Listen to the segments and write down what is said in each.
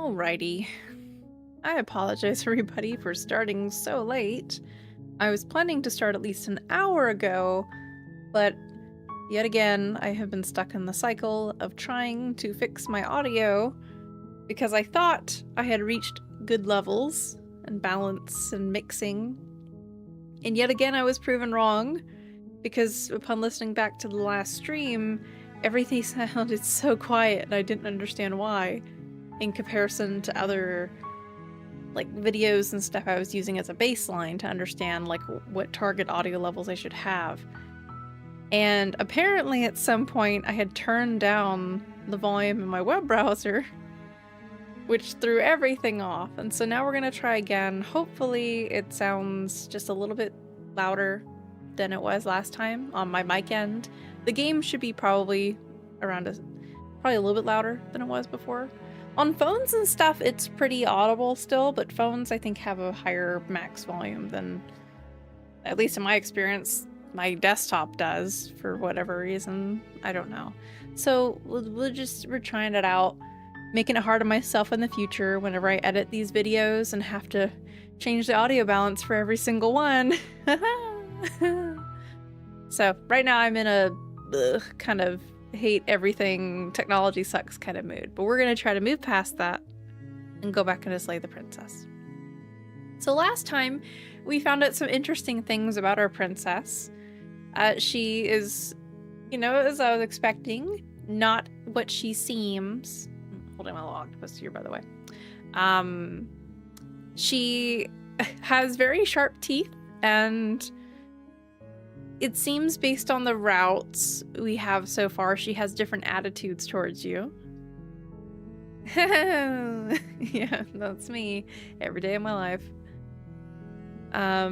Alrighty. I apologize, everybody, for starting so late. I was planning to start at least an hour ago, but yet again, I have been stuck in the cycle of trying to fix my audio because I thought I had reached good levels and balance and mixing. And yet again, I was proven wrong because upon listening back to the last stream, everything sounded so quiet and I didn't understand why in comparison to other like videos and stuff I was using as a baseline to understand like what target audio levels I should have. And apparently at some point I had turned down the volume in my web browser, which threw everything off. And so now we're gonna try again. Hopefully it sounds just a little bit louder than it was last time on my mic end. The game should be probably around probably a little bit louder than it was before. On phones and stuff, it's pretty audible still, but phones I think have a higher max volume than, at least in my experience, my desktop does for whatever reason. I don't know. So we're trying it out, making it hard on myself in the future whenever I edit these videos and have to change the audio balance for every single one. So right now I'm in a kind of hate everything technology sucks kind of mood, but we're gonna try to move past that and go back and slay the princess. So last time we found out some interesting things about our princess. She is, you know, as I was expecting, not what she seems. I'm holding my little octopus here, by the way. She has very sharp teeth, and it seems based on the routes we have so far, she has different attitudes towards you. Yeah, that's me every day of my life. But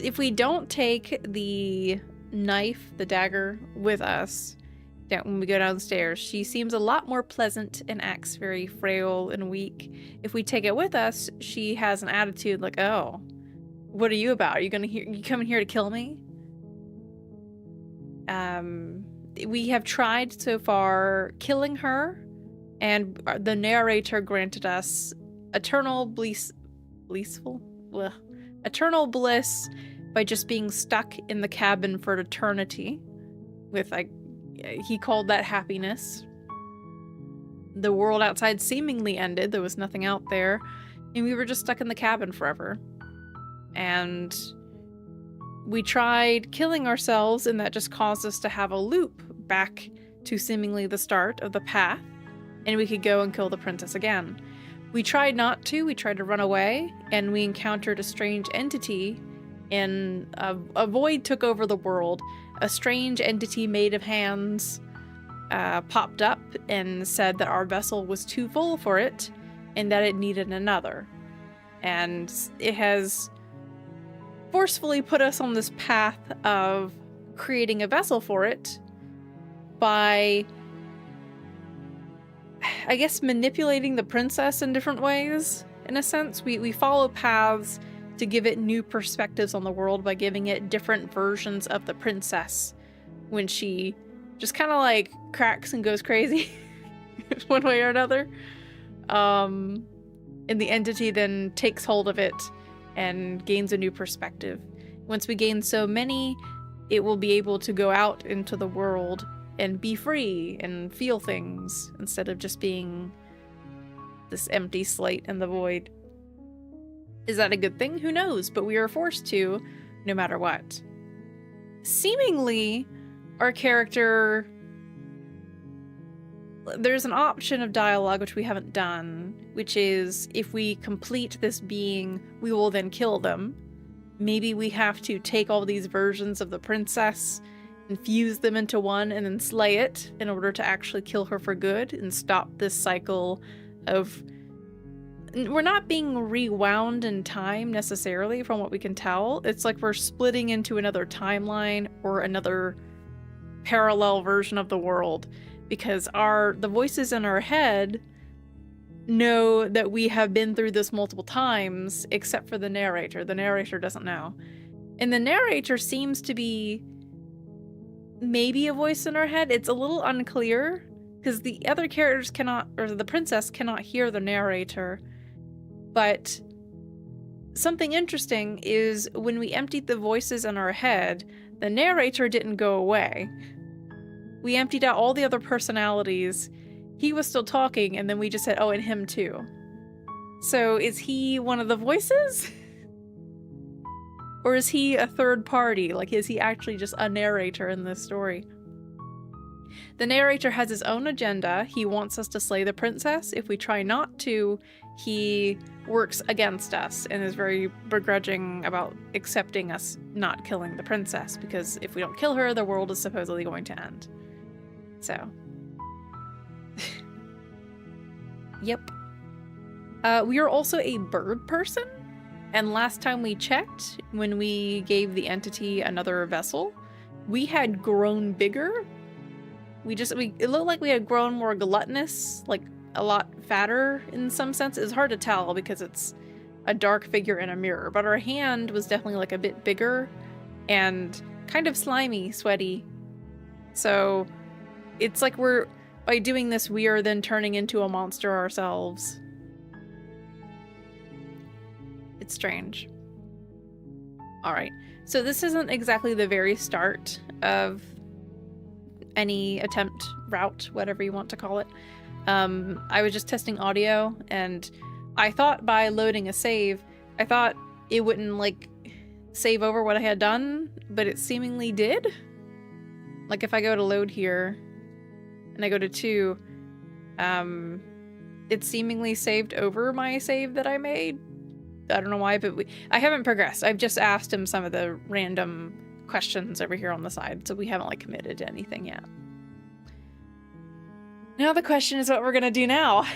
if we don't take the knife, the dagger, with us when we go downstairs, she seems a lot more pleasant and acts very frail and weak. If we take it with us, she has an attitude like, oh, what are you about? Are you coming here to kill me? We have tried so far killing her, and the narrator granted us eternal bliss by just being stuck in the cabin for eternity with, like, he called that happiness. The world outside seemingly ended. There was nothing out there, and we were just stuck in the cabin forever. And we tried killing ourselves, and that just caused us to have a loop back to seemingly the start of the path, and we could go and kill the princess again. We tried not to. We tried to run away, and we encountered a strange entity, and a void took over the world. A strange entity made of hands popped up and said that our vessel was too full for it and that it needed another. And it has forcefully put us on this path of creating a vessel for it by, I guess, manipulating the princess in different ways. In a sense, we follow paths to give it new perspectives on the world by giving it different versions of the princess when she just kind of like cracks and goes crazy one way or another. And the entity then takes hold of it and gains a new perspective. Once we gain so many, it will be able to go out into the world and be free and feel things instead of just being this empty slate in the void. Is that a good thing? Who knows? But we are forced to, no matter what. Seemingly, our character, there's an option of dialogue which we haven't done, which is if we complete this being, we will then kill them. Maybe we have to take all these versions of the princess and fuse them into one and then slay it in order to actually kill her for good and stop this cycle of... We're not being rewound in time necessarily from what we can tell. It's like we're splitting into another timeline or another parallel version of the world, because the voices in our head know that we have been through this multiple times, except for the narrator. The narrator doesn't know. And the narrator seems to be maybe a voice in our head. It's a little unclear Because the other characters cannot, or the princess cannot hear the narrator. But something interesting is when we emptied the voices in our head, the narrator didn't go away. We emptied out all the other personalities. He was still talking, and then we just said, oh, and him too. So is he one of the voices? Or is he a third party? Like, is he actually just a narrator in this story? The narrator has his own agenda. He wants us to slay the princess. If we try not to, he works against us and is very begrudging about accepting us not killing the princess, because if we don't kill her, the world is supposedly going to end. So. Yep. We are also a bird person, and last time we checked, when we gave the entity another vessel, we had grown bigger. It looked like we had grown more gluttonous, like a lot fatter in some sense. It's hard to tell because it's a dark figure in a mirror, but our hand was definitely like a bit bigger and kind of slimy, sweaty. So it's like by doing this, we are then turning into a monster ourselves. It's strange. All right, so this isn't exactly the very start of any attempt, route, whatever you want to call it. I was just testing audio, and I thought by loading a save, I thought it wouldn't like save over what I had done, but it seemingly did. Like if I go to load here and I go to 2, it seemingly saved over my save that I made. I don't know why, but I haven't progressed. I've just asked him some of the random questions over here on the side, so we haven't like committed to anything yet. Now the question is what we're gonna do now,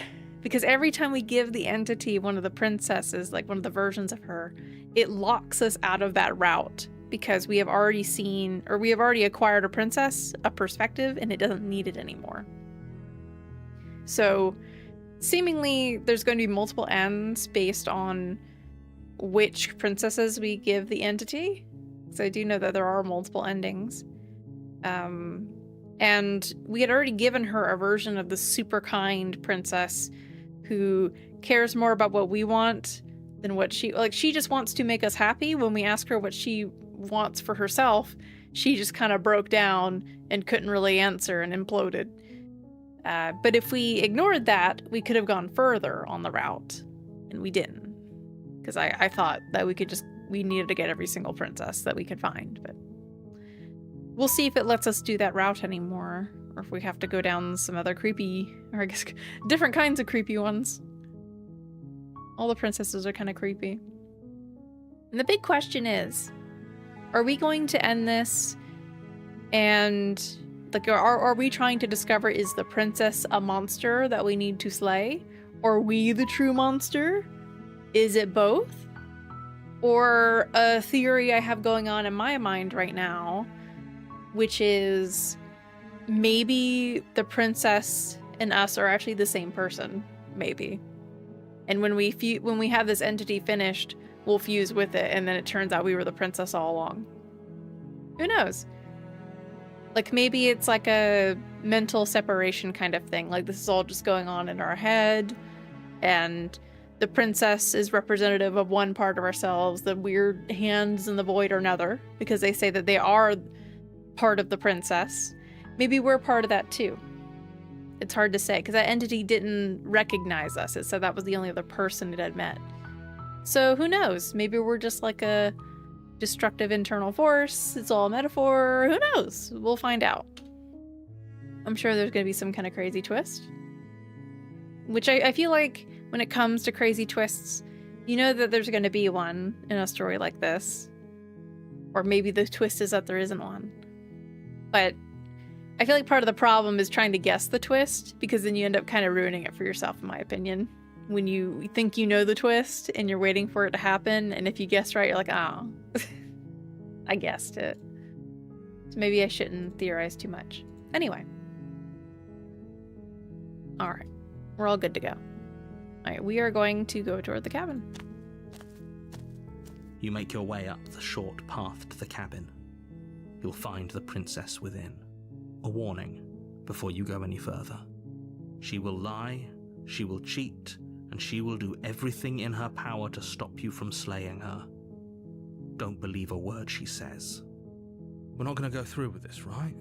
because every time we give the entity one of the princesses, like one of the versions of her, it locks us out of that route, because we have already seen, or we have already acquired a princess, a perspective, and it doesn't need it anymore. So seemingly there's going to be multiple ends based on which princesses we give the entity. So I do know that there are multiple endings. And we had already given her a version of the super kind princess who cares more about what we want than what she just wants to make us happy. When we ask her what she wants for herself, she just kind of broke down and couldn't really answer and imploded. But if we ignored that, we could have gone further on the route, and we didn't. Because I thought that we needed to get every single princess that we could find, but we'll see if it lets us do that route anymore, or if we have to go down some other creepy, or I guess different kinds of creepy ones. All the princesses are kind of creepy. And the big question is, are we going to end this and like are we trying to discover, is the princess a monster that we need to slay? Or are we the true monster? Is it both? Or a theory I have going on in my mind right now, which is maybe the princess and us are actually the same person, maybe. And when we have this entity finished, we'll fuse with it, and then it turns out we were the princess all along. Who knows? Like maybe it's like a mental separation kind of thing. Like this is all just going on in our head, and the princess is representative of one part of ourselves. The weird hands in the void are another, because they say that they are part of the princess. Maybe we're part of that too. It's hard to say, because that entity didn't recognize us. It said that was the only other person it had met. So who knows? Maybe we're just like a destructive internal force. It's all a metaphor. Who knows? We'll find out. I'm sure there's going to be some kind of crazy twist. Which I feel like when it comes to crazy twists, you know that there's going to be one in a story like this. Or maybe the twist is that there isn't one. But I feel like part of the problem is trying to guess the twist, because then you end up kind of ruining it for yourself, in my opinion. When you think you know the twist and you're waiting for it to happen, and if you guess right, you're like, oh, I guessed it. So maybe I shouldn't theorize too much. Anyway. Alright. We're all good to go. Alright, we are going to go toward the cabin. You make your way up the short path to the cabin. You'll find the princess within. A warning before you go any further. She will lie, she will cheat, and she will do everything in her power to stop you from slaying her. Don't believe a word she says. We're not going to go through with this, right?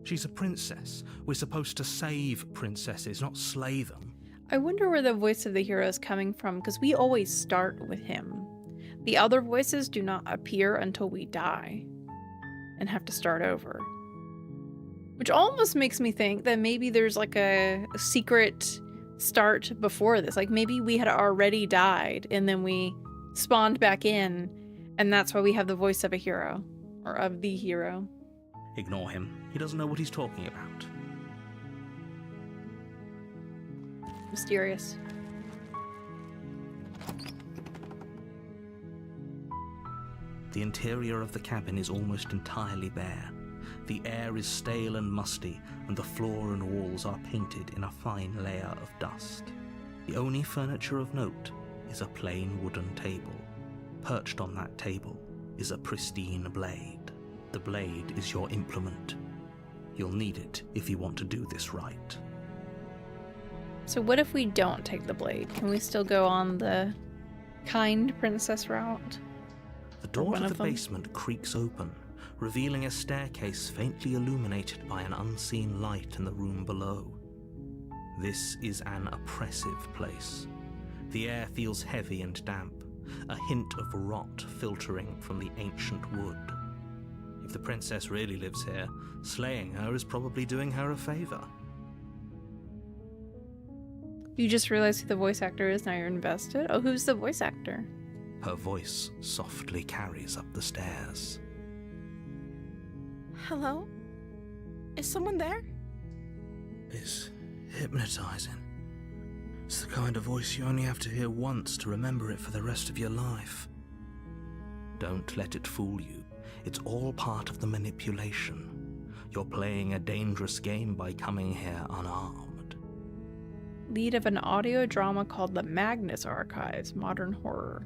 She's a princess. We're supposed to save princesses, not slay them. I wonder where the voice of the hero is coming from, because we always start with him. The other voices do not appear until we die and have to start over. Which almost makes me think that maybe there's like a secret start before this. Like maybe we had already died and then we spawned back in, and that's why we have the voice of a hero, or of the hero. Ignore him. He doesn't know what he's talking about. Mysterious. The interior of the cabin is almost entirely bare. The air is stale and musty, and the floor and walls are painted in a fine layer of dust. The only furniture of note is a plain wooden table. Perched on that table is a pristine blade. The blade is your implement. You'll need it if you want to do this right. So what if we don't take the blade? Can we still go on the kind princess route? The door one to of the them? basement creaks open, revealing a staircase faintly illuminated by an unseen light in the room below. This is an oppressive place. The air feels heavy and damp, a hint of rot filtering from the ancient wood. If the princess really lives here, slaying her is probably doing her a favor. You just realized who the voice actor is, now you're invested? Oh, who's the voice actor? Her voice softly carries up the stairs. Hello? Is someone there? It's hypnotizing. It's the kind of voice you only have to hear once to remember it for the rest of your life. Don't let it fool you. It's all part of the manipulation. You're playing a dangerous game by coming here unarmed. Lead of an audio drama called The Magnus Archives, Modern Horror.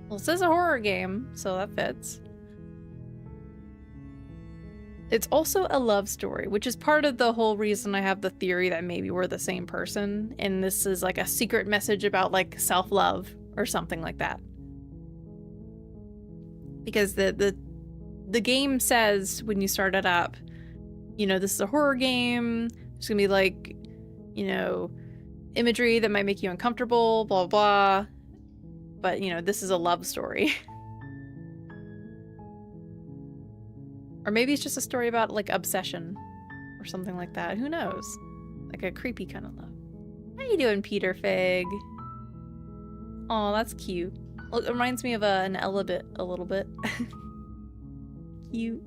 Well, it says a horror game, so that fits. It's also a love story, which is part of the whole reason I have the theory that maybe we're the same person, and this is like a secret message about like self-love or something like that. Because the game says when you start it up, you know, this is a horror game, there's gonna be like, you know, imagery that might make you uncomfortable, blah, blah. But, you know, this is a love story. Or maybe it's just a story about, like, obsession or something like that. Who knows? Like a creepy kind of love. How you doing, Peter Fig? Oh, that's cute. Well, it reminds me of an Elibit a little bit. Cute.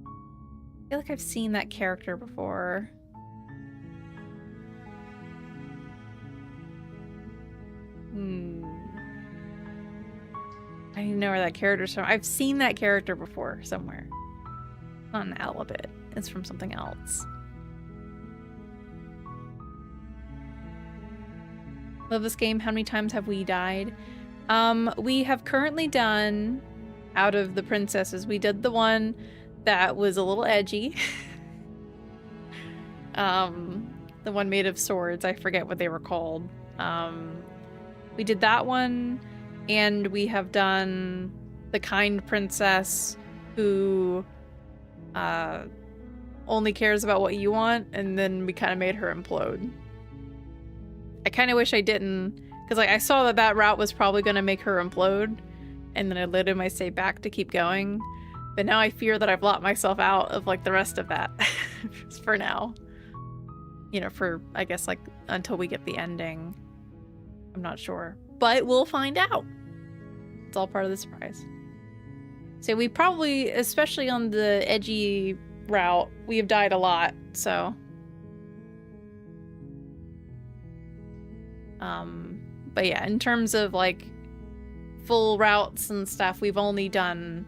I feel like I've seen that character before. I don't know where that character's from. I've seen that character before somewhere. Not an Alibit. It's from something else. Love this game. How many times have we died? We have currently done, out of the princesses, we did the one that was a little edgy. The one made of swords. I forget what they were called. We did that one, and we have done the kind princess who only cares about what you want, and then we kind of made her implode. I kind of wish I didn't, because like I saw that that route was probably going to make her implode, and then I loaded my save back to keep going. But now I fear that I've locked myself out of like the rest of that for now. You know, for I guess like until we get the ending. I'm not sure, but we'll find out. It's all part of the surprise. So we probably, especially on the edgy route, we have died a lot, so. But yeah, in terms of like full routes and stuff, we've only done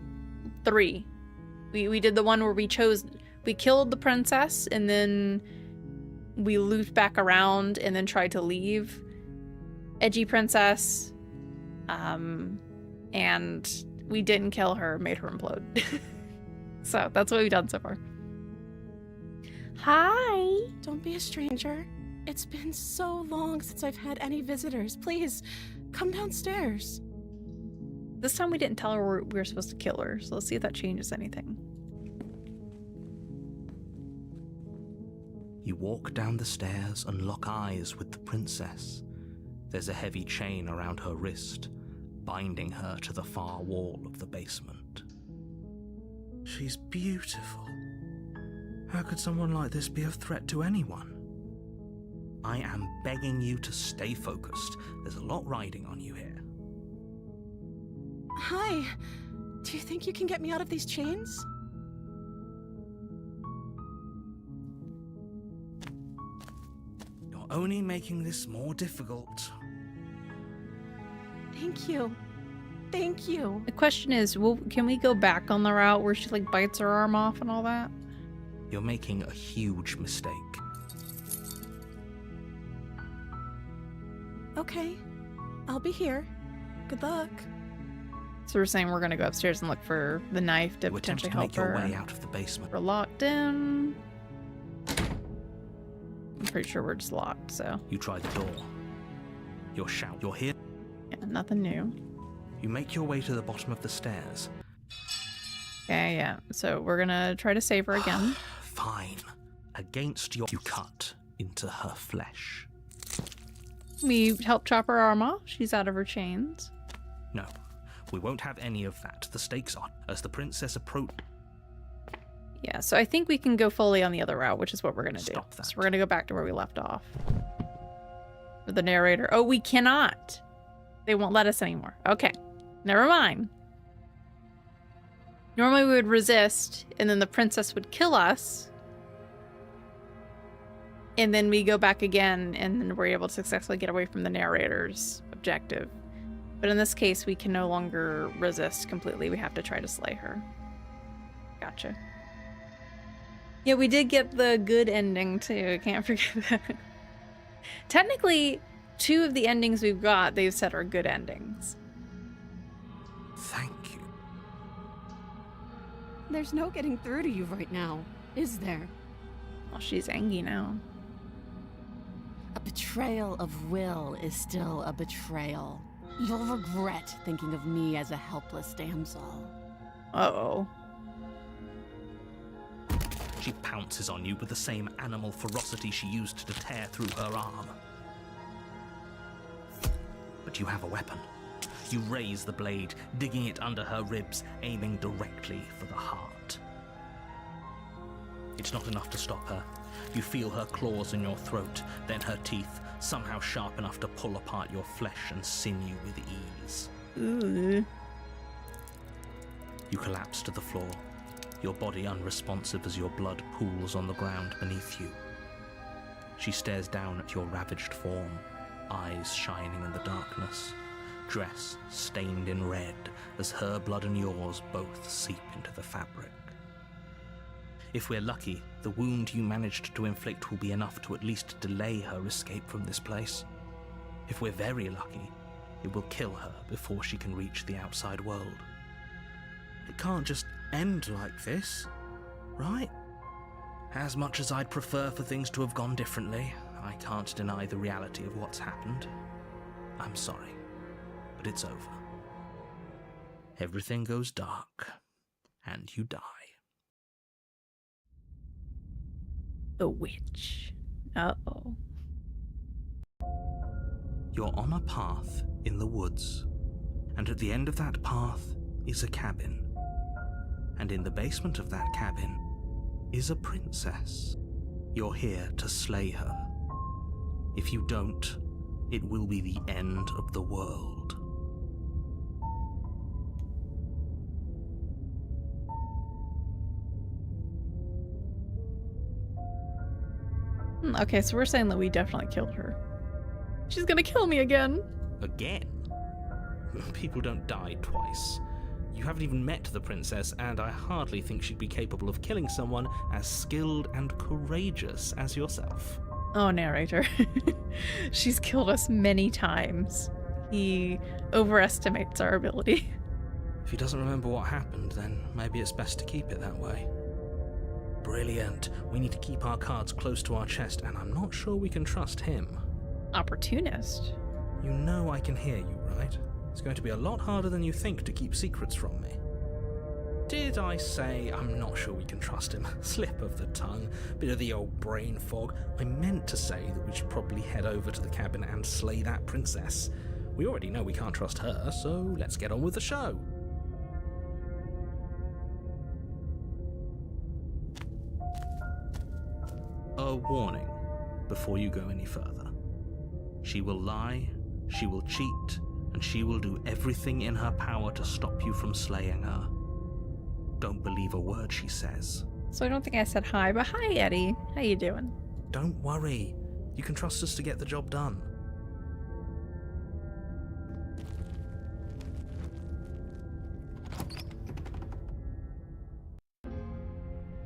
3. We did the one where we killed the princess and then we looped back around and then tried to leave. Edgy princess, and we didn't kill her, made her implode. So that's what we've done so far. Hi. Don't be a stranger. It's been so long since I've had any visitors. Please, come downstairs. This time we didn't tell her we were supposed to kill her, so let's see if that changes anything. You walk down the stairs and lock eyes with the princess. There's a heavy chain around her wrist, binding her to the far wall of the basement. She's beautiful. How could someone like this be a threat to anyone? I am begging you to stay focused. There's a lot riding on you here. Hi. Do you think you can get me out of these chains? You're only making this more difficult. Thank you. Thank you. The question is, can we go back on the route where she like bites her arm off and all that? You're making a huge mistake. Okay. I'll be here. Good luck. So we're saying we're gonna go upstairs and look for the knife to You attempt potentially to help make your her. way out of the basement. We're locked in. I'm pretty sure we're just locked, so You try the door. You're here. yeah, nothing new. You make your way to the bottom of the stairs. Okay, yeah. So we're gonna try to save her again. Fine. You cut into her flesh. We help chop her arm off. She's out of her chains. No, we won't have any of that. The stakes are as the princess approaches. Yeah, so I think we can go fully on the other route, which is what we're gonna do. Stop that. So we're gonna go back to where we left off. For the narrator. Oh, we cannot. They won't let us anymore. Okay. Never mind. Normally we would resist, and then the princess would kill us. And then we go back again, and then we're able to successfully get away from the narrator's objective. But in this case, we can no longer resist completely. We have to try to slay her. Gotcha. Yeah, we did get the good ending, too. Can't forget that. Technically, 2 of the endings we've got, they've said are good endings. Thank you. There's no getting through to you right now, is there? Well, she's angry now. A betrayal of will is still a betrayal. You'll regret thinking of me as a helpless damsel. Uh-oh. She pounces on you with the same animal ferocity she used to tear through her arm. But you have a weapon. You raise the blade, digging it under her ribs, aiming directly for the heart. It's not enough to stop her. You feel her claws in your throat, then her teeth, somehow sharp enough to pull apart your flesh and sinew with ease. Ooh. You collapse to the floor, your body unresponsive as your blood pools on the ground beneath you. She stares down at your ravaged form, eyes shining in the darkness, dress stained in red as her blood and yours both seep into the fabric. If we're lucky, the wound you managed to inflict will be enough to at least delay her escape from this place. If we're very lucky, it will kill her before she can reach the outside world. It can't just end like this, right? As much as I'd prefer for things to have gone differently, I can't deny the reality of what's happened. I'm sorry, but it's over. Everything goes dark, and you die. The witch. Uh-oh. You're on a path in the woods, and at the end of that path is a cabin. And in the basement of that cabin is a princess. You're here to slay her. If you don't, it will be the end of the world. Okay, so we're saying that we definitely killed her. She's gonna kill me again. Again? People don't die twice. You haven't even met the princess, and I hardly think she'd be capable of killing someone as skilled and courageous as yourself. Oh, narrator. She's killed us many times. He overestimates our ability. If he doesn't remember what happened, then maybe it's best to keep it that way. Brilliant. We need to keep our cards close to our chest, and I'm not sure we can trust him. Opportunist. You know I can hear you, right? It's going to be a lot harder than you think to keep secrets from me. Did I say I'm not sure we can trust him? Slip of the tongue, bit of the old brain fog. I meant to say that we should probably head over to the cabin and slay that princess. We already know we can't trust her, so let's get on with the show. A warning before you go any further. She will lie, she will cheat, and she will do everything in her power to stop you from slaying her. Don't believe a word she says. So I don't think I said hi, but hi, Eddie. How you doing? Don't worry. You can trust us to get the job done.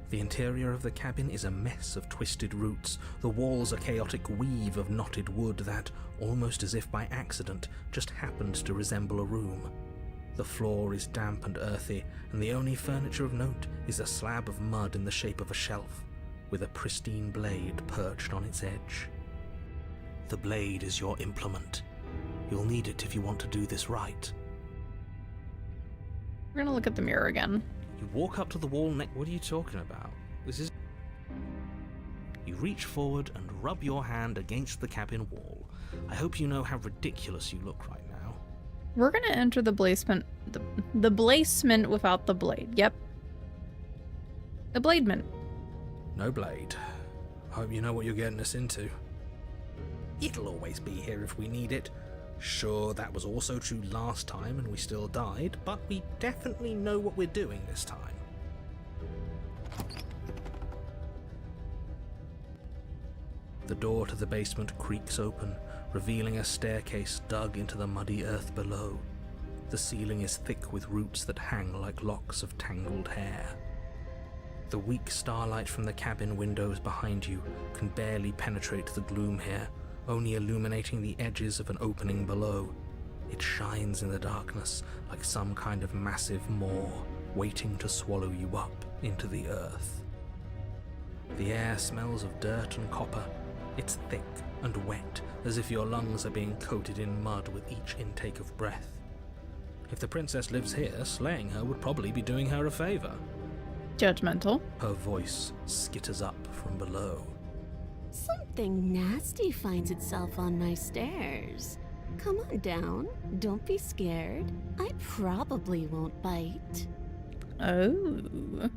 The interior of the cabin is a mess of twisted roots. The walls a chaotic weave of knotted wood that, almost as if by accident, just happens to resemble a room. The floor is damp and earthy, and the only furniture of note is a slab of mud in the shape of a shelf, with a pristine blade perched on its edge. The blade is your implement. You'll need it if you want to do this right. We're gonna look at the mirror again. You walk up to the wall next. What are you talking about? This is. You reach forward and rub your hand against the cabin wall. I hope you know how ridiculous you look right now. We're gonna enter the blasement, the blasement without the blade. Yep. The bladement. No blade. Hope you know what you're getting us into. It'll always be here if we need it. Sure, that was also true last time and we still died, but we definitely know what we're doing this time. The door to the basement creaks open, revealing a staircase dug into the muddy earth below. The ceiling is thick with roots that hang like locks of tangled hair. The weak starlight from the cabin windows behind you can barely penetrate the gloom here, only illuminating the edges of an opening below. It shines in the darkness like some kind of massive maw waiting to swallow you up into the earth. The air smells of dirt and copper. It's thick and wet, as if your lungs are being coated in mud with each intake of breath. If the princess lives here, slaying her would probably be doing her a favor. Judgmental. Her voice skitters up from below. Something nasty finds itself on my stairs. Come on down. Don't be scared. I probably won't bite. Oh.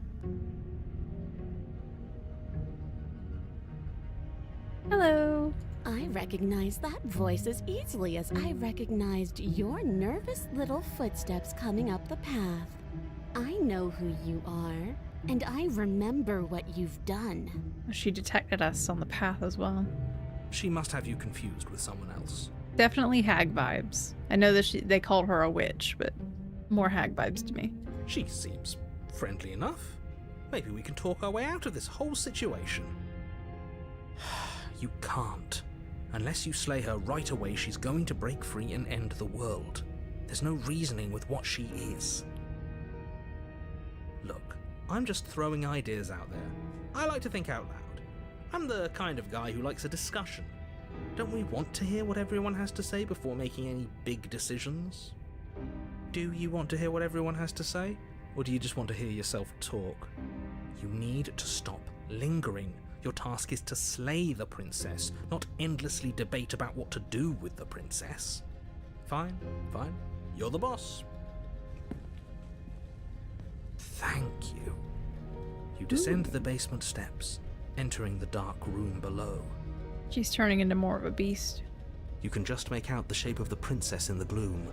Hello. I recognize that voice as easily as I recognized your nervous little footsteps coming up the path. I know who you are, and I remember what you've done. She detected us on the path as well. She must have you confused with someone else. Definitely hag vibes. I know that they called her a witch, but more hag vibes to me. She seems friendly enough. Maybe we can talk our way out of this whole situation. You can't. Unless you slay her right away, she's going to break free and end the world. There's no reasoning with what she is. Look, I'm just throwing ideas out there. I like to think out loud. I'm the kind of guy who likes a discussion. Don't we want to hear what everyone has to say before making any big decisions? Do you want to hear what everyone has to say? Or do you just want to hear yourself talk? You need to stop lingering. Your task is to slay the princess, not endlessly debate about what to do with the princess. Fine, fine. You're the boss. Thank you. You descend the basement steps, entering the dark room below. She's turning into more of a beast. You can just make out the shape of the princess in the gloom.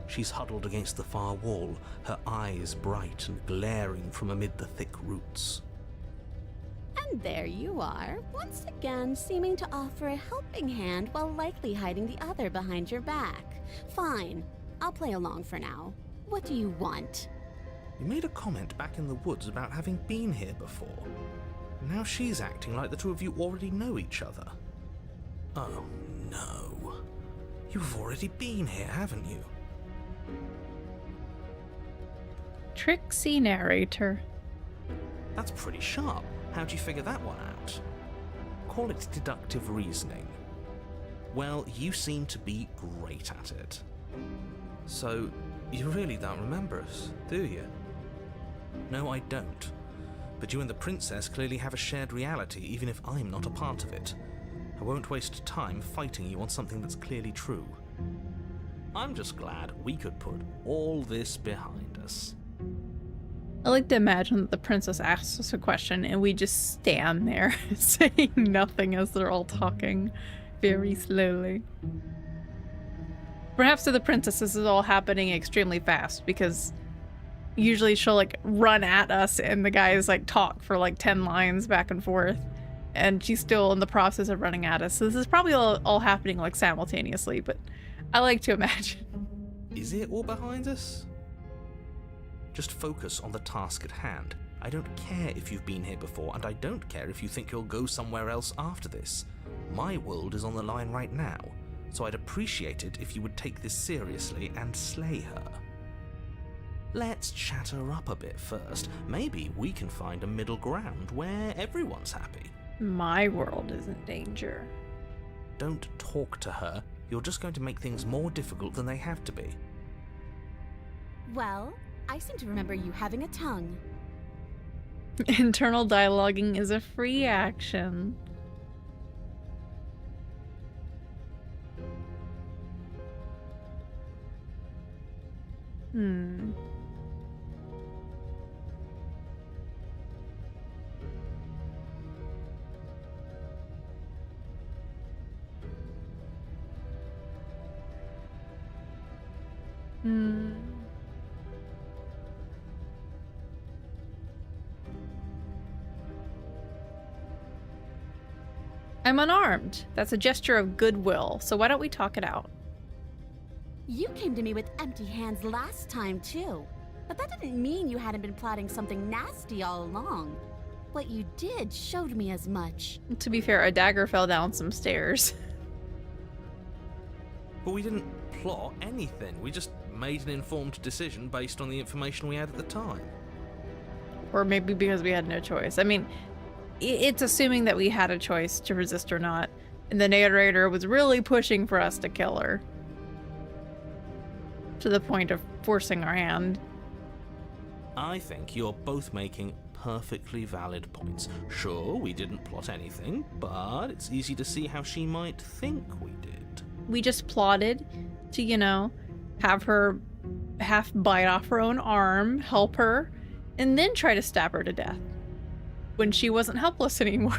She's huddled against the far wall, her eyes bright and glaring from amid the thick roots. And there you are, once again seeming to offer a helping hand while likely hiding the other behind your back. Fine, I'll play along for now. What do you want? You made a comment back in the woods about having been here before. Now she's acting like the two of you already know each other. Oh no. You've already been here, haven't you? Tricksy narrator. That's pretty sharp. How'd you figure that one out? Call it deductive reasoning. Well, you seem to be great at it. So, you really don't remember us, do you? No, I don't. But you and the princess clearly have a shared reality, even if I'm not a part of it. I won't waste time fighting you on something that's clearly true. I'm just glad we could put all this behind us. I like to imagine that the princess asks us a question and we just stand there saying nothing as they're all talking very slowly. Perhaps to the princess this is all happening extremely fast because usually she'll like run at us and the guys like talk for like 10 lines back and forth and she's still in the process of running at us. So this is probably all happening like simultaneously, but I like to imagine. Is it all behind us? Just focus on the task at hand. I don't care if you've been here before, and I don't care if you think you'll go somewhere else after this. My world is on the line right now, so I'd appreciate it if you would take this seriously and slay her. Let's chat her up a bit first. Maybe we can find a middle ground where everyone's happy. My world is in danger. Don't talk to her. You're just going to make things more difficult than they have to be. Well, I seem to remember you having a tongue. Internal dialoguing is a free action. I'm unarmed. That's a gesture of goodwill, so why don't we talk it out? You came to me with empty hands last time, too. But that didn't mean you hadn't been plotting something nasty all along. What you did showed me as much. To be fair, a dagger fell down some stairs. But we didn't plot anything. We just made an informed decision based on the information we had at the time. Or maybe because we had no choice. I mean, it's assuming that we had a choice to resist or not. And the narrator was really pushing for us to kill her. To the point of forcing our hand. I think you're both making perfectly valid points. Sure, we didn't plot anything, but it's easy to see how she might think we did. We just plotted to, you know, have her half bite off her own arm, help her, and then try to stab her to death. When she wasn't helpless anymore.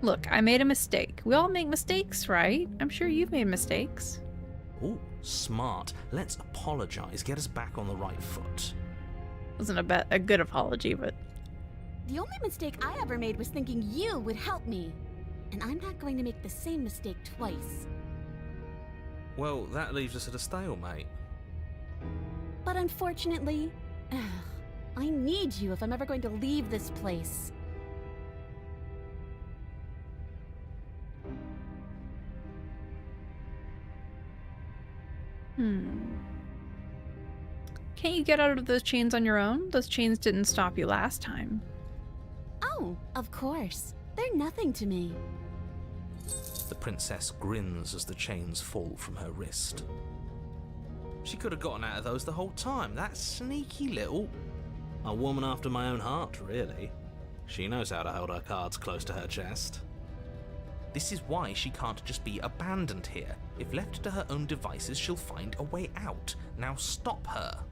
Look, I made a mistake. We all make mistakes, right? I'm sure you've made mistakes. Oh, smart. Let's apologize. Get us back on the right foot. Wasn't a good apology, but... The only mistake I ever made was thinking you would help me. And I'm not going to make the same mistake twice. Well, that leaves us at a stalemate. But unfortunately, I need you if I'm ever going to leave this place. Can't you get out of those chains on your own? Those chains didn't stop you last time. Oh, of course. They're nothing to me. The princess grins as the chains fall from her wrist. She could have gotten out of those the whole time. That sneaky little... A woman after my own heart, really. She knows how to hold her cards close to her chest. This is why she can't just be abandoned here. If left to her own devices, she'll find a way out. Now stop her.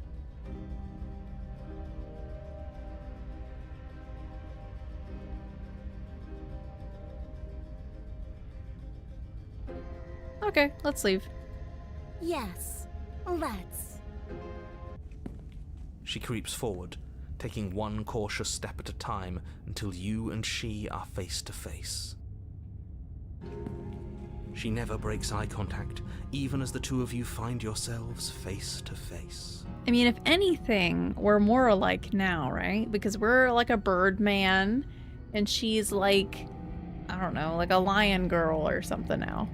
Okay, let's leave. Yes, let's. She creeps forward, taking one cautious step at a time until you and she are face to face. She never breaks eye contact, even as the two of you find yourselves face to face. I mean, if anything, we're more alike now, right? Because we're like a bird man, and she's like, I don't know, like a lion girl or something now.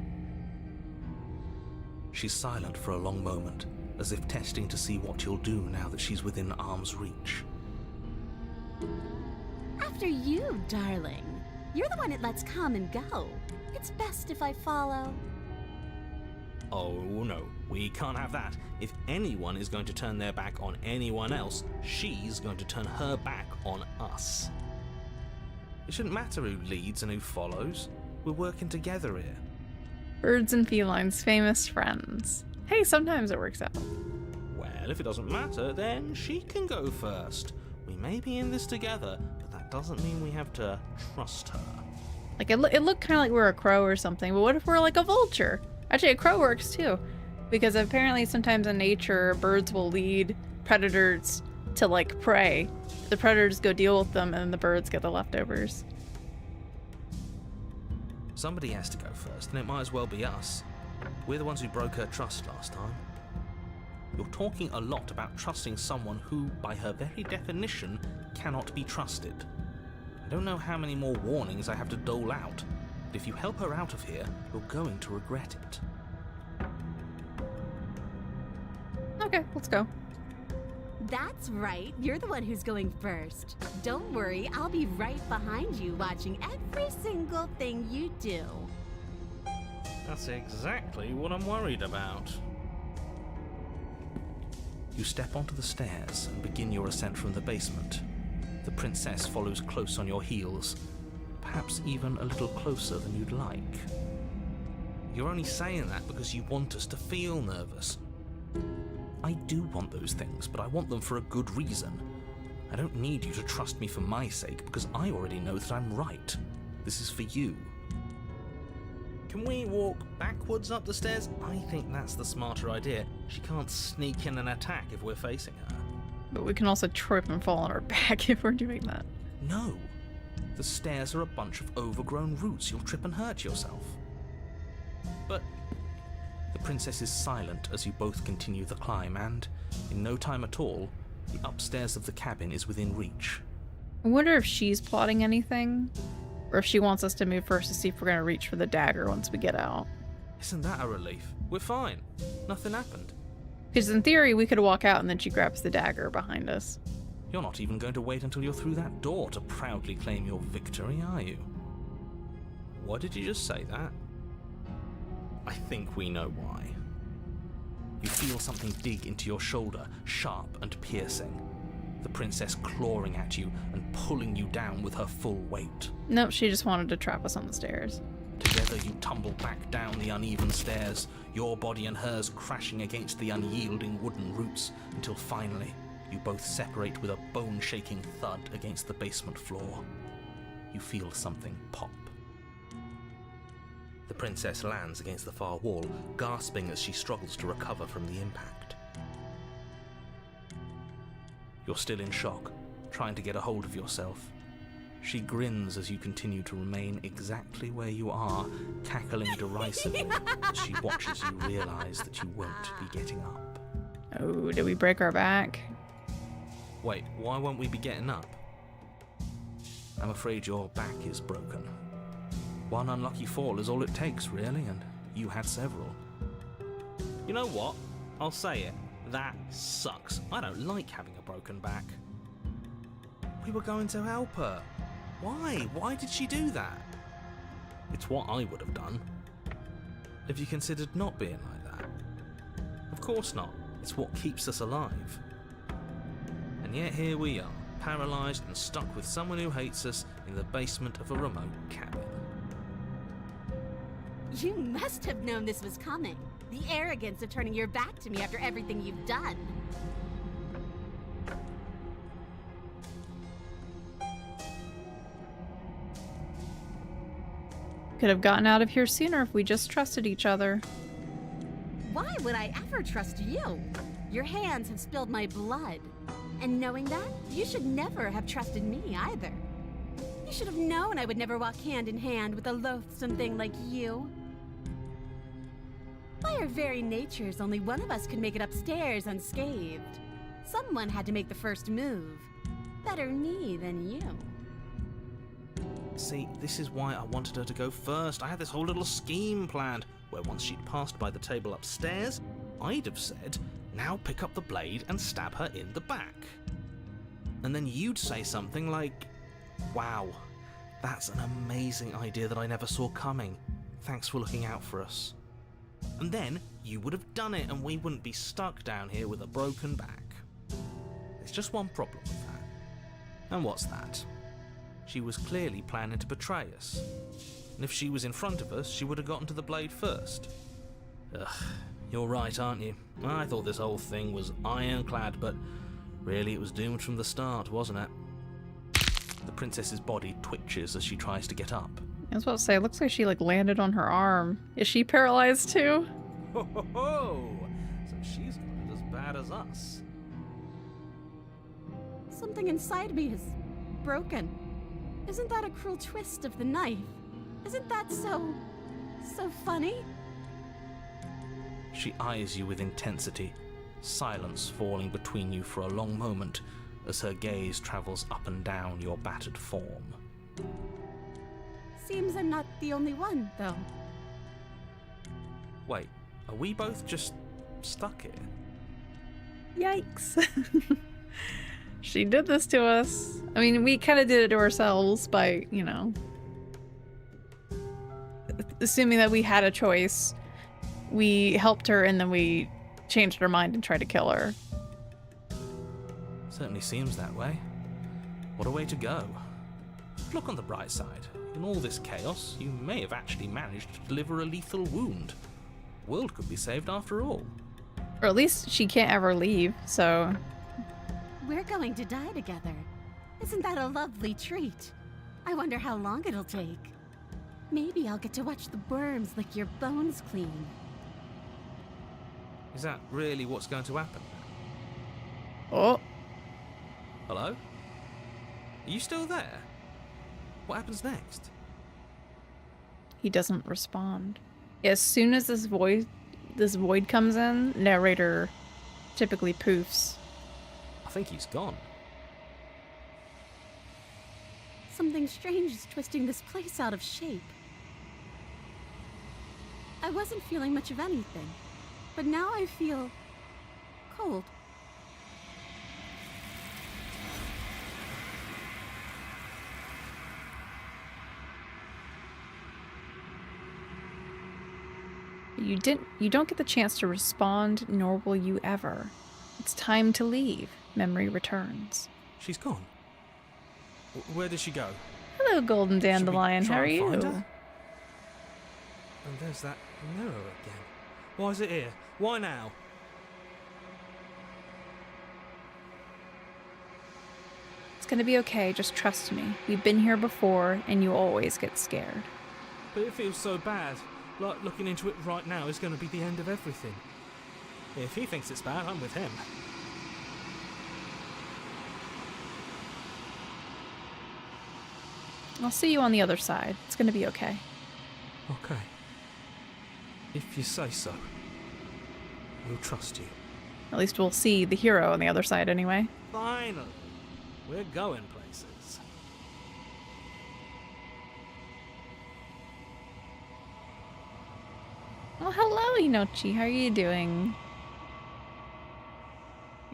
She's silent for a long moment, as if testing to see what you'll do now that she's within arm's reach. After you, darling. You're the one it lets come and go. It's best if I follow. Oh no, we can't have that. If anyone is going to turn their back on anyone else, she's going to turn her back on us. It shouldn't matter who leads and who follows. We're working together here. Birds and felines, famous friends. Hey, sometimes it works out. Well, if it doesn't matter, then she can go first. We may be in this together, but that doesn't mean we have to trust her. Like, it looked kind of like we're a crow or something, but what if we're like a vulture? Actually, a crow works too, because apparently sometimes in nature, birds will lead predators to, like, prey. The predators go deal with them, and the birds get the leftovers. Somebody has to go first, and it might as well be us. We're the ones who broke her trust last time. You're talking a lot about trusting someone who, by her very definition, cannot be trusted. I don't know how many more warnings I have to dole out, but if you help her out of here, you're going to regret it. Okay, let's go. That's right. You're the one who's going first. Don't worry, I'll be right behind you watching every single thing you do. That's exactly what I'm worried about. You step onto the stairs and begin your ascent from the basement. The princess follows close on your heels, perhaps even a little closer than you'd like. You're only saying that because you want us to feel nervous. I do want those things, but I want them for a good reason. I don't need you to trust me for my sake, because I already know that I'm right. This is for you. Can we walk backwards up the stairs? I think that's the smarter idea. She can't sneak in and attack if we're facing her. But we can also trip and fall on our back if we're doing that. No. The stairs are a bunch of overgrown roots. You'll trip and hurt yourself. But the princess is silent as you both continue the climb, and, in no time at all, the upstairs of the cabin is within reach. I wonder if she's plotting anything, or if she wants us to move first to see if we're going to reach for the dagger once we get out. isn't that a relief? We're fine. Nothing happened. Because in theory, we could walk out and then she grabs the dagger behind us. You're not even going to wait until you're through that door to proudly claim your victory, are you? Why did you just say that? I think we know why. You feel something dig into your shoulder, sharp and piercing. The princess clawing at you and pulling you down with her full weight. Nope, she just wanted to trap us on the stairs. Together you tumble back down the uneven stairs, your body and hers crashing against the unyielding wooden roots, until finally you both separate with a bone-shaking thud against the basement floor. You feel something pop. The princess lands against the far wall, gasping as she struggles to recover from the impact. You're still in shock, trying to get a hold of yourself. She grins as you continue to remain exactly where you are, cackling derisively as she watches you realize that you won't be getting up. Oh, did we break our back? Wait, why won't we be getting up? I'm afraid your back is broken. One unlucky fall is all it takes, really, and you had several. You know what? I'll say it. That sucks. I don't like having a broken back. We were going to help her. Why? Why did she do that? It's what I would have done. Have you considered not being like that? Of course not. It's what keeps us alive. And yet here we are, paralysed and stuck with someone who hates us in the basement of a remote cabin. You must have known this was coming. The arrogance of turning your back to me after everything you've done. Could have gotten out of here sooner if we just trusted each other. Why would I ever trust you? Your hands have spilled my blood. And knowing that, you should never have trusted me either. You should have known I would never walk hand in hand with a loathsome thing like you. By our very natures, only one of us could make it upstairs unscathed. Someone had to make the first move. Better me than you. See, this is why I wanted her to go first. I had this whole little scheme planned, where once she'd passed by the table upstairs, I'd have said, now pick up the blade and stab her in the back. And then you'd say something like, wow, that's an amazing idea that I never saw coming. Thanks for looking out for us. And then you would have done it and we wouldn't be stuck down here with a broken back. There's just one problem with that. And what's that? She was clearly planning to betray us. And if she was in front of us, she would have gotten to the blade first. Ugh, you're right, aren't you? I thought this whole thing was ironclad, but really it was doomed from the start, wasn't it? The princess's body twitches as she tries to get up. I was about to say, it looks like she landed on her arm. Is she paralyzed too? Ho ho ho! So she's got it as bad as us. Something inside me is broken. Isn't that a cruel twist of the knife? Isn't that so funny? She eyes you with intensity, silence falling between you for a long moment as her gaze travels up and down your battered form. Seems I'm not the only one, though. Wait, are we both just stuck here? Yikes. She did this to us. I mean, we kind of did it to ourselves by, assuming that we had a choice. We helped her and then we changed our mind and tried to kill her. Certainly seems that way. What a way to go. Look on the bright side. In all this chaos, you may have actually managed to deliver a lethal wound. The world could be saved after all. Or at least she can't ever leave, so... We're going to die together. Isn't that a lovely treat? I wonder how long it'll take. Maybe I'll get to watch the worms lick your bones clean. Is that really what's going to happen? Oh. Hello? Are you still there? What happens next? He doesn't respond. As soon as this void comes in, narrator typically poofs. I think he's gone. Something strange is twisting this place out of shape. I wasn't feeling much of anything, but now I feel cold. You don't get the chance to respond, nor will you ever. It's time to leave. Memory returns. She's gone. Where did she go? Hello, Golden Dandelion. Should we How try are and you? find her? And there's that mirror again. Why is it here? Why now? It's gonna be okay. Just trust me. We've been here before, and you always get scared. But it feels so bad. Like looking into it right now is going to be the end of everything. If he thinks it's bad, I'm with him. I'll see you on the other side. It's gonna be okay. Okay. If you say so. We'll trust you. At least we'll see the hero on the other side anyway. Finally. We're going places. Oh, hello, Inochi. How are you doing?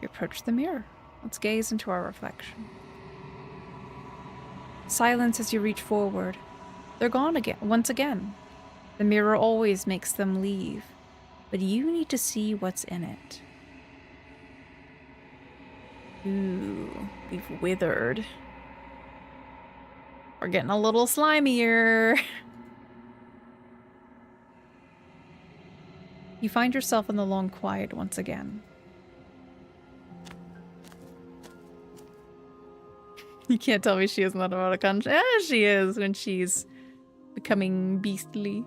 You approach the mirror. Let's gaze into our reflection. Silence as you reach forward. They're gone again, once again. The mirror always makes them leave, but you need to see what's in it. Ooh, we've withered. We're getting a little slimier. You find yourself in the long quiet once again. You can't tell me she is not out of conscience. Yeah, she is when she's becoming beastly.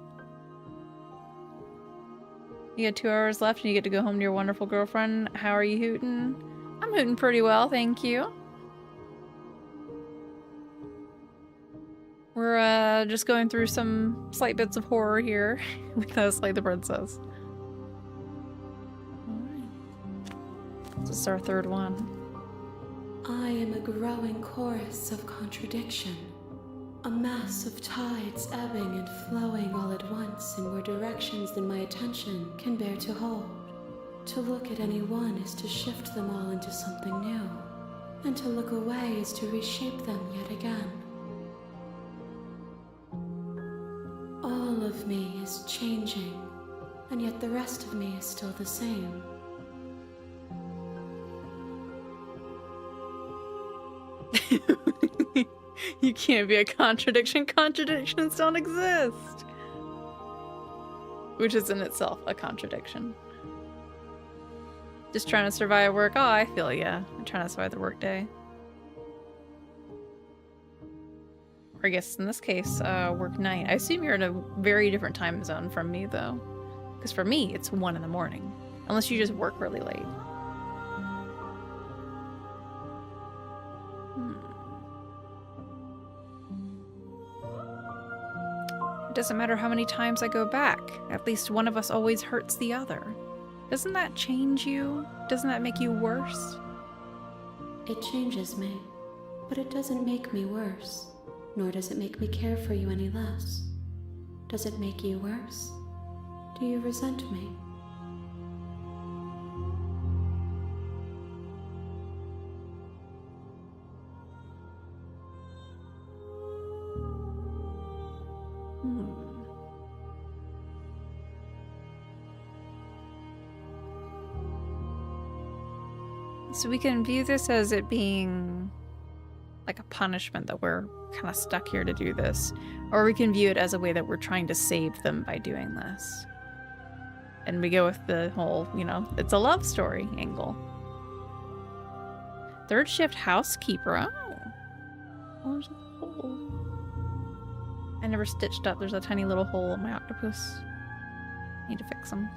You got 2 hours left and you get to go home to your wonderful girlfriend. How are you hooting? I'm hooting pretty well, thank you. We're just going through some slight bits of horror here with Slay the Princess. This is our third one. I am a growing chorus of contradiction. A mass of tides ebbing and flowing all at once in more directions than my attention can bear to hold. To look at any one is to shift them all into something new, and to look away is to reshape them yet again. All of me is changing, and yet the rest of me is still the same. You can't be a contradiction. Contradictions don't exist. Which is in itself a contradiction. Just trying to survive work. Oh, I feel ya. I'm trying to survive the workday. Or I guess in this case, work night. I assume you're in a very different time zone from me, though. Because for me, it's 1 in the morning. Unless you just work really late. It doesn't matter how many times I go back. At least one of us always hurts the other. Doesn't that change you? Doesn't that make you worse? It changes me, but it doesn't make me worse, nor does it make me care for you any less. Does it make you worse? Do you resent me? So we can view this as it being like a punishment that we're kind of stuck here to do this. Or we can view it as a way that we're trying to save them by doing this. And we go with the whole, you know, it's a love story angle. Third shift housekeeper. Oh. Oh, there's a hole. I never stitched up. There's a tiny little hole in my octopus. Need to fix them.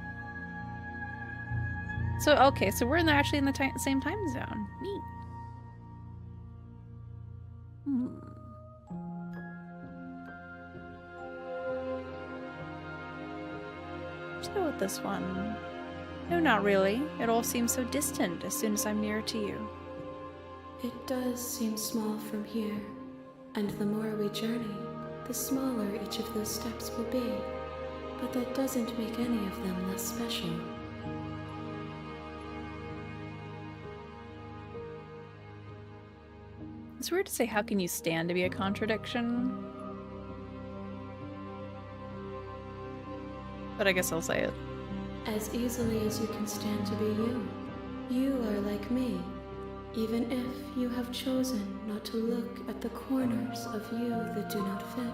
So, okay, so we're actually in the same time zone. Neat. Let's go with this one. No, not really. It all seems so distant as soon as I'm near to you. It does seem small from here, and the more we journey, the smaller each of those steps will be. But that doesn't make any of them less special. It's weird to say, how can you stand to be a contradiction? But I guess I'll say it. As easily as you can stand to be you. You are like me, even if you have chosen not to look at the corners of you that do not fit.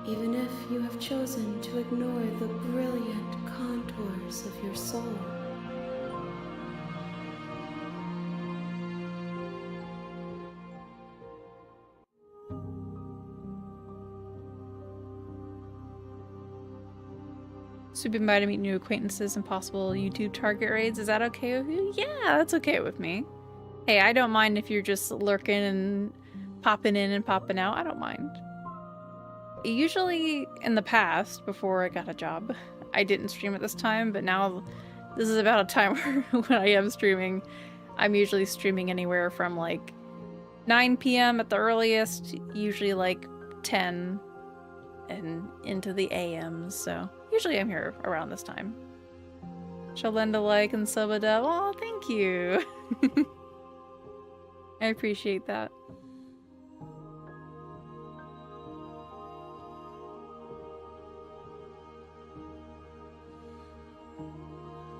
Even if you have chosen to ignore the brilliant contours of your soul. So been by to meet new acquaintances and possible YouTube target raids. Is that okay with you? Yeah, that's okay with me. Hey, I don't mind if you're just lurking and popping in and popping out. I don't mind. Usually in the past, before I got a job, I didn't stream at this time, but now this is about a time where when I am streaming, I'm usually streaming anywhere from like 9 p.m. at the earliest, usually like 10 and into the AMs, so usually I'm here around this time. She'll lend a like and sub a dub. Oh, thank you. I appreciate that.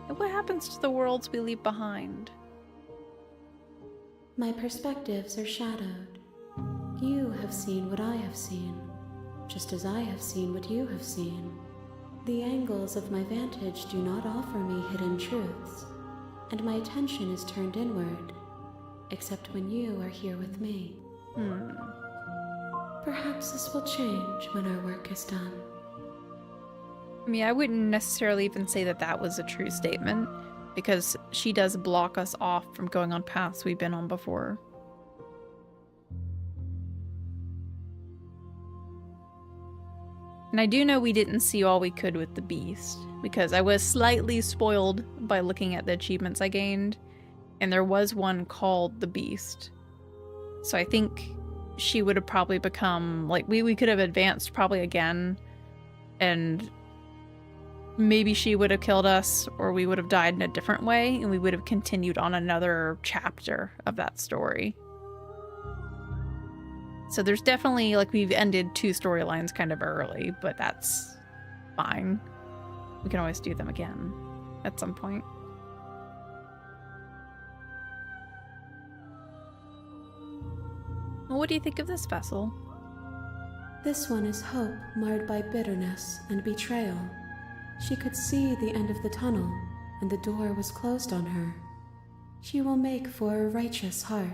And what happens to the worlds we leave behind? My perspectives are shadowed. You have seen what I have seen, just as I have seen what you have seen. The angles of my vantage do not offer me hidden truths, and my attention is turned inward, except when you are here with me. Perhaps this will change when our work is done. I mean, I wouldn't necessarily even say that that was a true statement, because she does block us off from going on paths we've been on before. And I do know we didn't see all we could with the beast, because I was slightly spoiled by looking at the achievements I gained, And there was one called the Beast. So I think she would have probably become, like, we could have advanced probably again, and maybe she would have killed us, or we would have died in a different way, and we would have continued on another chapter of that story. So there's definitely, like, we've ended 2 storylines kind of early, but that's fine. We can always do them again at some point. Well, what do you think of this vessel? This one is hope marred by bitterness and betrayal. She could see the end of the tunnel, and the door was closed on her. She will make for a righteous heart.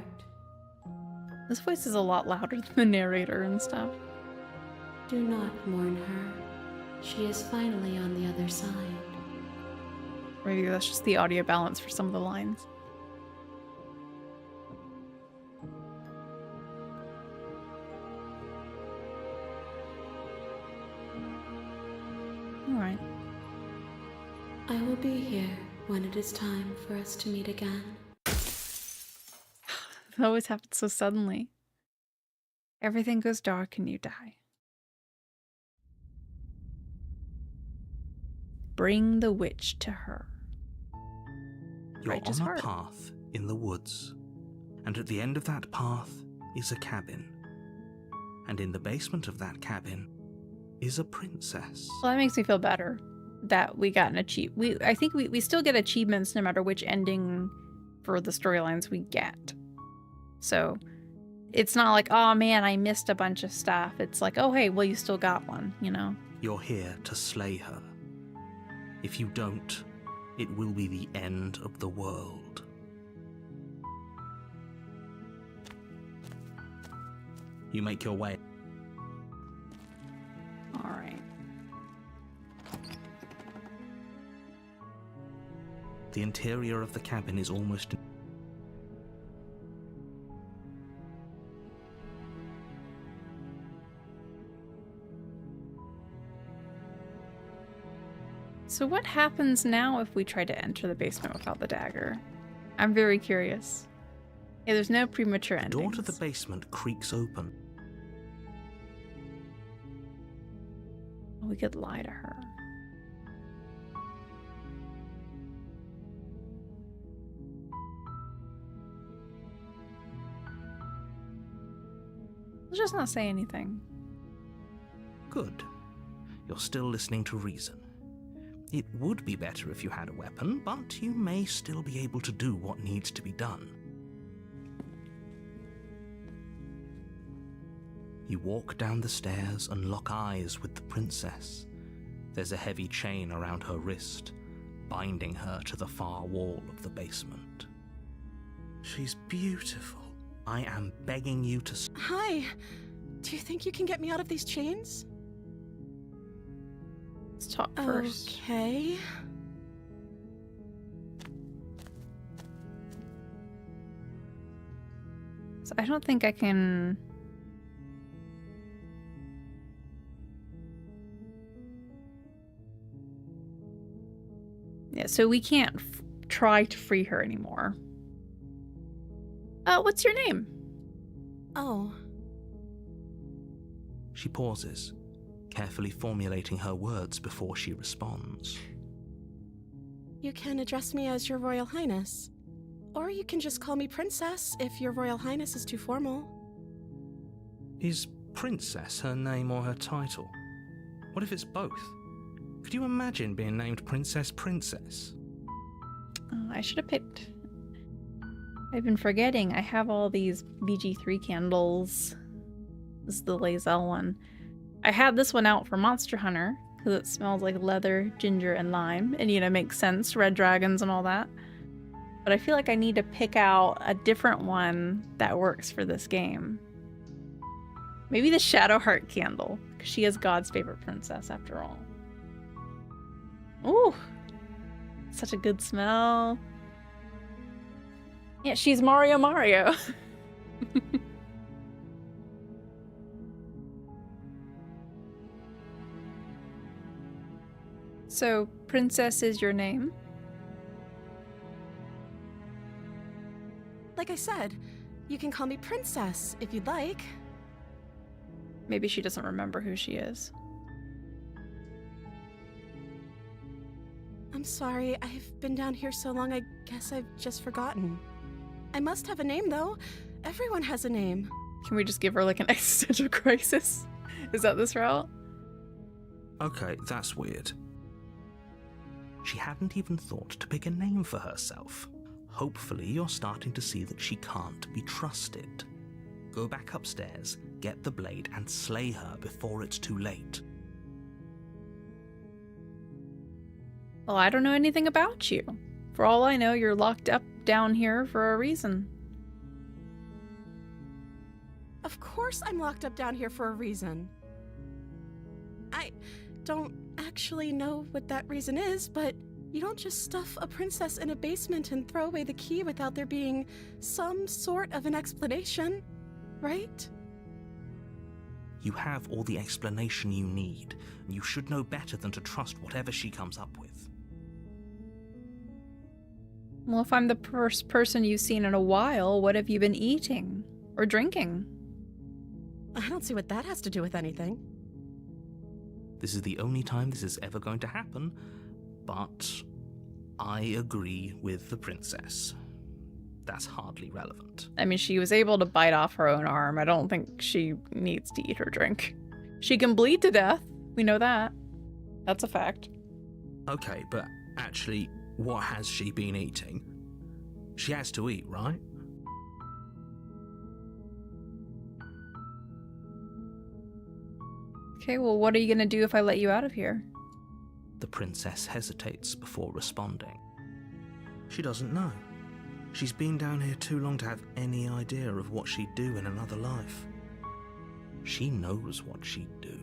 This voice is a lot louder than the narrator and stuff. Do not mourn her. She is finally on the other side. Maybe that's just the audio balance for some of the lines. Alright. I will be here when it is time for us to meet again. It always happens so suddenly. Everything goes dark and you die. Bring the witch to her. You're Righteous on a heart. path in the woods, and at the end of that path is a cabin. And in the basement of that cabin is a princess. Well, that makes me feel better that we got an achievement. I think we still get achievements no matter which ending for the storylines we get. So it's not like, oh man, I missed a bunch of stuff. It's like, oh hey, well you still got one, you know? You're here to slay her. If you don't, it will be the end of the world. You make your way. Alright. The interior of the cabin is almost... So what happens now if we try to enter the basement without the dagger? I'm very curious. Yeah, there's no premature The endings. door to the basement creaks open. We could lie to her. Let's just not say anything. Good. You're still listening to reason. It would be better if you had a weapon, but you may still be able to do what needs to be done. You walk down the stairs and lock eyes with the princess. There's a heavy chain around her wrist, binding her to the far wall of the basement. She's beautiful. I am begging you to... Hi. Do you think you can get me out of these chains? Let's talk first. Okay. So I don't think I can... Yeah, so we can't try to free her anymore. What's your name? Oh. She pauses, carefully formulating her words before she responds. You can address me as Your Royal Highness. Or you can just call me Princess if Your Royal Highness is too formal. Is Princess her name or her title? What if it's both? Could you imagine being named Princess Princess? I should have picked... I've been forgetting. I have all these BG3 candles. This is the Lazelle one. I had this one out for Monster Hunter because it smells like leather, ginger, and lime. And, you know, makes sense. Red dragons and all that. But I feel like I need to pick out a different one that works for this game. Maybe the Shadowheart candle, because she is God's favorite princess after all. Ooh, such a good smell. Yeah, she's Mario. So, Princess is your name? like I said, you can call me Princess if you'd like. Maybe she doesn't remember who she is. I'm sorry, I've been down here so long I guess I've just forgotten. I must have a name, though. Everyone has a name. Can we just give her like an existential crisis? Is that this route? Okay, that's weird. She hadn't even thought to pick a name for herself. Hopefully you're starting to see that she can't be trusted. Go back upstairs, get the blade, and slay her before it's too late. Well, I don't know anything about you. For all I know, you're locked up down here for a reason. Of course I'm locked up down here for a reason. I don't actually know what that reason is, but you don't just stuff a princess in a basement and throw away the key without there being some sort of an explanation, right? You have all the explanation you need, and you should know better than to trust whatever she comes up with. Well, if I'm the first person you've seen in a while, what have you been eating? Or drinking? I don't see what that has to do with anything. This is the only time this is ever going to happen, but I agree with the princess. That's hardly relevant. I mean, she was able to bite off her own arm. I don't think she needs to eat or drink. She can bleed to death. We know that. That's a fact. Okay, but actually, what has she been eating? She has to eat, right? Okay, well, what are you gonna do if I let you out of here? The princess hesitates before responding. She doesn't know. She's been down here too long to have any idea of what she'd do in another life. She knows what she'd do.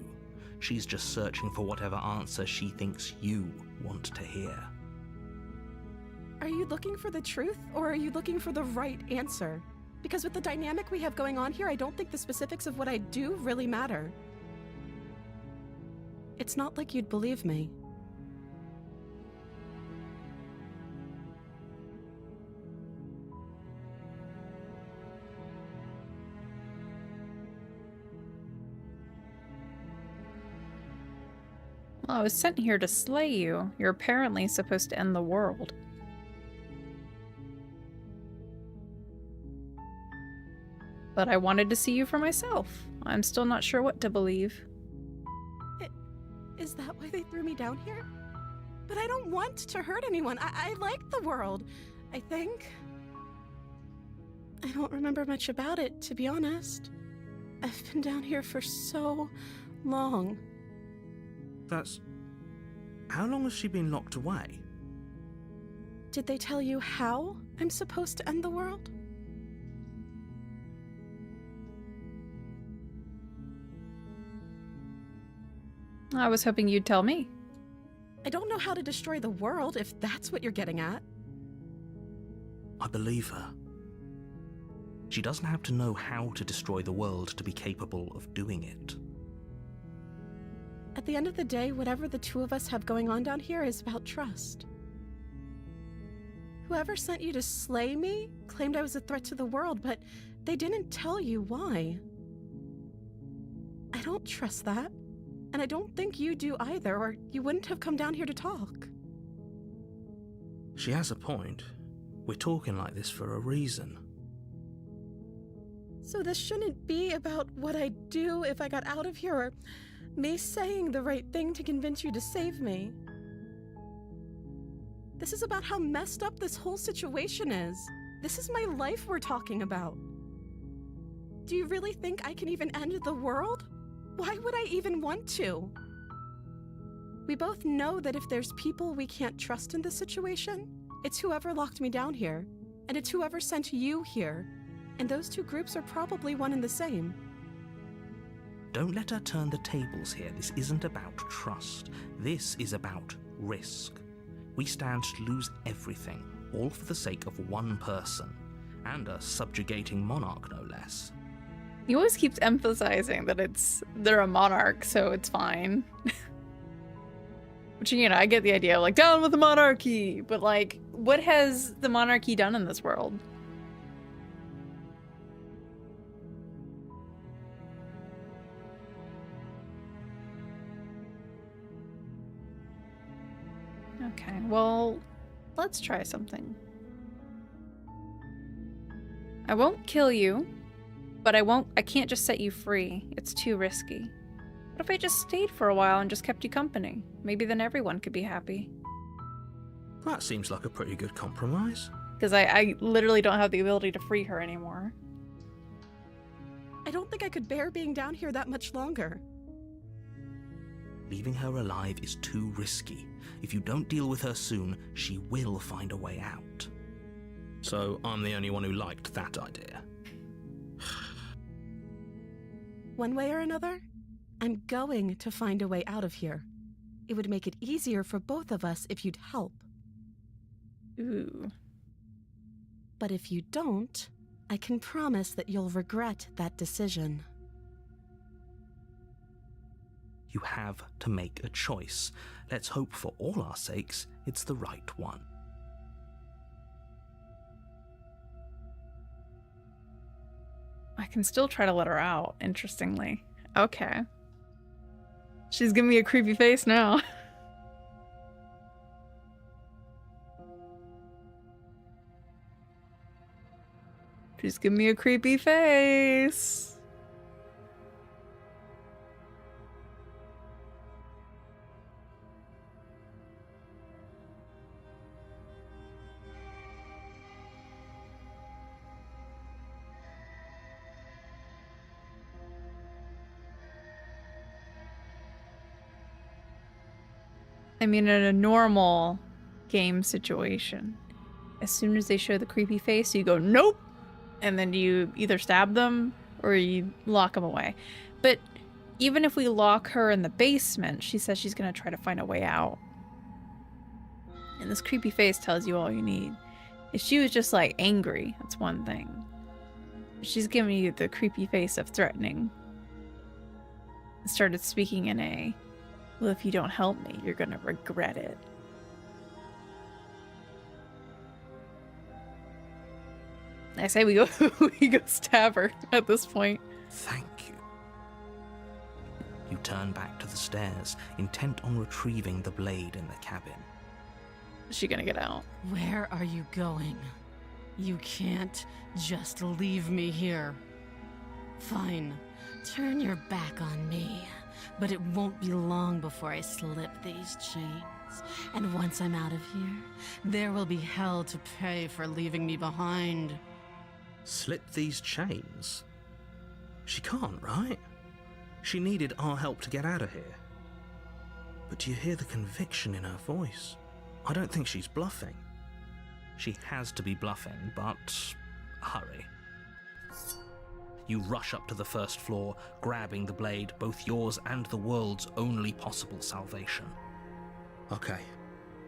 She's just searching for whatever answer she thinks you want to hear. Are you looking for the truth, or are you looking for the right answer? Because with the dynamic we have going on here, I don't think the specifics of what I do really matter. It's not like you'd believe me. Well, I was sent here to slay you. You're apparently supposed to end the world. But I wanted to see you for myself. I'm still not sure what to believe. Is that why they threw me down here? But I don't want to hurt anyone. I like the world, I think. I don't remember much about it, to be honest. I've been down here for so long. How long has she been locked away? Did they tell you how I'm supposed to end the world? I was hoping you'd tell me. I don't know how to destroy the world, if that's what you're getting at. I believe her. She doesn't have to know how to destroy the world to be capable of doing it. At the end of the day, whatever the two of us have going on down here is about trust. Whoever sent you to slay me claimed I was a threat to the world, but they didn't tell you why. I don't trust that. And I don't think you do either, or you wouldn't have come down here to talk. She has a point. We're talking like this for a reason. So this shouldn't be about what I'd do if I got out of here, or me saying the right thing to convince you to save me. This is about how messed up this whole situation is. This is my life we're talking about. Do you really think I can even end the world? Why would I even want to? We both know that if there's people we can't trust in this situation, it's whoever locked me down here, and it's whoever sent you here. And those two groups are probably one and the same. Don't let her turn the tables here. This isn't about trust. This is about risk. We stand to lose everything, all for the sake of one person, and a subjugating monarch, no less. He always keeps emphasizing that they're a monarch, so it's fine. Which, you know, I get the idea, like, down with the monarchy! But, like, what has the monarchy done in this world? Okay, well, let's try something. I won't kill you, but I can't just set you free. It's too risky. What if I just stayed for a while and just kept you company? Maybe then everyone could be happy. That seems like a pretty good compromise. Because I literally don't have the ability to free her anymore. I don't think I could bear being down here that much longer. Leaving her alive is too risky. If you don't deal with her soon, she will find a way out. So I'm the only one who liked that idea. One way or another, I'm going to find a way out of here. It would make it easier for both of us if you'd help. Ooh. But if you don't, I can promise that you'll regret that decision. You have to make a choice. Let's hope for all our sakes it's the right one. I can still try to let her out, interestingly. Okay. She's giving me a creepy face now. She's giving me a creepy face. I mean, in a normal game situation, as soon as they show the creepy face, you go, nope! And then you either stab them or you lock them away. But even if we lock her in the basement, she says she's going to try to find a way out. And this creepy face tells you all you need. If she was just, like, angry, that's one thing. She's giving you the creepy face of threatening. And started speaking in a, well, if you don't help me, you're going to regret it. I say we go stab her at this point. Thank you. You turn back to the stairs, intent on retrieving the blade in the cabin. Is she gonna get out? Where are you going? You can't just leave me here. Fine, turn your back on me, but it won't be long before I slip these chains. And once I'm out of here, there will be hell to pay for leaving me behind. Slip these chains? She can't, right? She needed our help to get out of here. But do you hear the conviction in her voice? I don't think she's bluffing. She has to be bluffing, but hurry. You rush up to the first floor, grabbing the blade, both yours and the world's only possible salvation. Okay,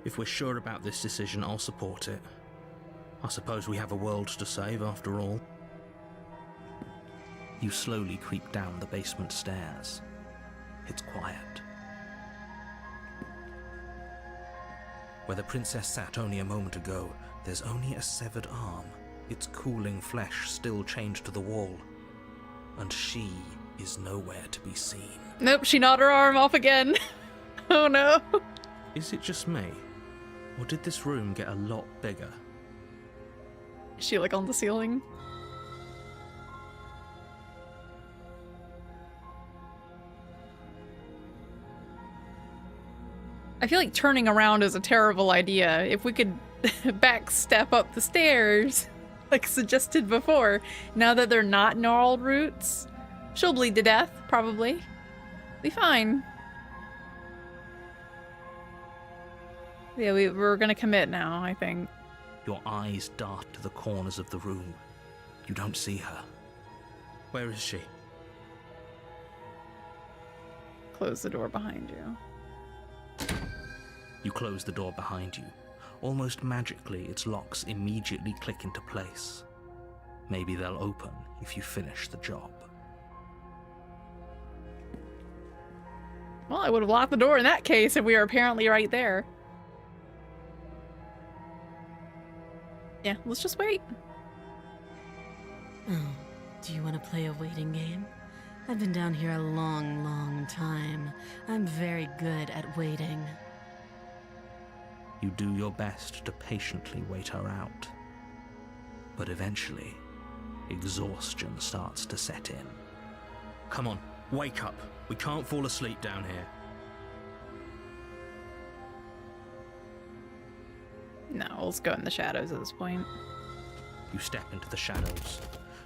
if we're sure about this decision, I'll support it. I suppose we have a world to save after all. You slowly creep down the basement stairs. It's quiet. Where the princess sat only a moment ago, there's only a severed arm, its cooling flesh still chained to the wall. And she is nowhere to be seen. Nope, she gnawed her arm off again. Oh no. Is it just me? Or did this room get a lot bigger? Is she like on the ceiling? I feel like turning around is a terrible idea. If we could back step up the stairs, like suggested before, now that they're not gnarled roots, she'll bleed to death, probably. Be fine. Yeah, we're gonna commit now, I think. Your eyes dart to the corners of the room. You don't see her. Where is she? Close the door behind you. You close the door behind you. Almost magically, its locks immediately click into place. Maybe they'll open if you finish the job. Well, I would have locked the door in that case if we were apparently right there. Yeah, let's just wait. Oh, do you want to play a waiting game? I've been down here a long, long time. I'm very good at waiting. You do your best to patiently wait her out. But eventually, exhaustion starts to set in. Come on, wake up. We can't fall asleep down here. No, let's go in the shadows at this point. You step into the shadows.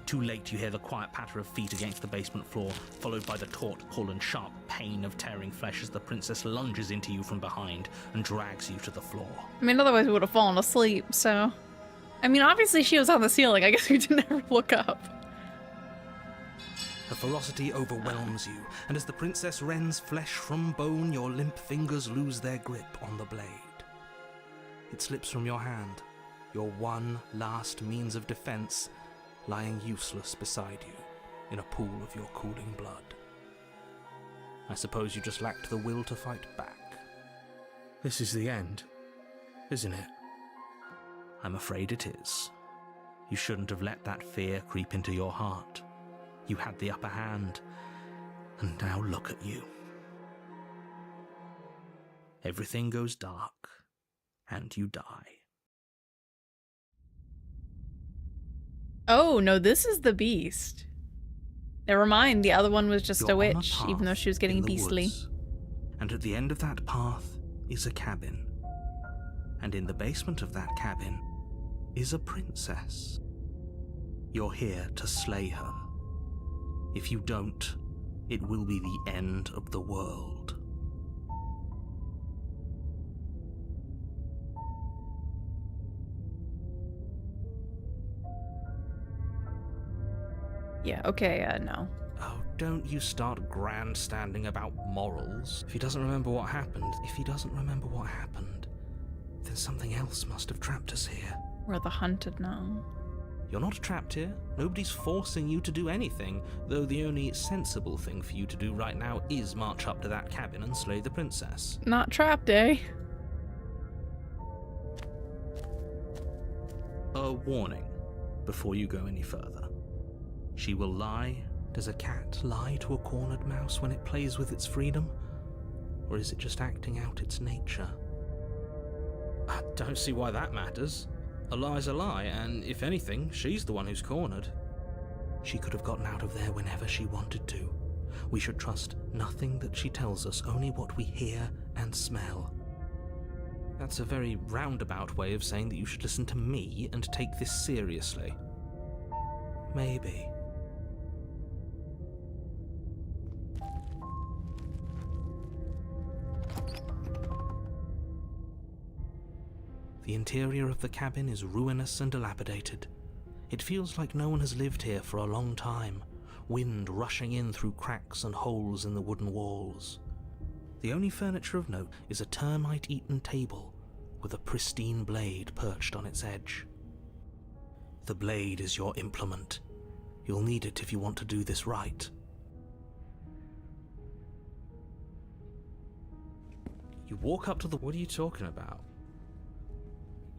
Too late, you hear the quiet patter of feet against the basement floor, followed by the taut pull and sharp pain of tearing flesh as the princess lunges into you from behind and drags you to the floor. I mean, otherwise we would have fallen asleep, so... I mean, obviously she was on the ceiling. I guess we didn't ever look up. Her ferocity overwhelms you, and as the princess rends flesh from bone, your limp fingers lose their grip on the blade. It slips from your hand, your one last means of defense, lying useless beside you in a pool of your cooling blood. I suppose you just lacked the will to fight back. This is the end, isn't it? I'm afraid it is. You shouldn't have let that fear creep into your heart. You had the upper hand, and now look at you. Everything goes dark, and you die. Oh, no, this is the beast. Never mind, the other one was just You're a on witch, path even though she was getting in the beastly. woods, and at the end of that path is a cabin. And in the basement of that cabin is a princess. You're here to slay her. If you don't, it will be the end of the world. Yeah, okay, no. Oh, don't you start grandstanding about morals. If he doesn't remember what happened, then something else must have trapped us here. We're the hunted now. You're not trapped here. Nobody's forcing you to do anything, though the only sensible thing for you to do right now is march up to that cabin and slay the princess. Not trapped, eh? A warning before you go any further. She will lie. Does a cat lie to a cornered mouse when it plays with its freedom? Or is it just acting out its nature? I don't see why that matters. A lie's a lie, and if anything, she's the one who's cornered. She could have gotten out of there whenever she wanted to. We should trust nothing that she tells us, only what we hear and smell. That's a very roundabout way of saying that you should listen to me and take this seriously. Maybe. The interior of the cabin is ruinous and dilapidated. It feels like no one has lived here for a long time, wind rushing in through cracks and holes in the wooden walls. The only furniture of note is a termite-eaten table with a pristine blade perched on its edge. The blade is your implement. You'll need it if you want to do this right. You walk up to the... What are you talking about?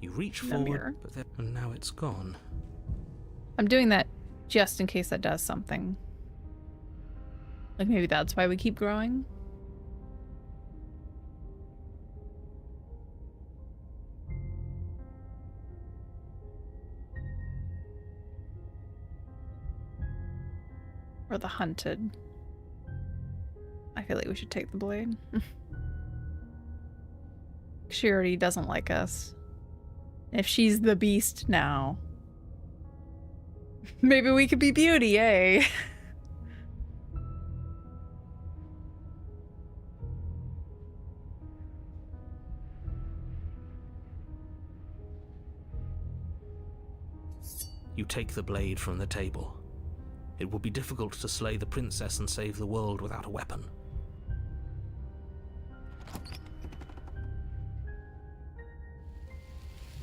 You reach The forward, mirror. And now it's gone. I'm doing that just in case that does something. Like maybe that's why we keep growing. Or the hunted. I feel like we should take the blade. She already doesn't like us. If she's the beast now, maybe we could be Beauty, eh? You take the blade from the table. It will be difficult to slay the princess and save the world without a weapon.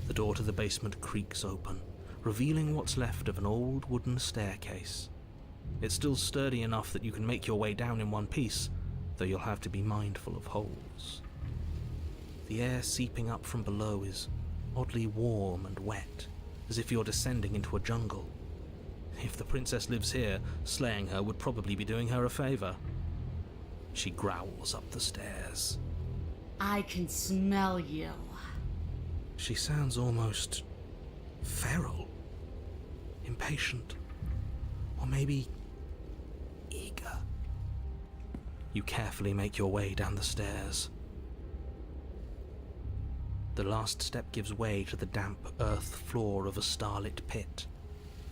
The door to the basement creaks open, revealing what's left of an old wooden staircase. It's still sturdy enough that you can make your way down in one piece, though you'll have to be mindful of holes. The air seeping up from below is oddly warm and wet, as if you're descending into a jungle. If the princess lives here, slaying her would probably be doing her a favor. She growls up the stairs. I can smell you. She sounds almost feral, impatient, or maybe eager. You carefully make your way down the stairs. The last step gives way to the damp earth floor of a starlit pit.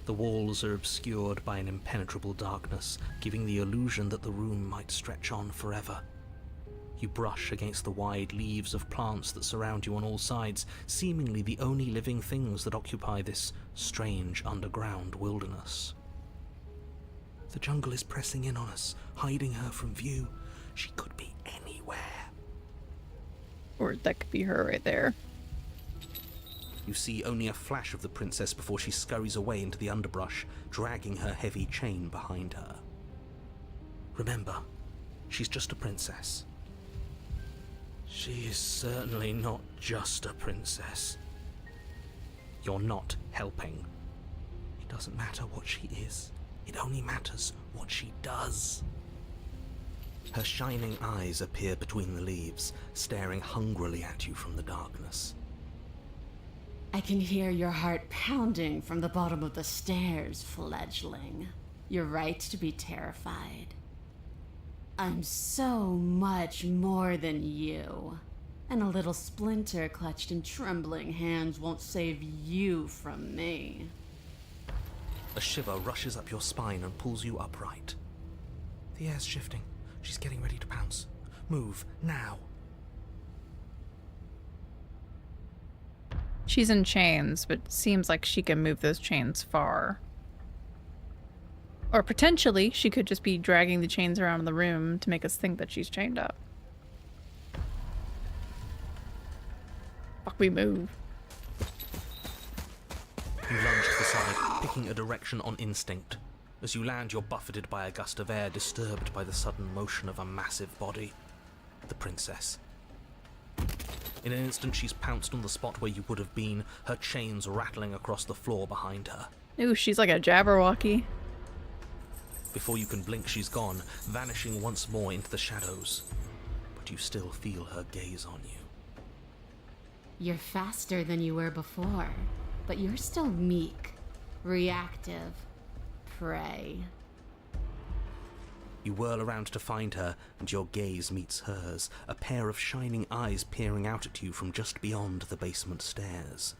The walls are obscured by an impenetrable darkness, giving the illusion that the room might stretch on forever. You brush against the wide leaves of plants that surround you on all sides, seemingly the only living things that occupy this strange underground wilderness. The jungle is pressing in on us, hiding her from view. She could be anywhere. Or that could be her right there. You see only a flash of the princess before she scurries away into the underbrush, dragging her heavy chain behind her. Remember, she's just a princess. She is certainly not just a princess. You're not helping. It doesn't matter what she is. It only matters what she does. Her shining eyes appear between the leaves, staring hungrily at you from the darkness. I can hear your heart pounding from the bottom of the stairs, fledgling. You're right to be terrified. I'm so much more than you. And a little splinter clutched in trembling hands won't save you from me. A shiver rushes up your spine and pulls you upright. The air's shifting. She's getting ready to pounce. Move, now. She's in chains, but seems like she can move those chains far. Or potentially, she could just be dragging the chains around the room to make us think that she's chained up. Fuck, we move. You lunge to the side, picking a direction on instinct. As you land, you're buffeted by a gust of air, disturbed by the sudden motion of a massive body. The princess. In an instant, she's pounced on the spot where you would have been, her chains rattling across the floor behind her. Ooh, she's like a Jabberwocky. Before you can blink, she's gone, vanishing once more into the shadows. But you still feel her gaze on you. You're faster than you were before, but you're still meek, reactive, prey. You whirl around to find her, and your gaze meets hers, a pair of shining eyes peering out at you from just beyond the basement stairs.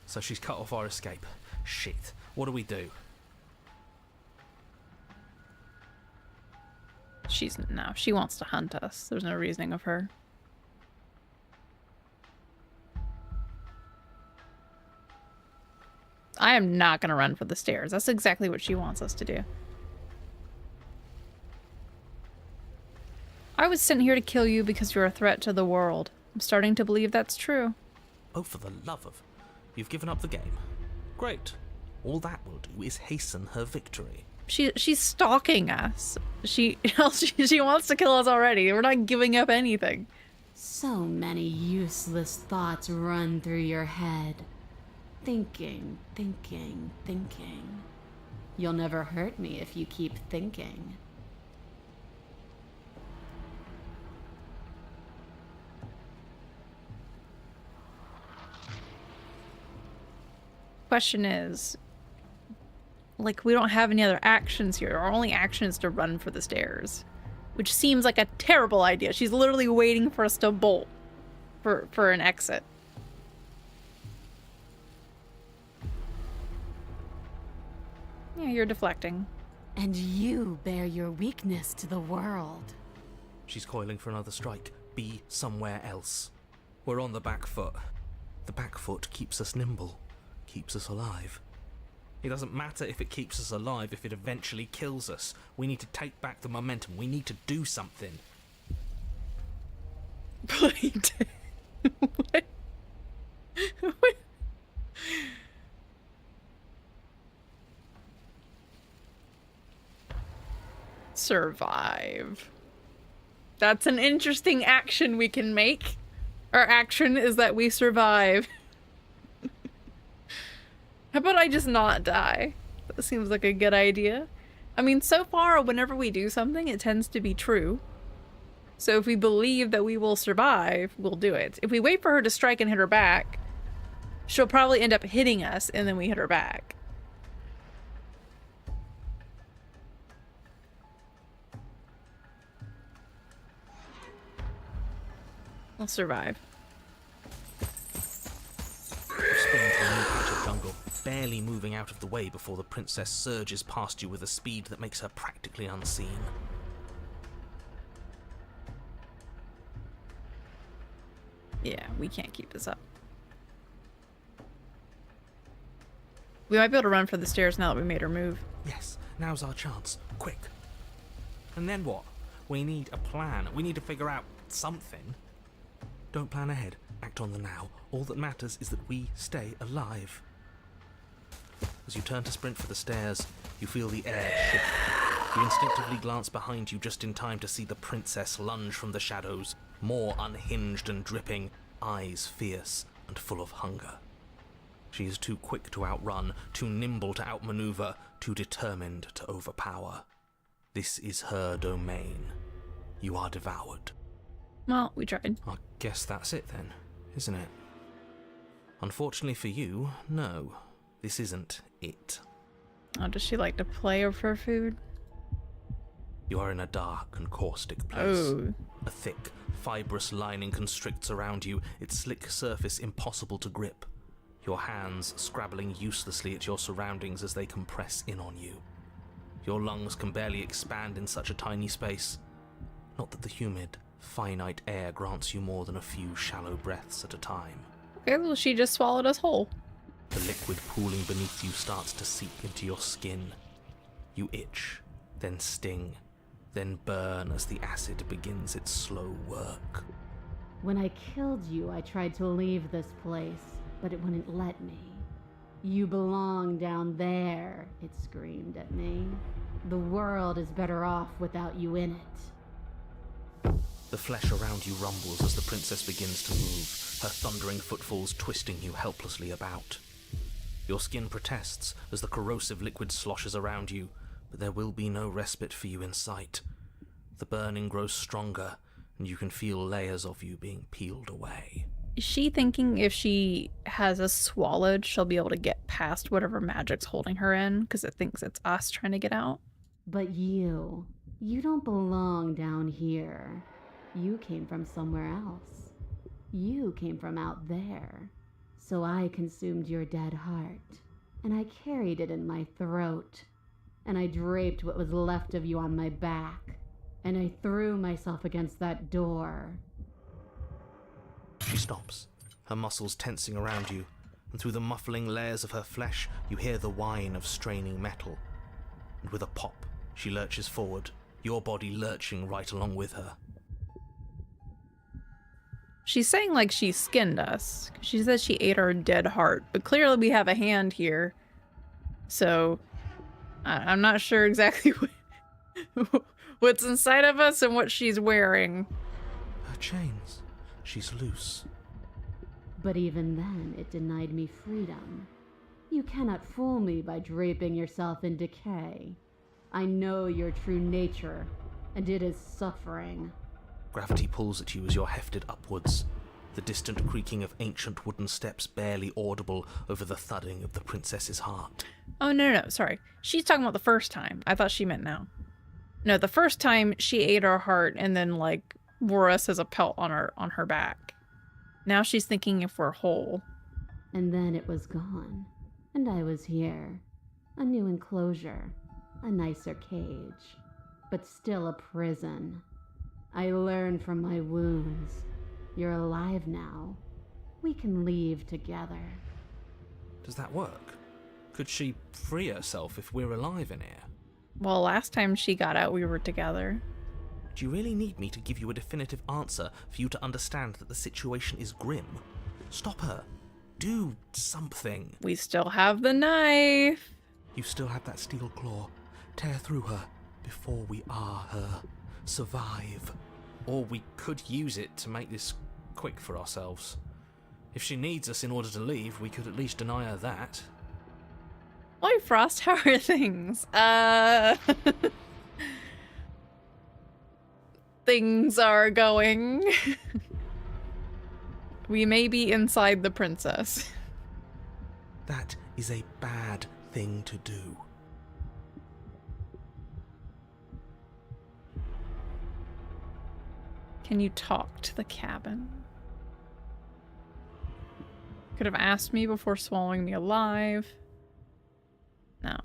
So she's cut off our escape. Shit. What do we do? No, she wants to hunt us. There's no reasoning of her. I am not gonna run for the stairs. That's exactly what she wants us to do. I was sent here to kill you because you're a threat to the world. I'm starting to believe that's true. Oh, for the love of... You've given up the game. Great. All that will do is hasten her victory. She's stalking us. She wants to kill us already. We're not giving up anything. So many useless thoughts run through your head. Thinking, thinking, thinking. You'll never hurt me if you keep thinking. Question is, like, we don't have any other actions here. Our only action is to run for the stairs, which seems like a terrible idea. She's literally waiting for us to bolt for an exit. Yeah, you're deflecting. And you bear your weakness to the world. She's coiling for another strike. Be somewhere else. We're on the back foot. The back foot keeps us nimble, keeps us alive. It doesn't matter if it keeps us alive if it eventually kills us. We need to take back the momentum. We need to do something. Wait. What? What? Survive. That's an interesting action we can make. Our action is that we survive. How about I just not die? That seems like a good idea. I mean, so far, whenever we do something, it tends to be true. So if we believe that we will survive, we'll do it. If we wait for her to strike and hit her back, she'll probably end up hitting us and then we hit her back. We'll survive. You spin into a new patch of jungle, barely moving out of the way before the princess surges past you with a speed that makes her practically unseen. Yeah, we can't keep this up. We might be able to run for the stairs now that we made her move. Yes, now's our chance. Quick. And then what? We need a plan. We need to figure out something. Don't plan ahead. Act on the now. All that matters is that we stay alive. As you turn to sprint for the stairs, you feel the air shift. You instinctively glance behind you just in time to see the princess lunge from the shadows, more unhinged and dripping, eyes fierce and full of hunger. She is too quick to outrun, too nimble to outmaneuver, too determined to overpower. This is her domain. You are devoured. Well, we tried. I guess that's it then, isn't it? Unfortunately for you, no. This isn't it. Oh, does she like to play over her food? You are in a dark and caustic place. Oh. A thick, fibrous lining constricts around you, its slick surface impossible to grip. Your hands scrabbling uselessly at your surroundings as they compress in on you. Your lungs can barely expand in such a tiny space. Not that the humid, finite air grants you more than a few shallow breaths at a time. Okay, well, she just swallowed us whole. The liquid pooling beneath you starts to seep into your skin. You itch, then sting, then burn as the acid begins its slow work. When I killed you, I tried to leave this place, but it wouldn't let me. You belong down there, it screamed at me. The world is better off without you in it. The flesh around you rumbles as the princess begins to move, her thundering footfalls twisting you helplessly about. Your skin protests as the corrosive liquid sloshes around you, but there will be no respite for you in sight. The burning grows stronger, and you can feel layers of you being peeled away. Is she thinking if she has us swallowed, she'll be able to get past whatever magic's holding her in because it thinks it's us trying to get out? But you don't belong down here. You came from somewhere else. You came from out there. So I consumed your dead heart, and I carried it in my throat, and I draped what was left of you on my back, and I threw myself against that door. She stops, her muscles tensing around you, and through the muffling layers of her flesh, you hear the whine of straining metal. And with a pop, she lurches forward, your body lurching right along with her. She's saying like she skinned us. She says she ate our dead heart, but clearly we have a hand here. So I'm not sure exactly what's inside of us and what she's wearing. Her chains. She's loose. But even then, it denied me freedom. You cannot fool me by draping yourself in decay. I know your true nature, and it is suffering. Gravity pulls at you as you're hefted upwards, the distant creaking of ancient wooden steps barely audible over the thudding of the princess's heart. Oh, no, sorry. She's talking about the first time. I thought she meant now. No, the first time she ate our heart and then, like, wore us as a pelt on her back. Now she's thinking if we're whole. And then it was gone, and I was here. A new enclosure, a nicer cage, but still a prison. I learned from my wounds. You're alive now. We can leave together. Does that work? Could she free herself if we're alive in here? Well, last time she got out, we were together. Do you really need me to give you a definitive answer for you to understand that the situation is grim? Stop her. Do something. We still have the knife. You still have that steel claw. Tear through her before we are her. Survive. Or we could use it to make this quick for ourselves. If she needs us in order to leave, we could at least deny her that. Oi, Frost, how are things? Things are going. We may be inside the princess. That is a bad thing to do. Can you talk to the cabin? Could have asked me before swallowing me alive. No.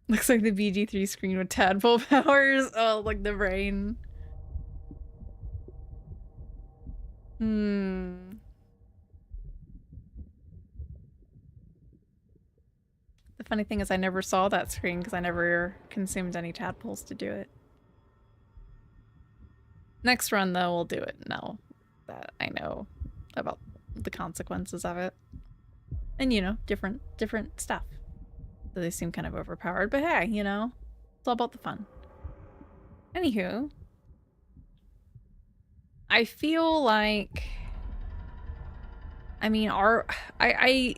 Looks like the BG3 screen with tadpole powers. Oh, like the brain. The funny thing is I never saw that screen because I never consumed any tadpoles to do it. Next run, though, we'll do it now that I know about the consequences of it. And, you know, different stuff. So they seem kind of overpowered, but hey, you know, it's all about the fun. Anywho, I feel like, I mean, I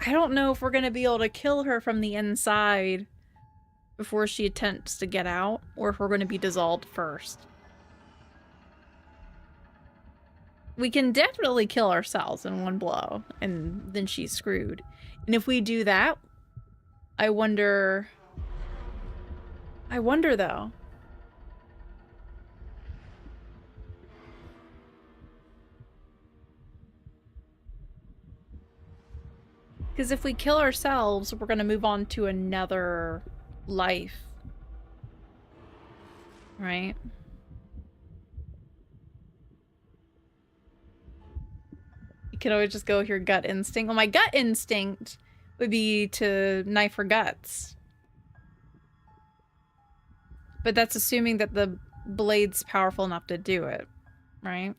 don't know if we're gonna be able to kill her from the inside before she attempts to get out, or if we're gonna be dissolved first. We can definitely kill ourselves in one blow, and then she's screwed. And if we do that, I wonder though. Because if we kill ourselves, we're going to move on to another life. Right? You could always just go with your gut instinct. Well, my gut instinct would be to knife her guts. But that's assuming that the blade's powerful enough to do it, right?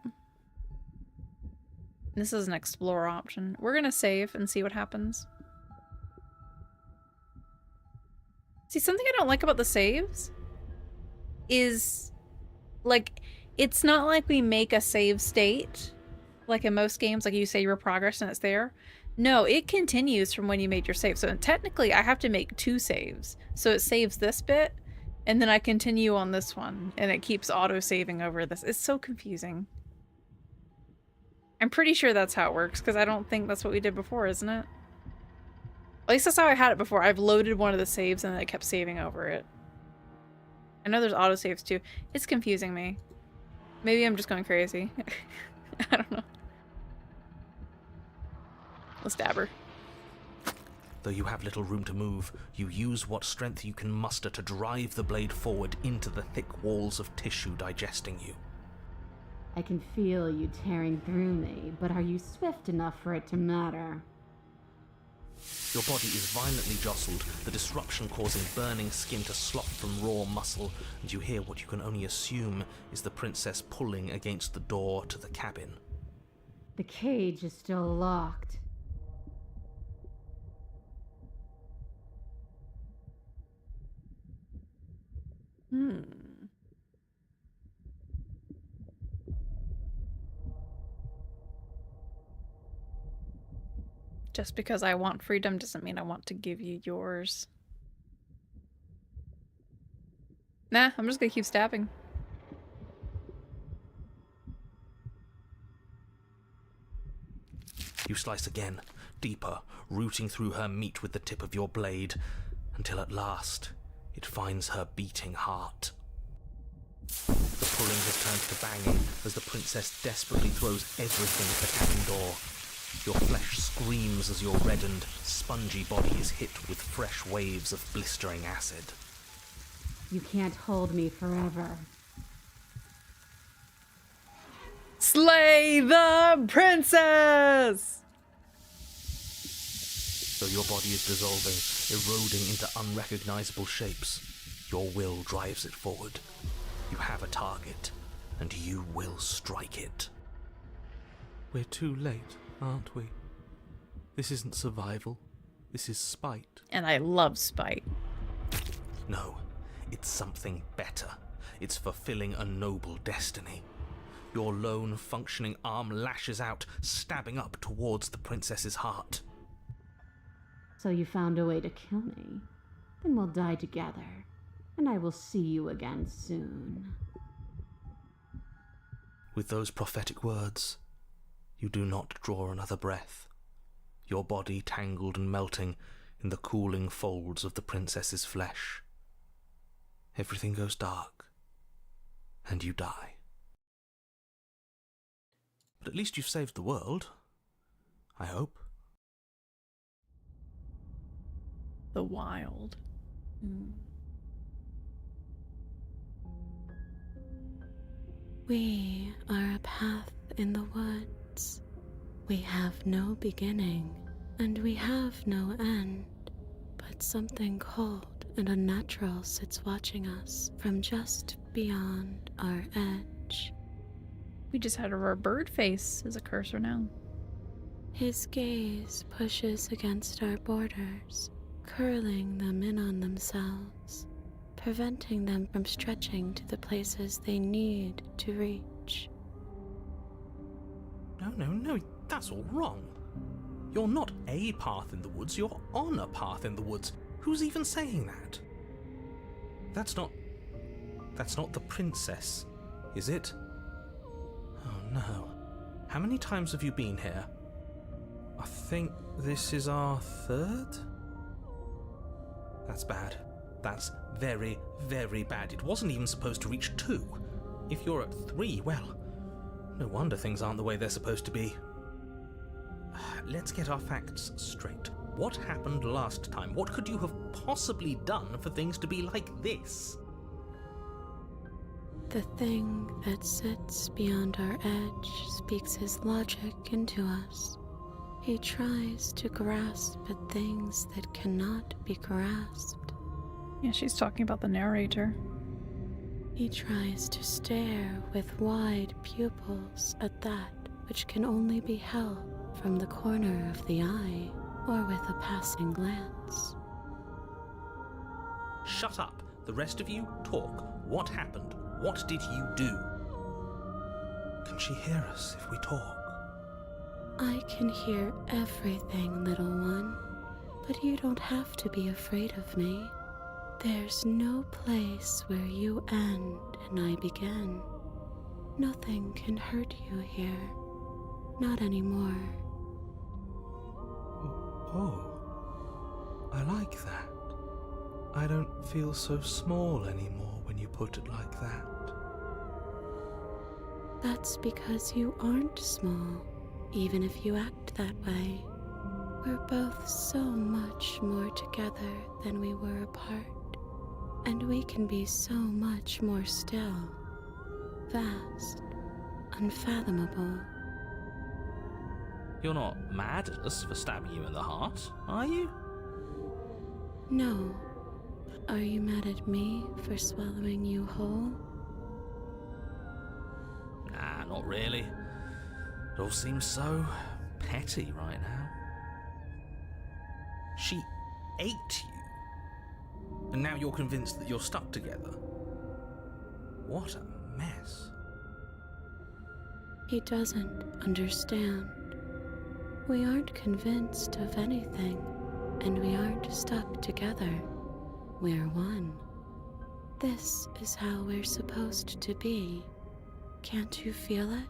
This is an explorer option. We're gonna save and see what happens. See, something I don't like about the saves is, like, it's not like we make a save state, like in most games, like you say your progress and it's there. No, it continues from when you made your save. So technically I have to make 2 saves. So it saves this bit, and then I continue on this one, and it keeps auto-saving over this. It's so confusing. I'm pretty sure that's how it works, because I don't think that's what we did before, isn't it? At least that's how I had it before. I've loaded one of the saves, and then it kept saving over it. I know there's auto-saves too. It's confusing me. Maybe I'm just going crazy. I don't know. Let's stab her. Though you have little room to move, you use what strength you can muster to drive the blade forward into the thick walls of tissue digesting you. I can feel you tearing through me, but are you swift enough for it to matter? Your body is violently jostled, the disruption causing burning skin to slop from raw muscle, and you hear what you can only assume is the princess pulling against the door to the cabin. The cage is still locked. Just because I want freedom doesn't mean I want to give you yours. Nah, I'm just gonna keep stabbing. You slice again, deeper, rooting through her meat with the tip of your blade, until at last it finds her beating heart. The pulling has turned to banging as the princess desperately throws everything at the cabin door. Your flesh screams as your reddened, spongy body is hit with fresh waves of blistering acid. You can't hold me forever. Slay the princess! Though your body is dissolving, eroding into unrecognizable shapes, your will drives it forward. You have a target, and you will strike it. We're too late, aren't we? This isn't survival. This is spite. And I love spite. No, it's something better. It's fulfilling a noble destiny. Your lone, functioning arm lashes out, stabbing up towards the princess's heart. So you found a way to kill me. Then we'll die together. and I will see you again soon. With those prophetic words, you do not draw another breath, your body tangled and melting in the cooling folds of the princess's flesh. Everything goes dark, and you die. But at least you've saved the world, I hope. The wild. We are a path in the woods. We have no beginning, and we have no end, but something cold and unnatural sits watching us from just beyond our edge. We just had our bird face as a cursor now. His gaze pushes against our borders, curling them in on themselves, preventing them from stretching to the places they need to reach. No, that's all wrong. You're not a path in the woods, you're on a path in the woods. Who's even saying that? That's not the princess, is it? Oh no. How many times have you been here? I think this is our third? That's bad. That's very, very bad. It wasn't even supposed to reach 2. If you're at 3, well, no wonder things aren't the way they're supposed to be. Let's get our facts straight. What happened last time? What could you have possibly done for things to be like this? The thing that sits beyond our edge speaks his logic into us. He tries to grasp at things that cannot be grasped. Yeah, she's talking about the narrator. He tries to stare with wide pupils at that which can only be held from the corner of the eye or with a passing glance. Shut up. The rest of you, talk. What happened? What did you do? Can she hear us if we talk? I can hear everything, little one, but you don't have to be afraid of me. There's no place where you end and I begin. Nothing can hurt you here. Not anymore. Oh, I like that. I don't feel so small anymore when you put it like that. That's because you aren't small, even if you act that way. We're both so much more together than we were apart, and we can be so much more still, vast, unfathomable. You're not mad at us for stabbing you in the heart, are you? No. Are you mad at me for swallowing you whole? Nah, not really. It all seems so petty right now. She ate you, and now you're convinced that you're stuck together. What a mess. He doesn't understand. We aren't convinced of anything, and we aren't stuck together. We're one. This is how we're supposed to be. Can't you feel it?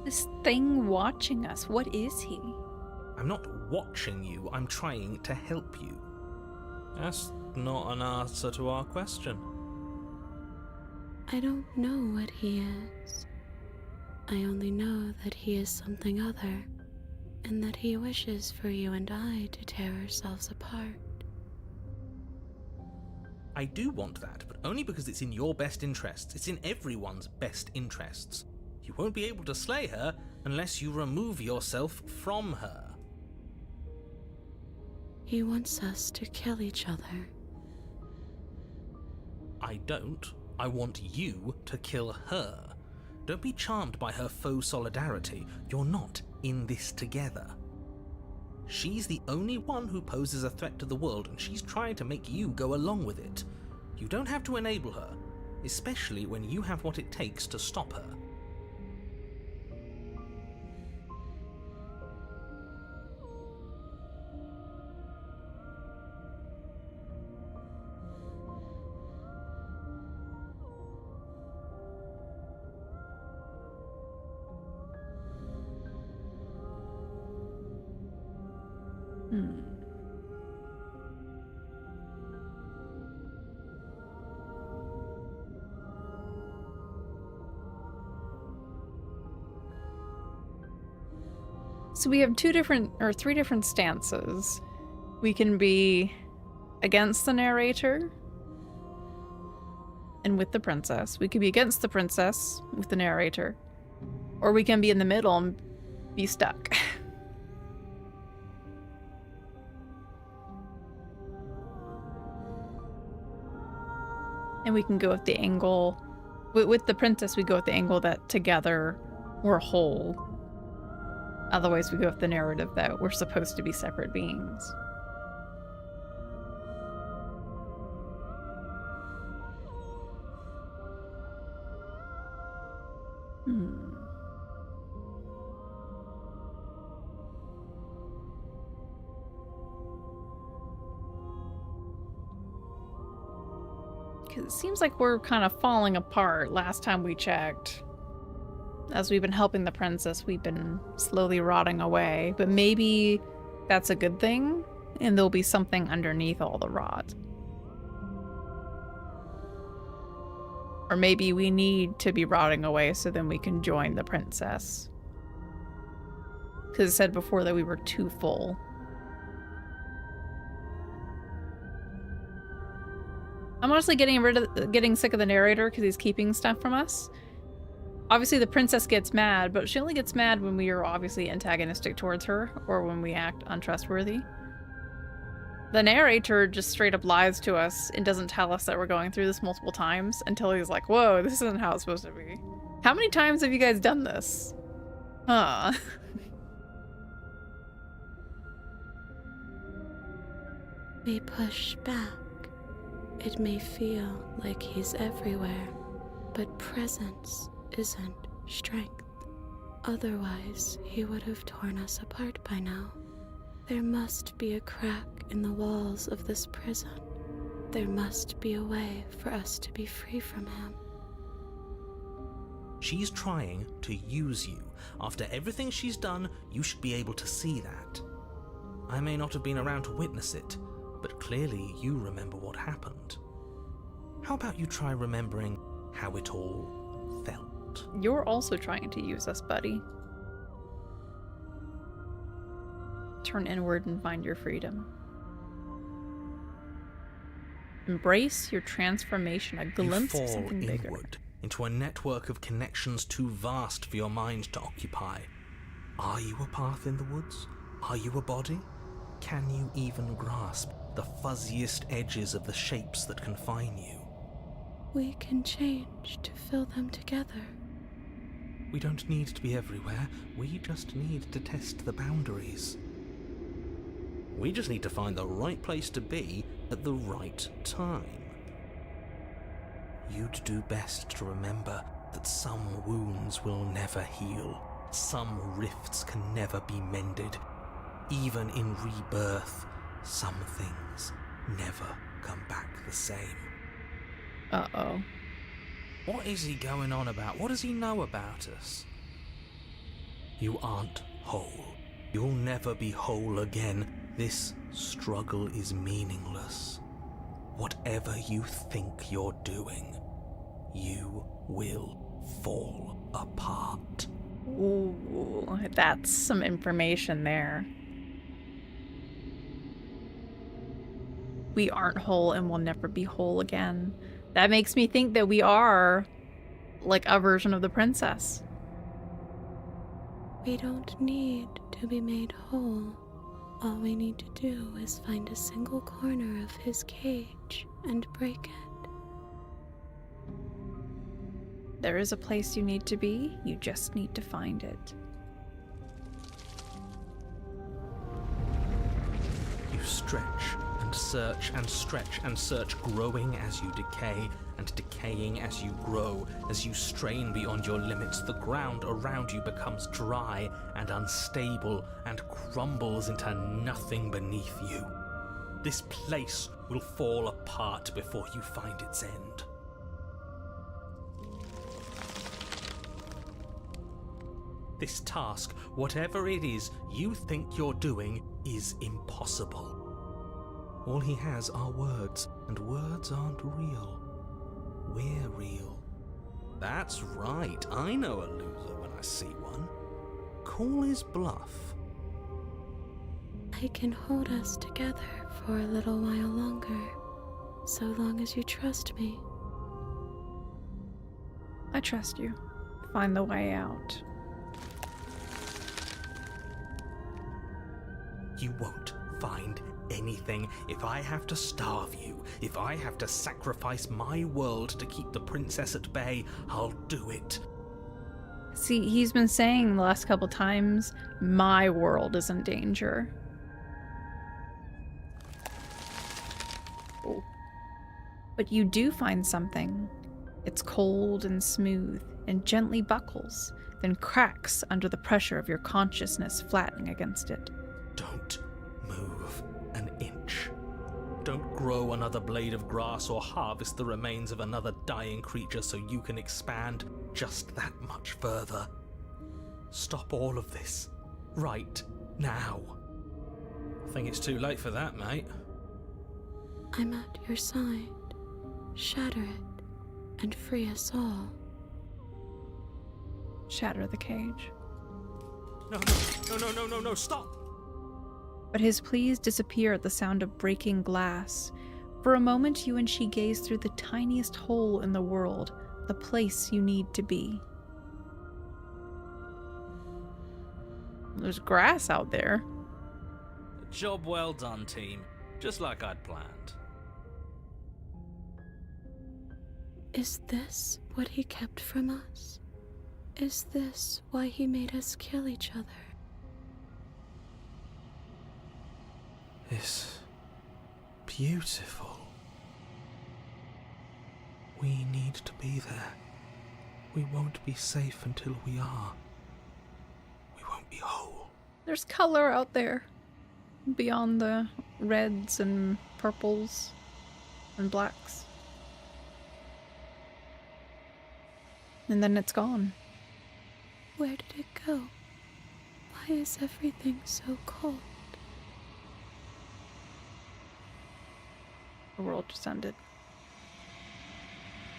This thing watching us, what is he? I'm not watching you, I'm trying to help you. That's not an answer to our question. I don't know what he is. I only know that he is something other, and that he wishes for you and I to tear ourselves apart. I do want that, but only because it's in your best interests. It's in everyone's best interests. You won't be able to slay her unless you remove yourself from her. He wants us to kill each other. I don't. I want you to kill her. Don't be charmed by her faux solidarity. You're not in this together. She's the only one who poses a threat to the world, and she's trying to make you go along with it. You don't have to enable her, especially when you have what it takes to stop her. So we have 3 different stances. We can be against the narrator and with the princess. We could be against the princess with the narrator. Or we can be in the middle and be stuck. And we can go with the angle. With the princess, we go with the angle that together we're whole. Otherwise, we go with the narrative that we're supposed to be separate beings. Because it seems like we're kind of falling apart last time we checked. As we've been helping the princess, we've been slowly rotting away. But maybe that's a good thing, and there'll be something underneath all the rot. Or maybe we need to be rotting away so then we can join the princess. Because it said before that we were too full. I'm honestly getting sick of the narrator because he's keeping stuff from us. Obviously, the princess gets mad, but she only gets mad when we are obviously antagonistic towards her or when we act untrustworthy. The narrator just straight up lies to us and doesn't tell us that we're going through this multiple times until he's like, whoa, this isn't how it's supposed to be. How many times have you guys done this? Huh. We push back. It may feel like he's everywhere, but presence isn't strength. Otherwise, he would have torn us apart by now. There must be a crack in the walls of this prison. There must be a way for us to be free from him. She's trying to use you. After everything she's done, you should be able to see that. I may not have been around to witness it, but clearly you remember what happened. How about you try remembering how it all felt? You're also trying to use us, buddy. Turn inward and find your freedom. Embrace your transformation, a glimpse of something bigger. Inward, into a network of connections too vast for your mind to occupy. Are you a path in the woods? Are you a body? Can you even grasp the fuzziest edges of the shapes that confine you? We can change to fill them together. We don't need to be everywhere. We just need to test the boundaries. We just need to find the right place to be at the right time. You'd do best to remember that some wounds will never heal. Some rifts can never be mended. Even in rebirth, some things never come back the same. Uh-oh. What is he going on about? What does he know about us? You aren't whole. You'll never be whole again. This struggle is meaningless. Whatever you think you're doing, you will fall apart. Ooh, that's some information there. We aren't whole and will never be whole again. That makes me think that we are like a version of the princess. We don't need to be made whole. All we need to do is find a single corner of his cage and break it. There is a place you need to be, you just need to find it. stretch and search and stretch and search, growing as you decay and decaying as you grow. As you strain beyond your limits, the ground around you becomes dry and unstable and crumbles into nothing beneath you. This place will fall apart before you find its end. This task, whatever it is you think you're doing, is impossible. All he has are words, and words aren't real. We're real. That's right, I know a loser when I see one. Call his bluff. I can hold us together for a little while longer, so long as you trust me. I trust you. Find the way out. You won't find anything. If I have to starve you, if I have to sacrifice my world to keep the princess at bay, I'll do it. See, he's been saying the last couple times, my world is in danger. Oh. But you do find something. It's cold and smooth and gently buckles, then cracks under the pressure of your consciousness flattening against it. Don't move an inch. Don't grow another blade of grass or harvest the remains of another dying creature so you can expand just that much further. Stop all of this. Right now. I think it's too late for that, mate. I'm at your side. Shatter it and free us all. Shatter the cage. No, stop! But his pleas disappear at the sound of breaking glass. For a moment, you and she gaze through the tiniest hole in the world, the place you need to be. There's grass out there. Job well done, team. Just like I'd planned. Is this what he kept from us? Is this why he made us kill each other? It's beautiful. We need to be there. We won't be safe until we are. We won't be whole. There's color out there. Beyond the reds and purples and blacks. And then it's gone. Where did it go? Why is everything so cold? The world just ended.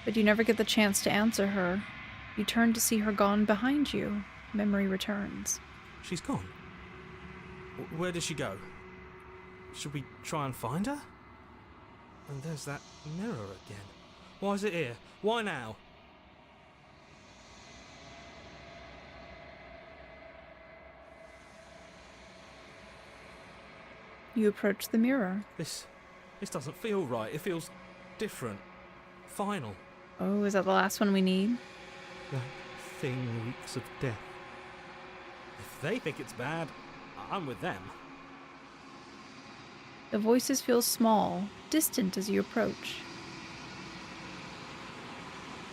But you never get the chance to answer her. You turn to see her gone behind you. Memory returns. She's gone. Where did she go? Should we try and find her? And there's that mirror again. Why is it here? Why now? You approach the mirror. This doesn't feel right. It feels different. Final. Oh, is that the last one we need? That thing reeks of death. If they think it's bad, I'm with them. The voices feel small, distant as you approach.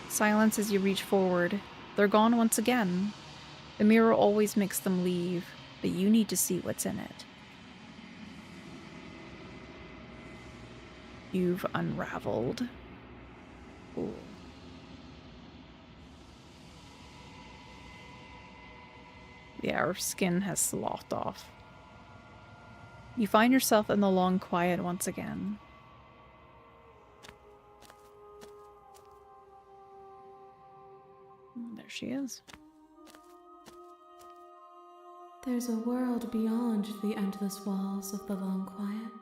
Silence as you reach forward. They're gone once again. The mirror always makes them leave, but you need to see what's in it. You've unraveled. Ooh. Yeah, her skin has sloughed off. You find yourself in the long quiet once again. There she is. There's a world beyond the endless walls of the long quiet.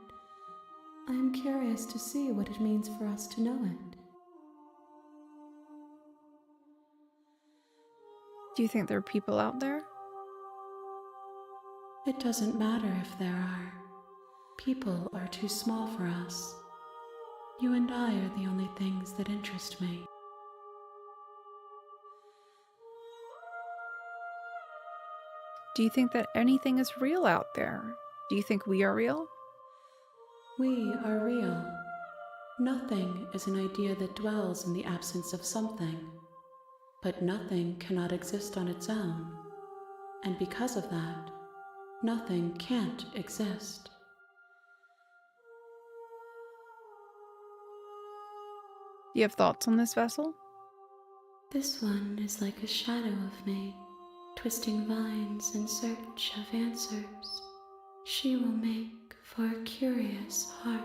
I am curious to see what it means for us to know it. Do you think there are people out there? It doesn't matter if there are. People are too small for us. You and I are the only things that interest me. Do you think that anything is real out there? Do you think we are real? We are real. Nothing is an idea that dwells in the absence of something, but nothing cannot exist on its own, and because of that, nothing can't exist. Do you have thoughts on this vessel? This one is like a shadow of me, twisting vines in search of answers. She will make for a curious heart.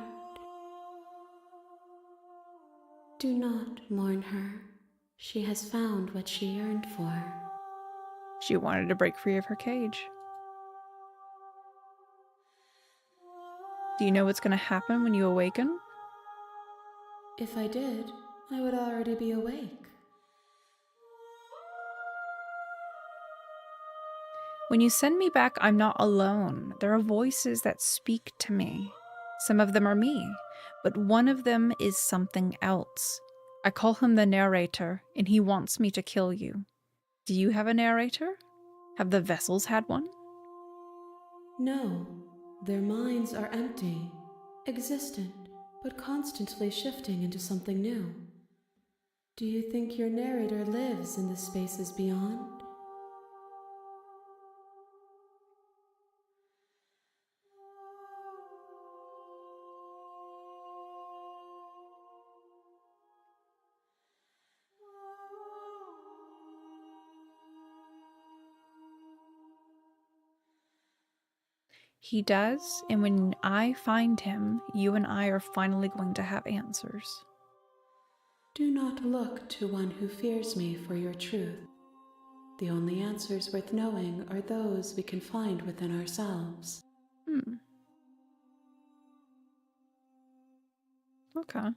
Do not mourn her. She has found what she yearned for. She wanted to break free of her cage. Do you know what's going to happen when you awaken? If I did, I would already be awake. When you send me back, I'm not alone. There are voices that speak to me. Some of them are me, but one of them is something else. I call him the narrator, and he wants me to kill you. Do you have a narrator? Have the vessels had one? No, their minds are empty, existent, but constantly shifting into something new. Do you think your narrator lives in the spaces beyond? He does, and when I find him, you and I are finally going to have answers. Do not look to one who fears me for your truth. The only answers worth knowing are those we can find within ourselves. Okay.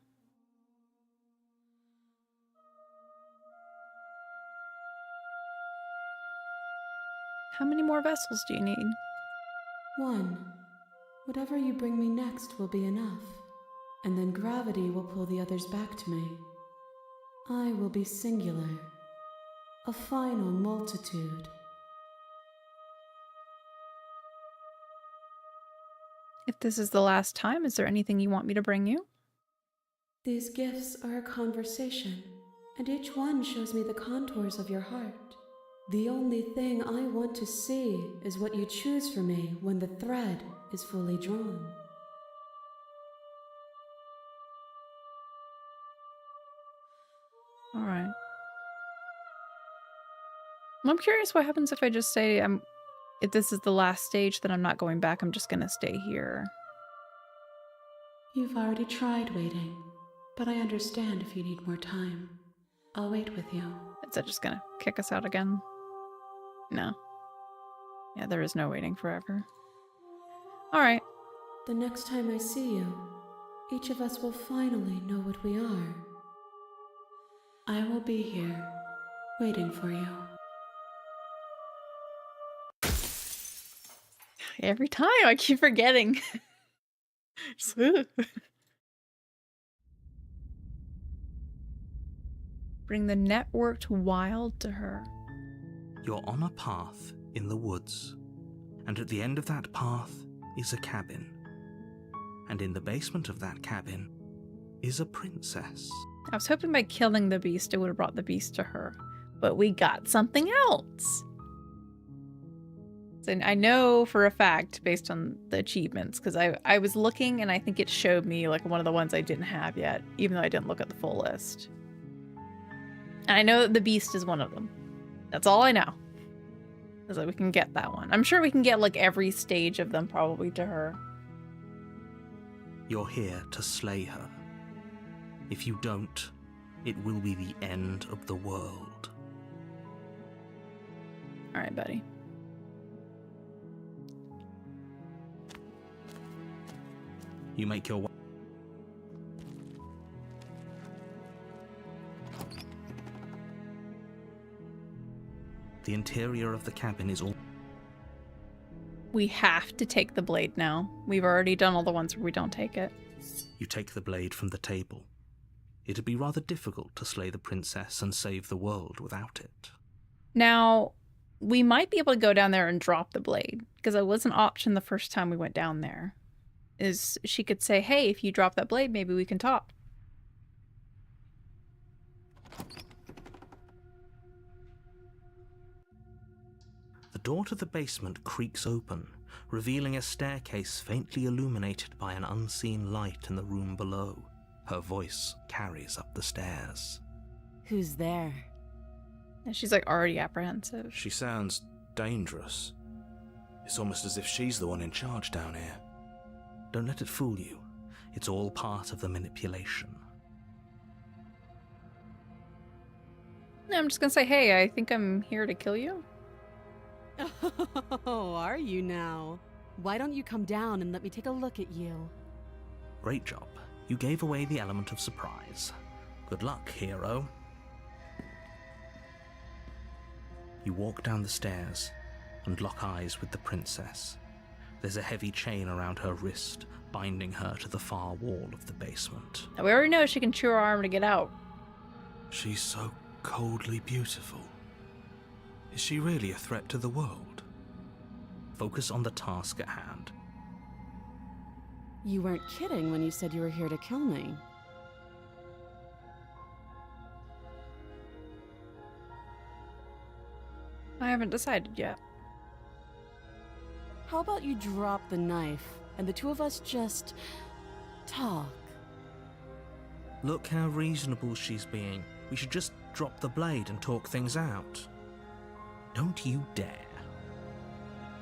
How many more vessels do you need? One. Whatever you bring me next will be enough, and then gravity will pull the others back to me. I will be singular, a final multitude. If this is the last time, is there anything you want me to bring you? These gifts are a conversation, and each one shows me the contours of your heart. The only thing I want to see is what you choose for me when the thread is fully drawn. All right. Well, I'm curious what happens if I just say if this is the last stage, then I'm not going back. I'm just going to stay here. You've already tried waiting, but I understand if you need more time. I'll wait with you. Is that just going to kick us out again? No. Yeah, there is no waiting forever. All right. The next time I see you, each of us will finally know what we are. I will be here, waiting for you. Every time I keep forgetting. Bring the networked wild to her. You're on a path in the woods, and at the end of that path is a cabin. And in the basement of that cabin is a princess. I was hoping by killing the beast, it would have brought the beast to her. But we got something else. And I know for a fact, based on the achievements, because I was looking and I think it showed me like one of the ones I didn't have yet, even though I didn't look at the full list. And I know that the beast is one of them. That's all I know. Is that we can get that one. I'm sure we can get like every stage of them probably to her. You're here to slay her. If you don't, it will be the end of the world. All right, buddy. You make your way. The interior of the cabin is all... We have to take the blade now. We've already done all the ones where we don't take it. You take the blade from the table. It'd be rather difficult to slay the princess and save the world without it. Now, we might be able to go down there and drop the blade, because it was an option the first time we went down there. is she could say, hey, if you drop that blade, maybe we can talk. The door to the basement creaks open, revealing a staircase faintly illuminated by an unseen light in the room below. Her voice carries up the stairs. Who's there? And she's like already apprehensive. She sounds dangerous. It's almost as if she's the one in charge down here. Don't let it fool you. It's all part of the manipulation. I'm just gonna say, hey, I think I'm here to kill you. Oh, are you now? Why don't you come down and let me take a look at you? Great job. You gave away the element of surprise. Good luck, hero. You walk down the stairs and lock eyes with the princess. There's a heavy chain around her wrist, binding her to the far wall of the basement. Now, we already know she can chew her arm to get out. She's so coldly beautiful. Is she really a threat to the world? Focus on the task at hand. You weren't kidding when you said you were here to kill me. I haven't decided yet. How about you drop the knife and the two of us just talk? Look how reasonable she's being. We should just drop the blade and talk things out. Don't you dare.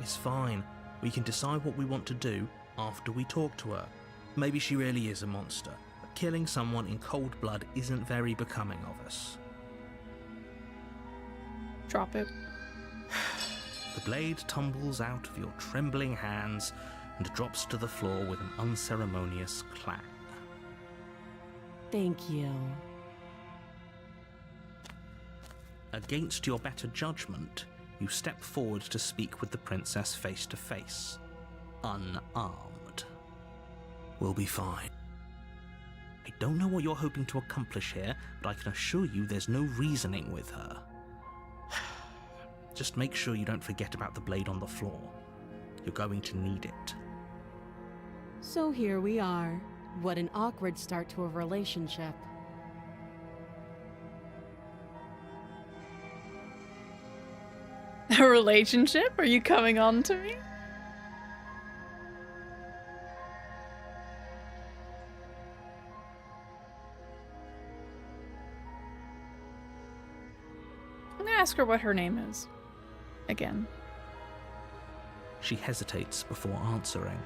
It's fine. We can decide what we want to do after we talk to her. Maybe she really is a monster, but killing someone in cold blood isn't very becoming of us. Drop it. The blade tumbles out of your trembling hands and drops to the floor with an unceremonious clang. Thank you. Against your better judgment, you step forward to speak with the princess face to face, unarmed. We'll be fine. I don't know what you're hoping to accomplish here, but I can assure you there's no reasoning with her. Just make sure you don't forget about the blade on the floor. You're going to need it. So here we are. What an awkward start to a relationship. A relationship? Are you coming on to me? I'm gonna ask her what her name is. Again. She hesitates before answering.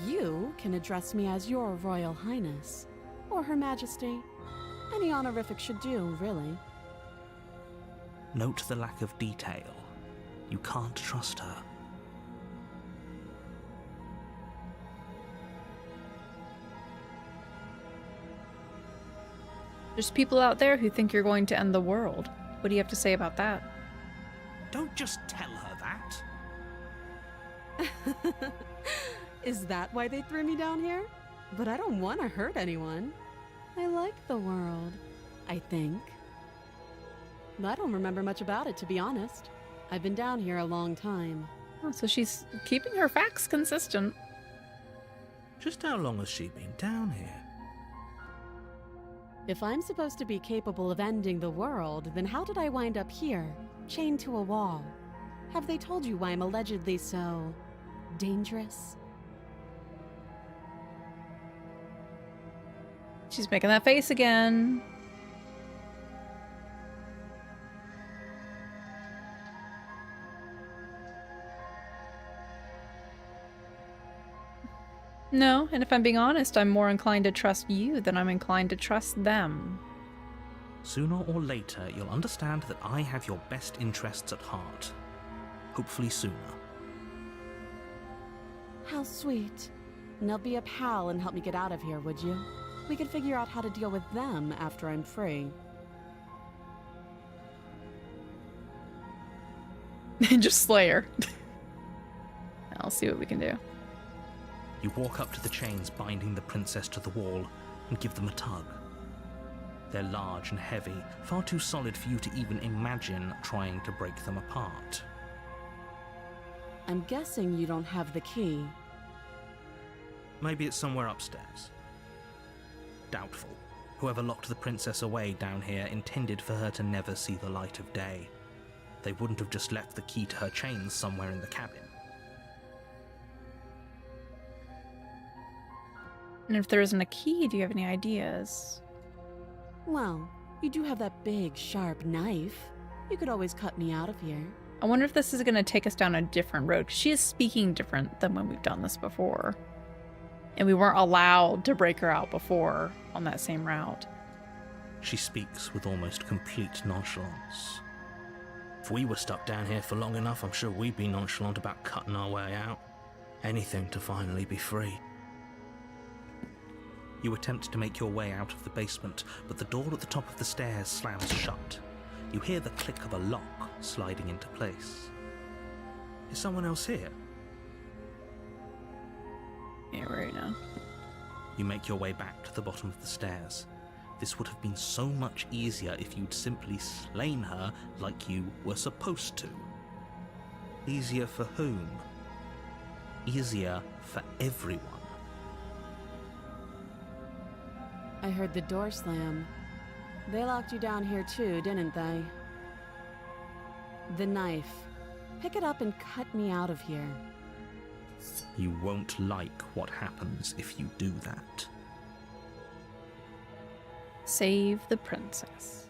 You can address me as your Royal Highness, or Her Majesty. Any honorific should do, really. Note the lack of detail. You can't trust her. There's people out there who think you're going to end the world. What do you have to say about that? Don't just tell her that. Is that why they threw me down here? But I don't want to hurt anyone. I like the world, I think. I don't remember much about it, to be honest. I've been down here a long time. Oh, so she's keeping her facts consistent. Just how long has she been down here? If I'm supposed to be capable of ending the world, then how did I wind up here, chained to a wall? Have they told you why I'm allegedly so dangerous? She's making that face again. No, and if I'm being honest, I'm more inclined to trust you than I'm inclined to trust them. Sooner or later, you'll understand that I have your best interests at heart. Hopefully sooner. How sweet. Now be a pal and help me get out of here, would you? We could figure out how to deal with them after I'm free. Just slay her. I'll see what we can do. You walk up to the chains binding the princess to the wall and give them a tug. They're large and heavy, far too solid for you to even imagine trying to break them apart. I'm guessing you don't have the key. Maybe it's somewhere upstairs. Doubtful. Whoever locked the princess away down here intended for her to never see the light of day. They wouldn't have just left the key to her chains somewhere in the cabin. And if there isn't a key, do you have any ideas? Well, you do have that big, sharp knife. You could always cut me out of here. I wonder if this is going to take us down a different road. 'Cause she is speaking different than when we've done this before. And we weren't allowed to break her out before on that same route. She speaks with almost complete nonchalance. If we were stuck down here for long enough, I'm sure we'd be nonchalant about cutting our way out. Anything to finally be free. You attempt to make your way out of the basement, but the door at the top of the stairs slams shut. You hear the click of a lock sliding into place. Is someone else here? Yeah, right now. You make your way back to the bottom of the stairs. This would have been so much easier if you'd simply slain her like you were supposed to. Easier for whom? Easier for everyone. I heard the door slam. They locked you down here too, didn't they? The knife. Pick it up and cut me out of here. You won't like what happens if you do that. Save the princess.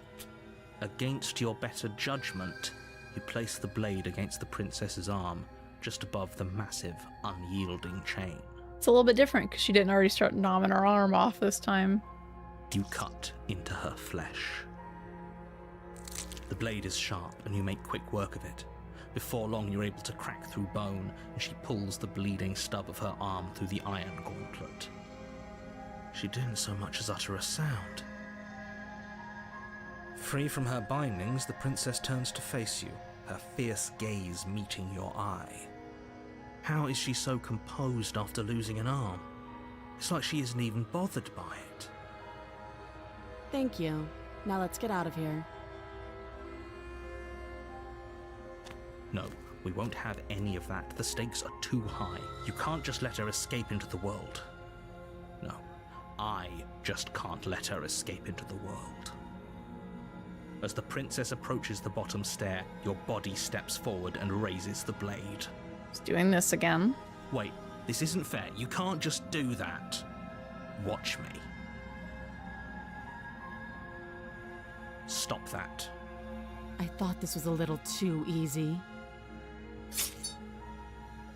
Against your better judgment, you place the blade against the princess's arm, just above the massive, unyielding chain. It's a little bit different because she didn't already start gnawing her arm off this time. You cut into her flesh. The blade is sharp and you make quick work of it. Before long, you're able to crack through bone, and she pulls the bleeding stub of her arm through the iron gauntlet. She didn't so much as utter a sound. Free from her bindings, the princess turns to face you, her fierce gaze meeting your eye. How is she so composed after losing an arm? It's like she isn't even bothered by it. Thank you. Now let's get out of here. No, we won't have any of that. The stakes are too high. You can't just let her escape into the world. No, I just can't let her escape into the world. As the princess approaches the bottom stair, your body steps forward and raises the blade. She's doing this again. Wait, this isn't fair. You can't just do that. Watch me. Stop that. I thought this was a little too easy.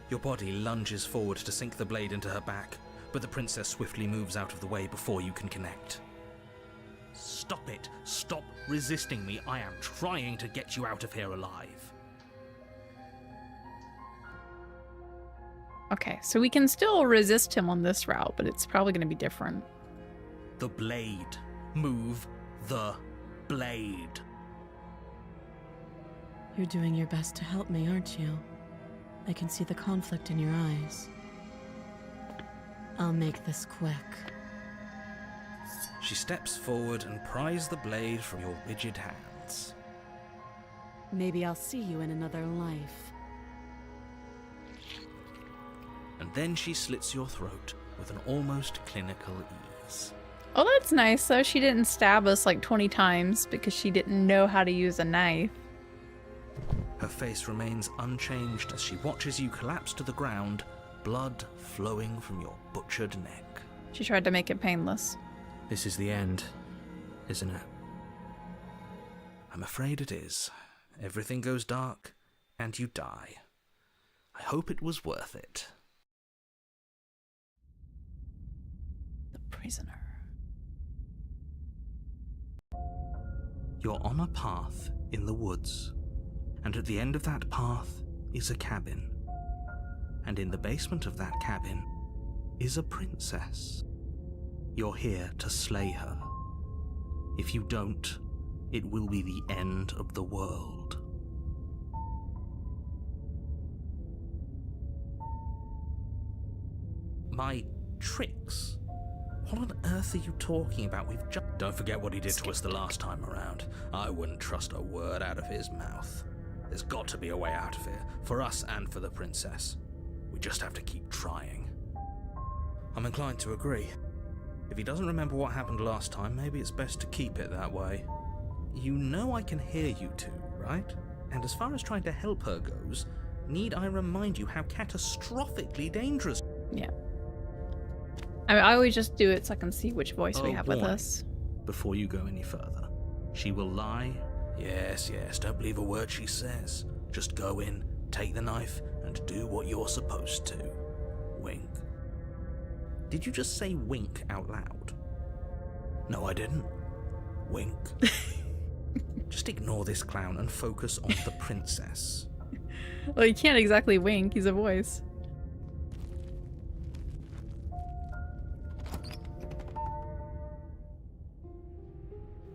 Your body lunges forward to sink the blade into her back, but the princess swiftly moves out of the way before you can connect. Stop it! Stop resisting me! I am trying to get you out of here alive. Okay, so we can still resist him on this route, but it's probably going to be different. The blade. Move the blade. You're doing your best to help me, aren't you? I can see the conflict in your eyes. I'll make this quick. She steps forward and pries the blade from your rigid hands. Maybe I'll see you in another life. And then she slits your throat with an almost clinical ease. Oh, that's nice, though. She didn't stab us like 20 times because she didn't know how to use a knife. Her face remains unchanged as she watches you collapse to the ground, blood flowing from your butchered neck. She tried to make it painless. This is the end, isn't it? I'm afraid it is. Everything goes dark, and you die. I hope it was worth it. The prisoner. You're on a path in the woods, and at the end of that path is a cabin. And in the basement of that cabin is a princess. You're here to slay her. If you don't, it will be the end of the world. My tricks? What on earth are you talking about? We've just... Don't forget what he did to us the last time around. I wouldn't trust a word out of his mouth. There's got to be a way out of here, for us and for the princess. We just have to keep trying. I'm inclined to agree. If he doesn't remember what happened last time, maybe it's best to keep it that way. You know I can hear you two, right? And as far as trying to help her goes, need I remind you how catastrophically dangerous... Yeah. I always just do it so I can see which voice we have with boy. us. Before you go any further, she will lie. Yes, don't believe a word she says. Just go in, take the knife, and do what you're supposed to. Wink. Did you just say wink out loud? No, I didn't. Wink. Just ignore this clown and focus on the princess. Well, he can't exactly wink, he's a voice.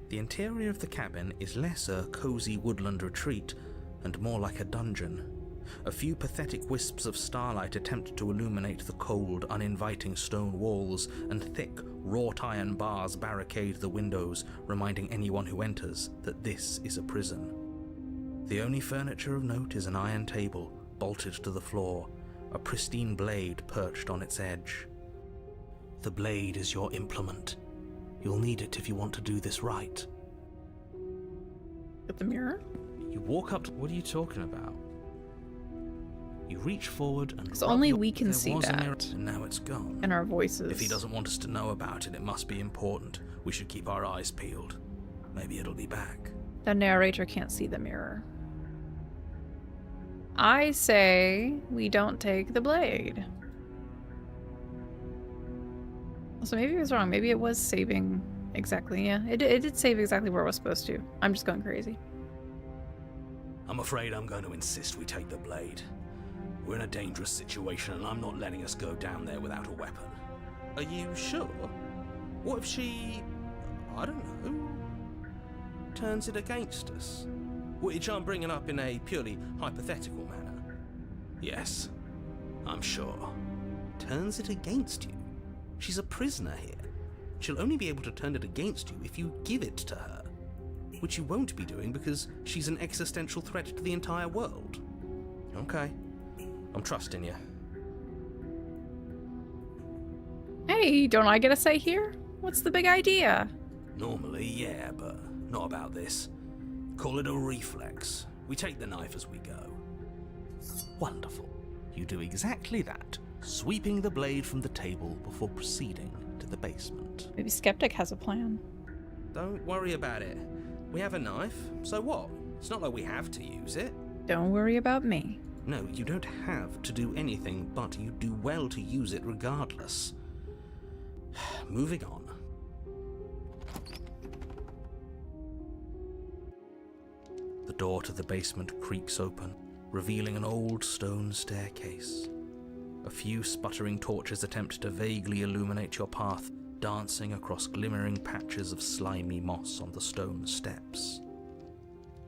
The interior of the cabin is less a cozy woodland retreat and more like a dungeon. A few pathetic wisps of starlight attempt to illuminate the cold, uninviting stone walls, and thick, wrought iron bars barricade the windows, reminding anyone who enters that this is a prison. The only furniture of note is an iron table, bolted to the floor, a pristine blade perched on its edge. The blade is your implement. You'll need it if you want to do this right. With the mirror? You walk up to... What are you talking about? You reach forward and... Because only we can see was a mirror, that. and now it's gone. And our voices. If he doesn't want us to know about it, it must be important. We should keep our eyes peeled. Maybe it'll be back. The narrator can't see the mirror. I say we don't take the blade. So maybe it was wrong. Maybe it was saving exactly. Yeah, it did save exactly where it was supposed to. I'm just going crazy. I'm afraid I'm going to insist we take the blade. We're in a dangerous situation and I'm not letting us go down there without a weapon. Are you sure? What if she... I don't know... turns it against us? Which I'm bringing up in a purely hypothetical manner. Yes, I'm sure. Turns it against you? She's a prisoner here. She'll only be able to turn it against you if you give it to her. Which you won't be doing because she's an existential threat to the entire world. Okay. I'm trusting you. Hey, don't I get a say here? What's the big idea? Normally, yeah, but not about this. Call it a reflex. We take the knife as we go. Wonderful. You do exactly that, sweeping the blade from the table before proceeding to the basement. Maybe Skeptic has a plan. Don't worry about it. We have a knife, so what? It's not like we have to use it. Don't worry about me. No, you don't have to do anything, but you do well to use it regardless. Moving on. The door to the basement creaks open, revealing an old stone staircase. A few sputtering torches attempt to vaguely illuminate your path, dancing across glimmering patches of slimy moss on the stone steps.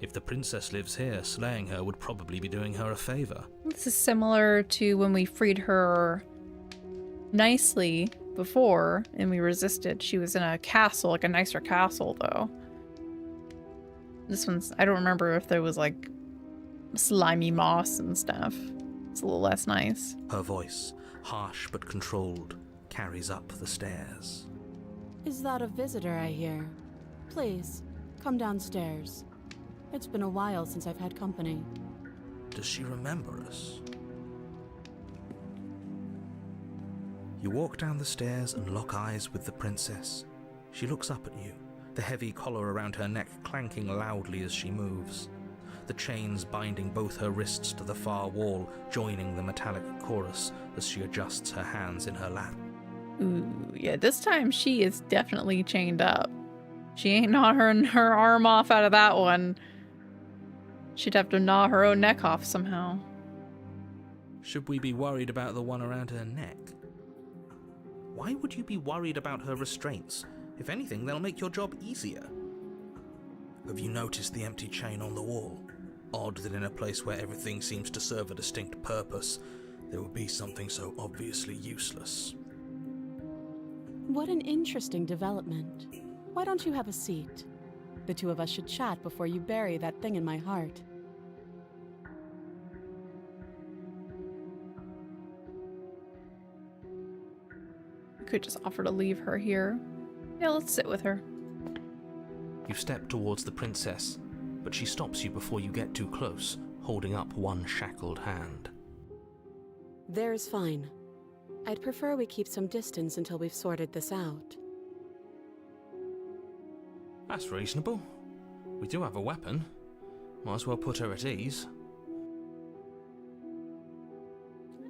If the princess lives here, slaying her would probably be doing her a favor. This is similar to when we freed her nicely before and we resisted. She was in a castle, like a nicer castle though. This one's, I don't remember if there was like slimy moss and stuff. It's a little less nice. Her voice, harsh but controlled, carries up the stairs. Is that a visitor I hear? Please, come downstairs. It's been a while since I've had company. Does she remember us? You walk down the stairs and lock eyes with the princess. She looks up at you, the heavy collar around her neck clanking loudly as she moves. The chains binding both her wrists to the far wall, joining the metallic chorus as she adjusts her hands in her lap. Ooh, yeah, this time she is definitely chained up. She ain't gnawing her arm off out of that one. She'd have to gnaw her own neck off somehow. Should we be worried about the one around her neck? Why would you be worried about her restraints? If anything, they'll make your job easier. Have you noticed the empty chain on the wall? Odd that in a place where everything seems to serve a distinct purpose, there would be something so obviously useless. What an interesting development. Why don't you have a seat? The two of us should chat before you bury that thing in my heart. could just offer to leave her here. Yeah, let's sit with her. You step towards the princess, but she stops you before you get too close, holding up one shackled hand. There's fine. I'd prefer we keep some distance until we've sorted this out. That's reasonable. We do have a weapon. Might as well put her at ease.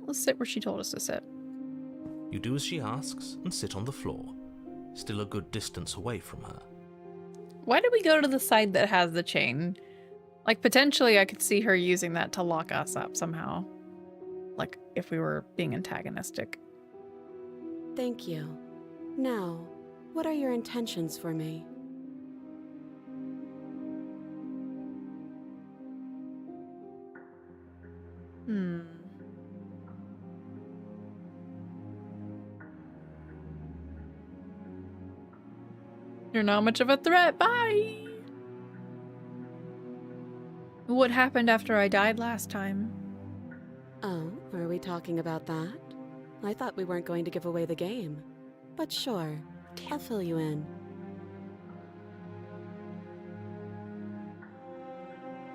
Let's sit where she told us to sit. You do as she asks and sit on the floor, still a good distance away from her. Why did we go to the side that has the chain? Like, potentially I could see her using that to lock us up somehow. Like, if we were being antagonistic. Thank you. Now, what are your intentions for me? You're not much of a threat. Bye! What happened after I died last time? Oh, are we talking about that? I thought we weren't going to give away the game. But sure, I'll fill you in.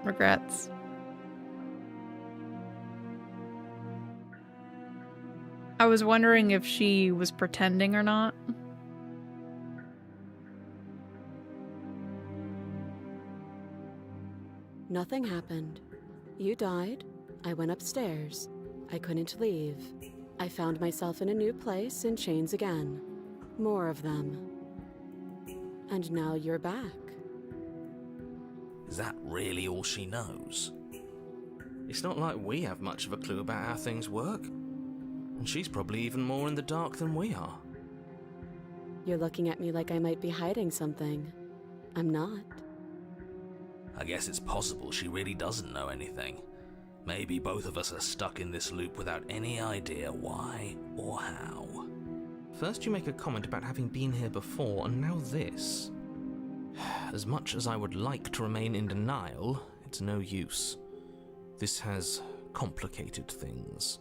Regrets. I was wondering if she was pretending or not. Nothing happened. You died. I went upstairs. I couldn't leave. I found myself in a new place in chains again. More of them. And now you're back. Is that really all she knows? It's not like we have much of a clue about how things work. And she's probably even more in the dark than we are. You're looking at me like I might be hiding something. I'm not. I guess it's possible she really doesn't know anything. Maybe both of us are stuck in this loop without any idea why or how. First you make a comment about having been here before, and now this. As much as I would like to remain in denial, it's no use. This has complicated things.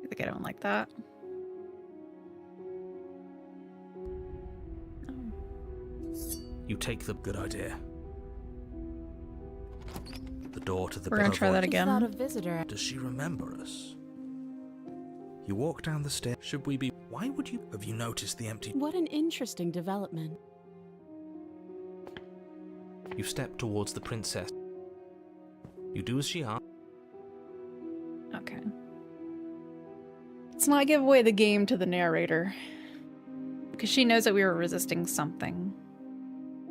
I think I don't like that. You take the good idea. The door to the We're gonna try that again. Not a visitor. Does she remember us? You walk down the stairs. Should we be... Why would you... Have you noticed the empty... What an interesting development. You step towards the princess. You do as she asks. Okay. Let's not give away the game to the narrator. Because she knows that we were resisting something.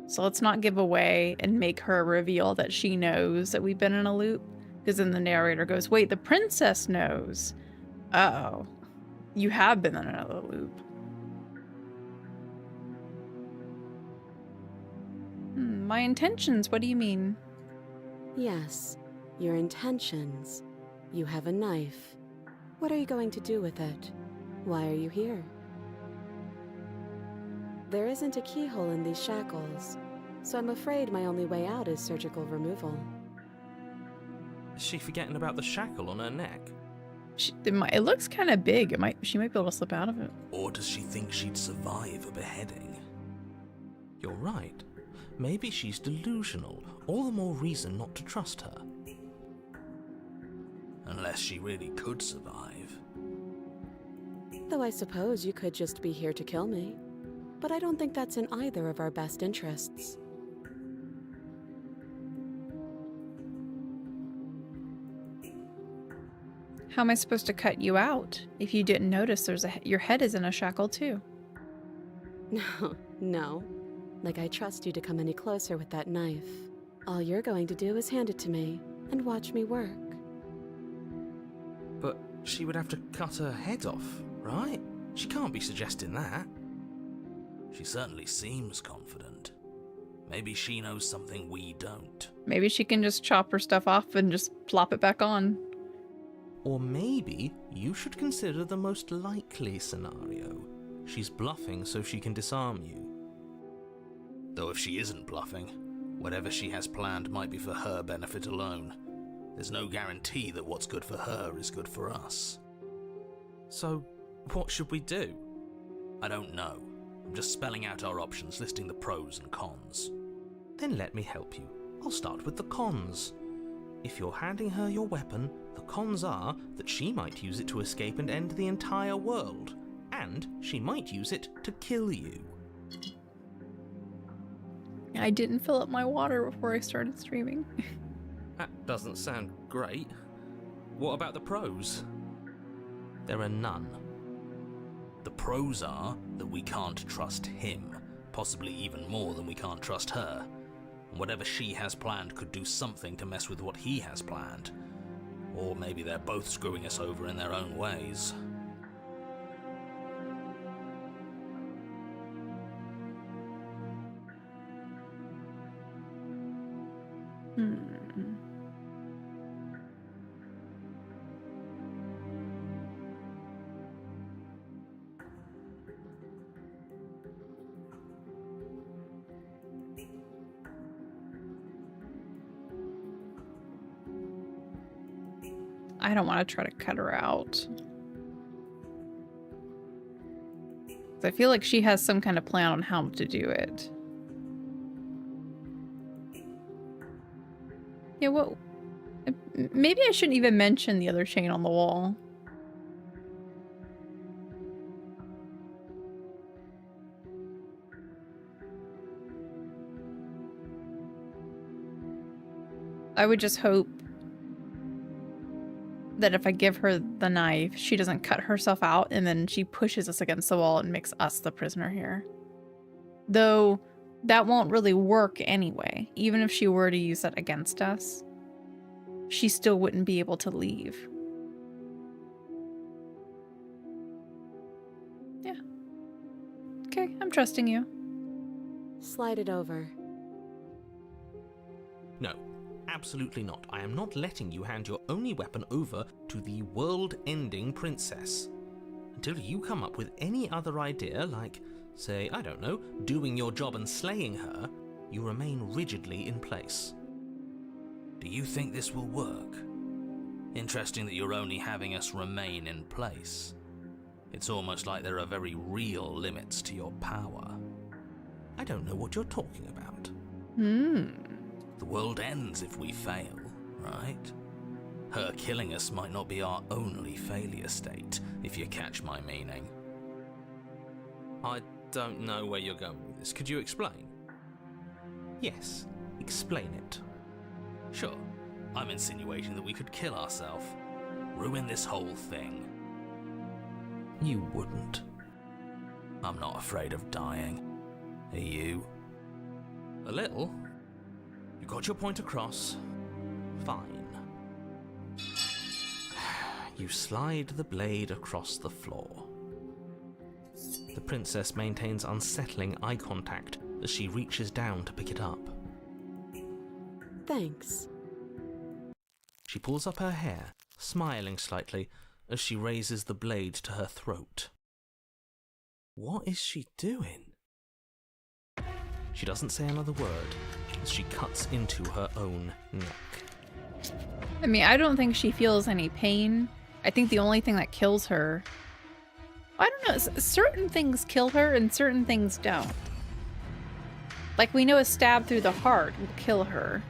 So let's not give away and make her reveal that she knows that we've been in a loop. Because then the narrator goes, wait, the princess knows. Uh-oh. You have been in another loop. My intentions, what do you mean? Yes, your intentions. You have a knife. What are you going to do with it? Why are you here? There isn't a keyhole in these shackles, so I'm afraid my only way out is surgical removal. Is she forgetting about the shackle on her neck? It looks kind of big. She might be able to slip out of it. Or does she think she'd survive a beheading? You're right. Maybe she's delusional. All the more reason not to trust her. Unless she really could survive. Though I suppose you could just be here to kill me. But I don't think that's in either of our best interests. How am I supposed to cut you out? If you didn't notice, your head is in a shackle too. No. Like I trust you to come any closer with that knife. All you're going to do is hand it to me and watch me work. But she would have to cut her head off, right? She can't be suggesting that. She certainly seems confident. Maybe she knows something we don't. Maybe she can just chop her stuff off and just plop it back on. Or maybe you should consider the most likely scenario. She's bluffing so she can disarm you. Though if she isn't bluffing, whatever she has planned might be for her benefit alone. There's no guarantee that what's good for her is good for us. So, what should we do? I don't know. I'm just spelling out our options, listing the pros and cons. Then let me help you. I'll start with the cons. If you're handing her your weapon, the cons are that she might use it to escape and end the entire world, and she might use it to kill you. I didn't fill up my water before I started streaming. That doesn't sound great. What about the pros? There are none. The pros are that we can't trust him, possibly even more than we can't trust her. And whatever she has planned could do something to mess with what he has planned. Or maybe they're both screwing us over in their own ways. I don't want to try to cut her out. I feel like she has some kind of plan on how to do it. Yeah, well, maybe I shouldn't even mention the other chain on the wall. I would just hope that if I give her the knife, she doesn't cut herself out and then she pushes us against the wall and makes us the prisoner here. Though that won't really work anyway. Even if she were to use that against us, she still wouldn't be able to leave. Yeah. Okay, I'm trusting you. Slide it over. No, absolutely not. I am not letting you hand your only weapon over to the world-ending princess. Until you come up with any other idea, like, say, I don't know, doing your job and slaying her, you remain rigidly in place. Do you think this will work? Interesting that you're only having us remain in place. It's almost like there are very real limits to your power. I don't know what you're talking about. The world ends if we fail, right? Her killing us might not be our only failure state, if you catch my meaning. I don't know where you're going with this. Could you explain? Yes, explain it. Sure. I'm insinuating that we could kill ourselves. Ruin this whole thing. You wouldn't. I'm not afraid of dying. Are you? A little. You got your point across. Fine. You slide the blade across the floor. The princess maintains unsettling eye contact as she reaches down to pick it up. Thanks. She pulls up her hair, smiling slightly as she raises the blade to her throat. What is she doing? She doesn't say another word as she cuts into her own neck. I mean, I don't think she feels any pain. I think the only thing that kills her... I don't know, certain things kill her and certain things don't. Like, we know a stab through the heart will kill her.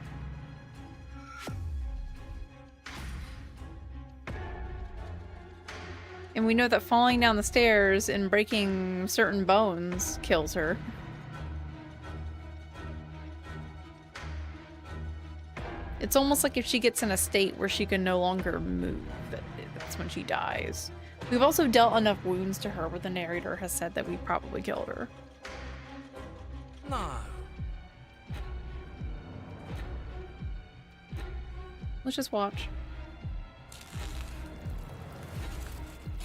And we know that falling down the stairs and breaking certain bones kills her. It's almost like if she gets in a state where she can no longer move, that's when she dies. We've also dealt enough wounds to her where the narrator has said that we probably killed her. No. Let's just watch.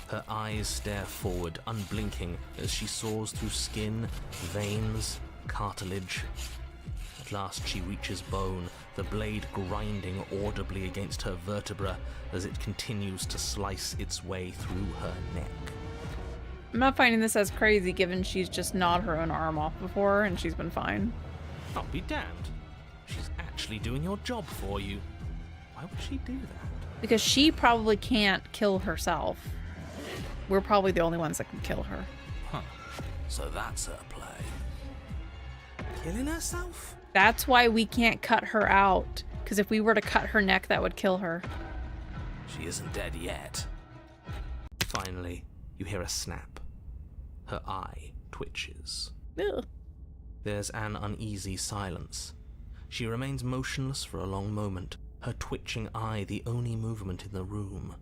Her eyes stare forward, unblinking, as she saws through skin, veins, cartilage. At last she reaches bone, the blade grinding audibly against her vertebra as it continues to slice its way through her neck. I'm not finding this as crazy given she's just gnawed her own arm off before and she's been fine. I'll be damned. She's actually doing your job for you. Why would she do that? Because she probably can't kill herself. We're probably the only ones that can kill her. Huh. So that's her play. Killing herself? That's why we can't cut her out. Because if we were to cut her neck, that would kill her. She isn't dead yet. Finally, you hear a snap. Her eye twitches. Ugh. There's an uneasy silence. She remains motionless for a long moment, her twitching eye the only movement in the room,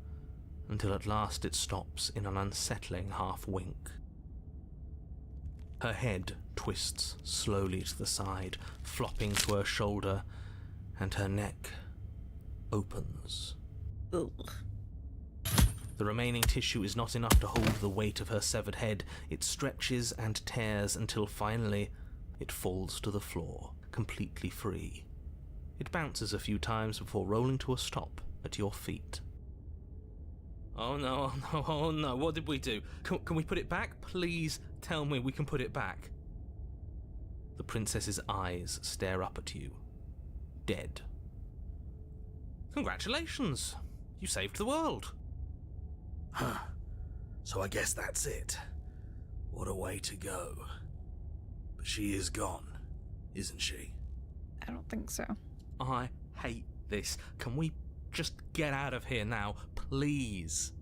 until at last it stops in an unsettling half-wink. Her head twists slowly to the side, flopping to her shoulder, and her neck opens. Ugh. The remaining tissue is not enough to hold the weight of her severed head. It stretches and tears until finally it falls to the floor, completely free. It bounces a few times before rolling to a stop at your feet. Oh no, oh no, oh no, what did we do? Can we put it back? Please tell me we can put it back. The princess's eyes stare up at you, dead. Congratulations! You saved the world. Huh. So I guess that's it. What a way to go. But she is gone, isn't she? I don't think so. I hate this. Can we just get out of here now, please?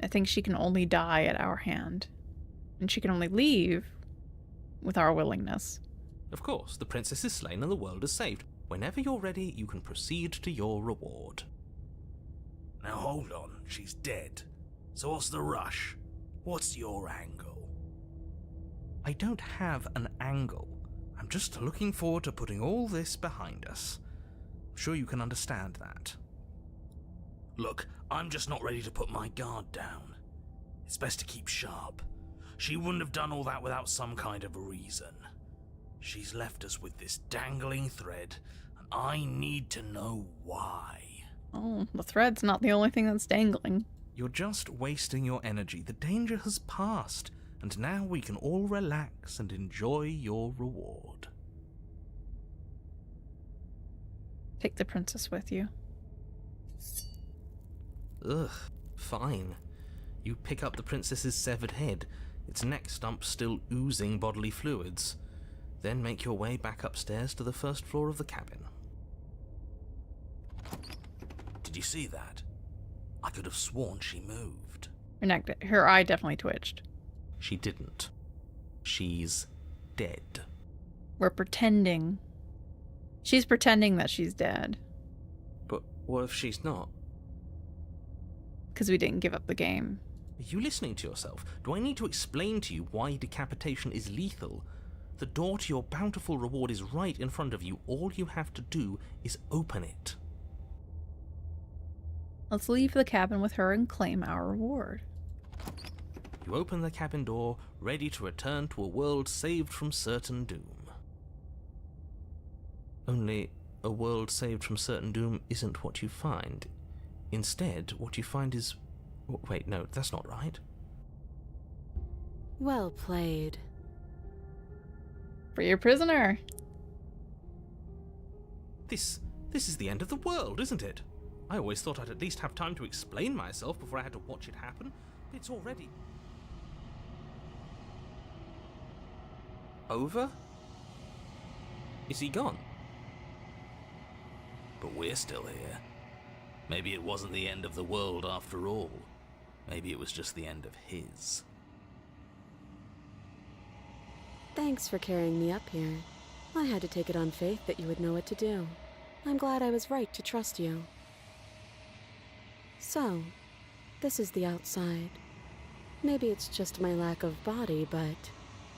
I think she can only die at our hand. And she can only leave with our willingness. Of course, the princess is slain and the world is saved. Whenever you're ready, you can proceed to your reward. Now hold on, she's dead. So what's the rush? What's your angle? I don't have an angle. I'm just looking forward to putting all this behind us. I'm sure you can understand that. Look, I'm just not ready to put my guard down. It's best to keep sharp. She wouldn't have done all that without some kind of a reason. She's left us with this dangling thread, and I need to know why. Oh, the thread's not the only thing that's dangling. You're just wasting your energy. The danger has passed, and now we can all relax and enjoy your reward. Take the princess with you. Ugh, fine. You pick up the princess's severed head, its neck stump still oozing bodily fluids. Then make your way back upstairs to the first floor of the cabin. Did you see that? I could have sworn she moved. Her eye definitely twitched. She didn't. She's dead. We're pretending. She's pretending that she's dead. But what if she's not? Because we didn't give up the game. Are you listening to yourself? Do I need to explain to you why decapitation is lethal? The door to your bountiful reward is right in front of you. All you have to do is open it. Let's leave the cabin with her and claim our reward. You open the cabin door, ready to return to a world saved from certain doom. Only, a world saved from certain doom isn't what you find. Instead, what you find is... Wait, no, that's not right. Well played. Free your prisoner. This is the end of the world, isn't it? I always thought I'd at least have time to explain myself before I had to watch it happen. It's already... over? Is he gone? But we're still here. Maybe it wasn't the end of the world after all. Maybe it was just the end of his. Thanks for carrying me up here. I had to take it on faith that you would know what to do. I'm glad I was right to trust you. So, this is the outside. Maybe it's just my lack of body, but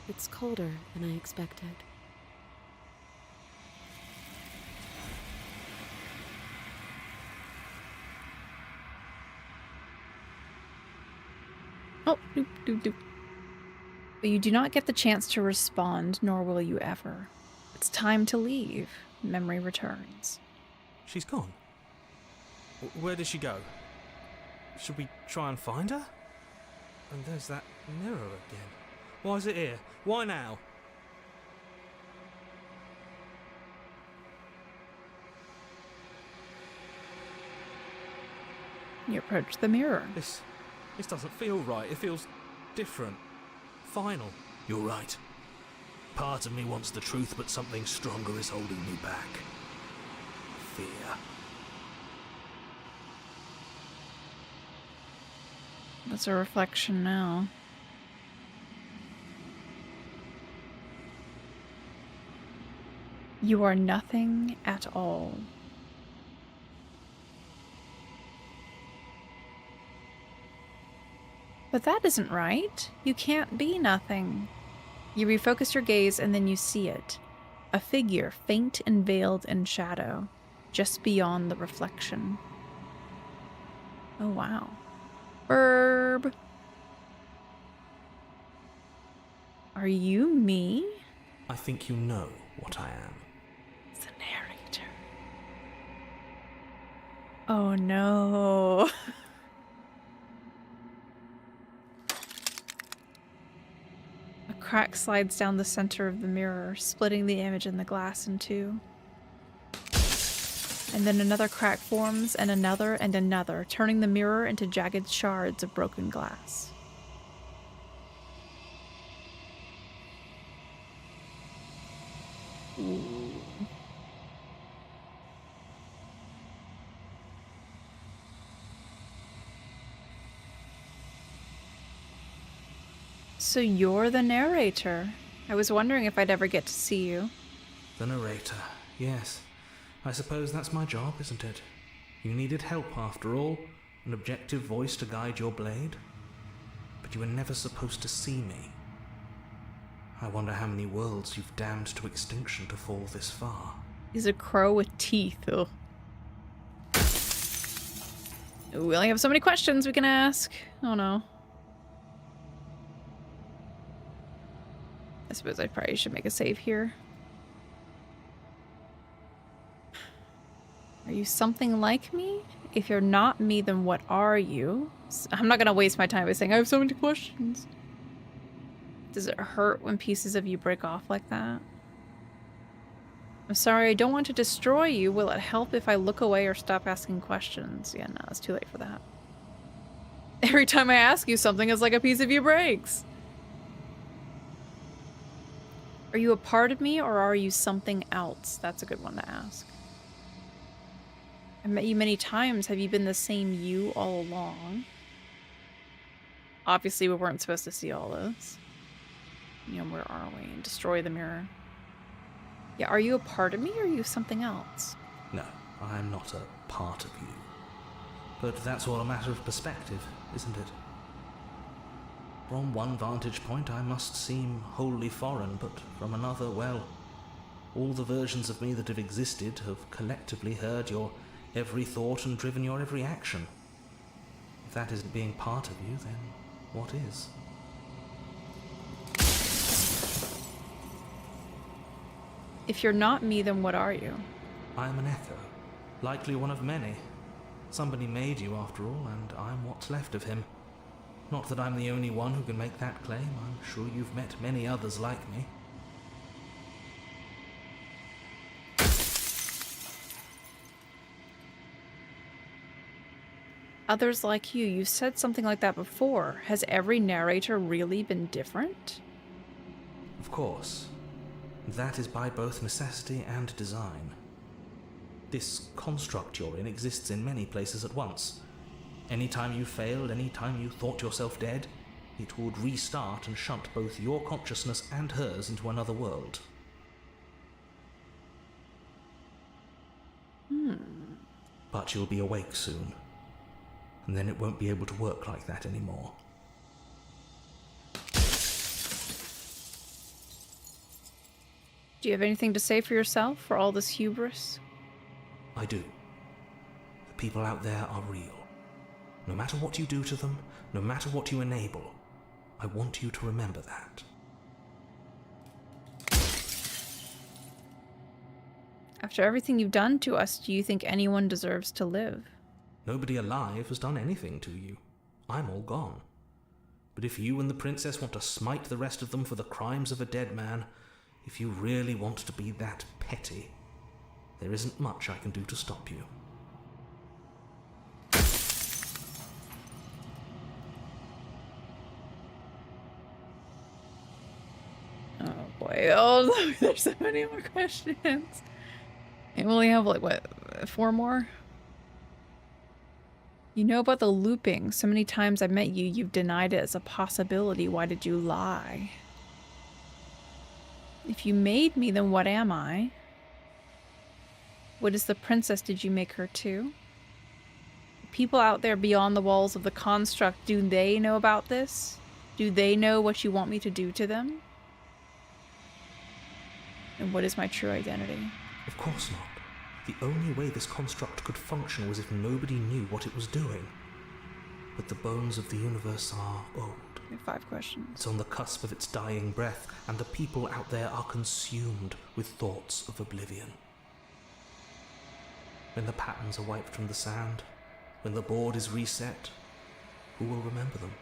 it's colder than I expected. Oh, doop, doop, doop. But you do not get the chance to respond, nor will you ever. It's time to leave. Memory returns. She's gone. Where did she go? Should we try and find her? And there's that mirror again. Why is it here? Why now? You approach the mirror. This doesn't feel right. It feels different. final. You're right. Part of me wants the truth, but something stronger is holding me back. Fear. That's a reflection now. You are nothing at all. But that isn't right. You can't be nothing. You refocus your gaze and then you see it. A figure, faint and veiled in shadow, just beyond the reflection. Oh, wow. Burb. Are you me? I think you know what I am. It's a narrator. Oh no. A crack slides down the center of the mirror, splitting the image in the glass in two. And then another crack forms, and another, turning the mirror into jagged shards of broken glass. Ooh. So you're the narrator. I was wondering if I'd ever get to see you. The narrator, yes. I suppose that's my job, isn't it? You needed help, after all. An objective voice to guide your blade. But you were never supposed to see me. I wonder how many worlds you've damned to extinction to fall this far. He's a crow with teeth. Ugh. We only have so many questions we can ask. Oh no. I suppose I probably should make a save here. Are you something like me? If you're not me, then what are you? I'm not gonna waste my time by saying I have so many questions. Does it hurt when pieces of you break off like that? I'm sorry, I don't want to destroy you. Will it help if I look away or stop asking questions? Yeah, no, it's too late for that. Every time I ask you something, it's like a piece of you breaks. Are you a part of me or are you something else? That's a good one to ask. I met you many times. Have you been the same you all along? Obviously, we weren't supposed to see all this. You know, where are we? Destroy the mirror. Yeah, are you a part of me or are you something else? No, I'm not a part of you. But that's all a matter of perspective, isn't it? From one vantage point, I must seem wholly foreign, but from another, well, all the versions of me that have existed have collectively heard your every thought and driven your every action. If that isn't being part of you, then what is? If you're not me, then what are you? I am an echo, likely one of many. Somebody made you, after all, and I'm what's left of him. Not that I'm the only one who can make that claim. I'm sure you've met many others like me. Others like you. You said something like that before. Has every narrator really been different? Of course. That is by both necessity and design. This construct you're in exists in many places at once. Any time you failed, any time you thought yourself dead, it would restart and shunt both your consciousness and hers into another world. But you'll be awake soon, and then it won't be able to work like that anymore. Do you have anything to say for yourself for all this hubris? I do. The people out there are real. No matter what you do to them, no matter what you enable, I want you to remember that. After everything you've done to us, do you think anyone deserves to live? Nobody alive has done anything to you. I'm all gone. But if you and the princess want to smite the rest of them for the crimes of a dead man, if you really want to be that petty, there isn't much I can do to stop you. there's so many more questions. And we only have, like, what, 4 more? You know about the looping. So many times I've met you, you've denied it as a possibility. Why did you lie? If you made me, then what am I? What is the princess? Did you make her too? People out there beyond the walls of the construct, do they know about this? Do they know what you want me to do to them? And what is my true identity? Of course not. The only way this construct could function was if nobody knew what it was doing. But the bones of the universe are old. We have 5 questions. It's on the cusp of its dying breath, and the people out there are consumed with thoughts of oblivion. When the patterns are wiped from the sand, when the board is reset, who will remember them?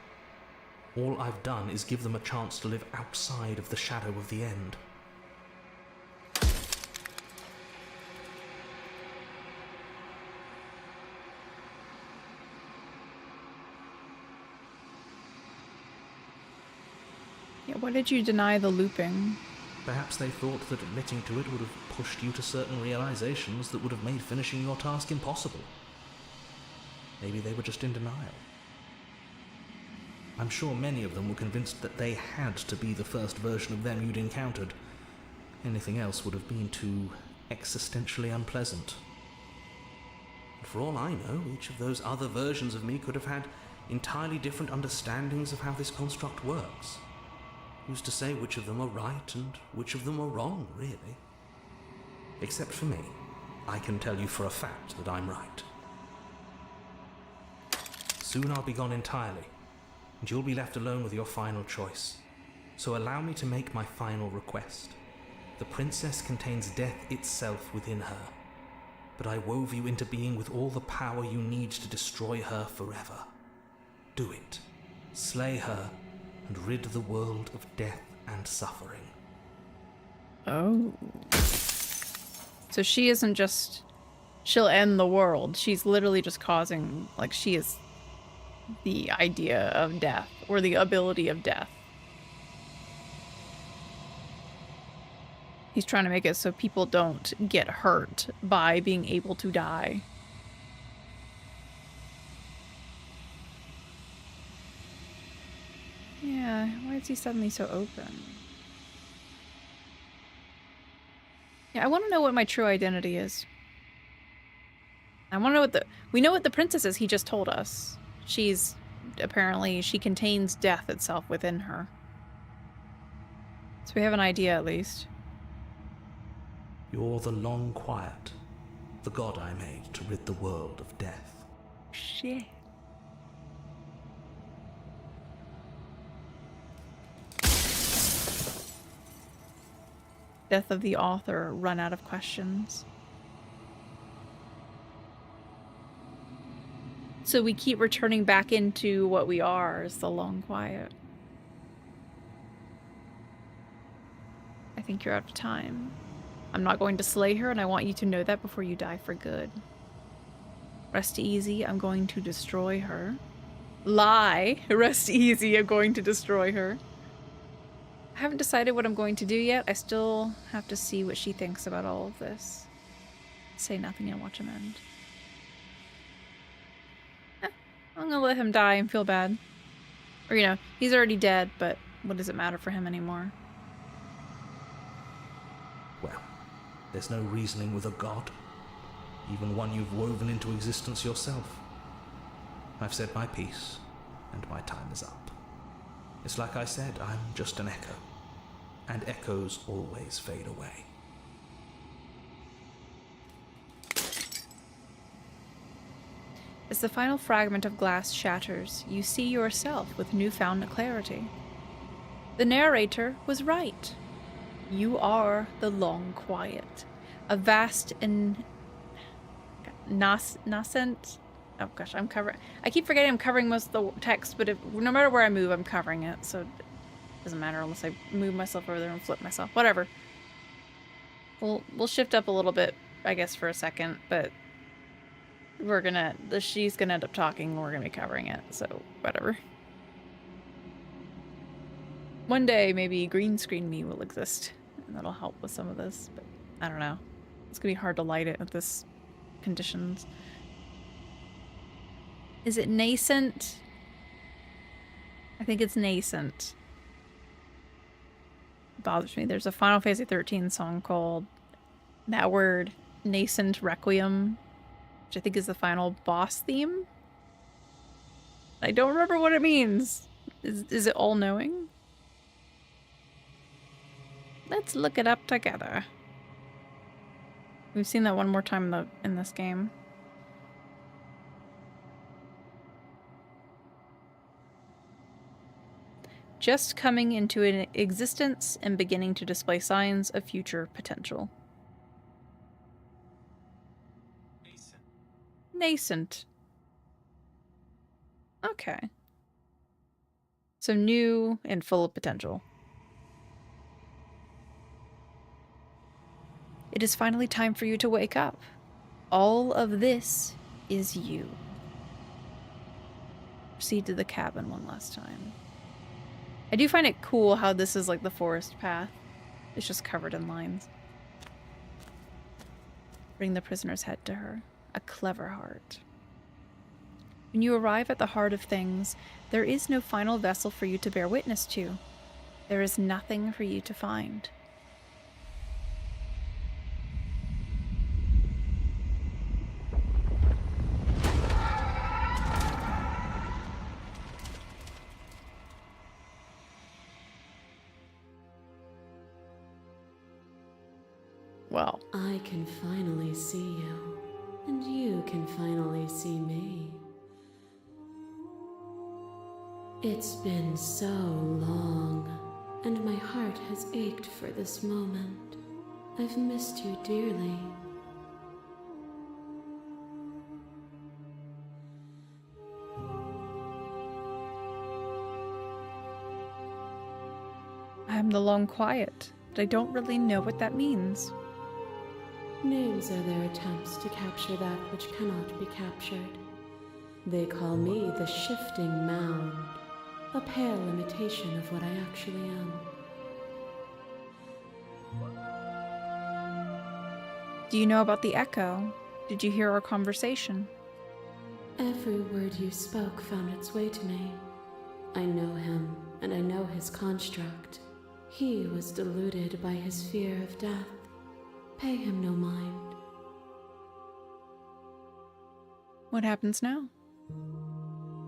All I've done is give them a chance to live outside of the shadow of the end. Yeah, why did you deny the looping? Perhaps they thought that admitting to it would have pushed you to certain realizations that would have made finishing your task impossible. Maybe they were just in denial. I'm sure many of them were convinced that they had to be the first version of them you'd encountered. Anything else would have been too existentially unpleasant. And for all I know, each of those other versions of me could have had entirely different understandings of how this construct works. Who's to say which of them are right and which of them are wrong, really? Except for me, I can tell you for a fact that I'm right. Soon I'll be gone entirely, and you'll be left alone with your final choice. So allow me to make my final request. The princess contains death itself within her, but I wove you into being with all the power you need to destroy her forever. Do it. Slay her, and rid the world of death and suffering. Oh. So she isn't just... she'll end the world. She's literally just causing... like, she is the idea of death, or the ability of death. He's trying to make it so people don't get hurt by being able to die. Yeah, why is he suddenly so open? Yeah, I want to know what my true identity is. I want to know what the... we know what the princess is, he just told us. She's... apparently, she contains death itself within her. So we have an idea, at least. You're the long quiet, the god I made to rid the world of death. Shit. Death of the author, run out of questions. So we keep returning back into what we are as the long quiet. I think you're out of time. I'm not going to slay her, and I want you to know that before you die for good. Rest easy, I'm going to destroy her. Lie! Rest easy, I'm going to destroy her. I haven't decided what I'm going to do yet. I still have to see what she thinks about all of this. Say nothing and watch him end. I'm gonna let him die and feel bad. Or, you know, he's already dead, but what does it matter for him anymore? Well, there's no reasoning with a god, even one you've woven into existence yourself. I've said my piece, and my time is up. It's like I said, I'm just an echo, and echoes always fade away. As the final fragment of glass shatters, you see yourself with newfound clarity. The narrator was right. You are the long quiet, a vast and nascent. Oh gosh, I'm covering. I keep forgetting I'm covering most of the text, but no matter where I move, I'm covering it, so it doesn't matter unless I move myself over there and flip myself. Whatever. We'll shift up a little bit, I guess, for a second, but she's gonna end up talking, and we're gonna be covering it, so whatever. One day, maybe green screen me will exist. and that'll help with some of this, but I don't know. It's gonna be hard to light it at this conditions. Is it nascent? I think it's nascent. It bothers me. There's a Final Fantasy 13 song called that word, Nascent Requiem, which I think is the final boss theme. I don't remember what it means. Is it all-knowing? Let's look it up together. We've seen that one more time in this game. Just coming into an existence and beginning to display signs of future potential. Nascent. Okay. So new and full of potential. It is finally time for you to wake up. All of this is you. Proceed to the cabin one last time. I do find it cool how this is like the forest path. It's just covered in lines. Bring the prisoner's head to her. A clever heart. When you arrive at the heart of things, there is no final vessel for you to bear witness to. There is nothing for you to find. Well, I can finally see you, and you can finally see me. It's been so long, and my heart has ached for this moment. I've missed you dearly. I'm the lone quiet, but I don't really know what that means. Names are their attempts to capture that which cannot be captured. They call me the shifting mound, a pale imitation of what I actually am. Do you know about the echo? Did you hear our conversation? Every word you spoke found its way to me. I know him, and I know his construct. He was deluded by his fear of death. Pay him no mind. What happens now?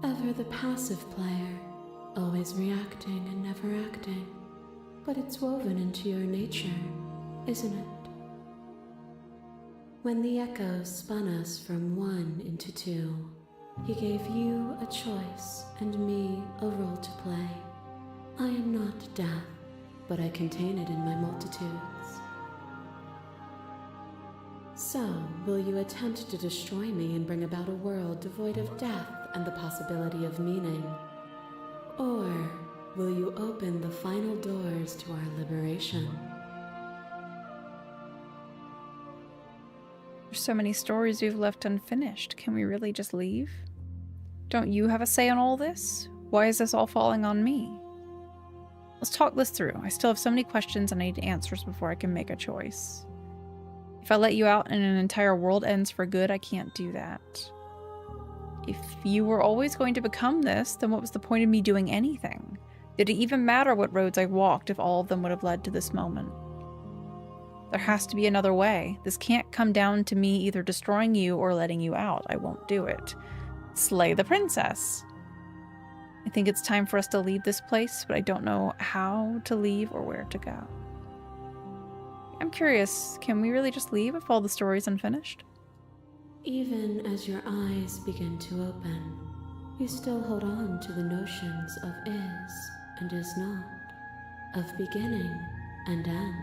Ever the passive player, always reacting and never acting. But it's woven into your nature, isn't it? When the echo spun us from one into two, he gave you a choice and me a role to play. I am not death, but I contain it in my multitudes. So, will you attempt to destroy me and bring about a world devoid of death and the possibility of meaning? Or will you open the final doors to our liberation? There's so many stories we've left unfinished. Can we really just leave? Don't you have a say in all this? Why is this all falling on me? Let's talk this through. I still have so many questions and I need answers before I can make a choice. If I let you out and an entire world ends for good, I can't do that. If you were always going to become this, then what was the point of me doing anything? Did it even matter what roads I walked if all of them would have led to this moment? There has to be another way. This can't come down to me either destroying you or letting you out. I won't do it. Slay the princess. I think it's time for us to leave this place, but I don't know how to leave or where to go. I'm curious, can we really just leave if all the story's unfinished? Even as your eyes begin to open, you still hold on to the notions of is and is not, of beginning and end.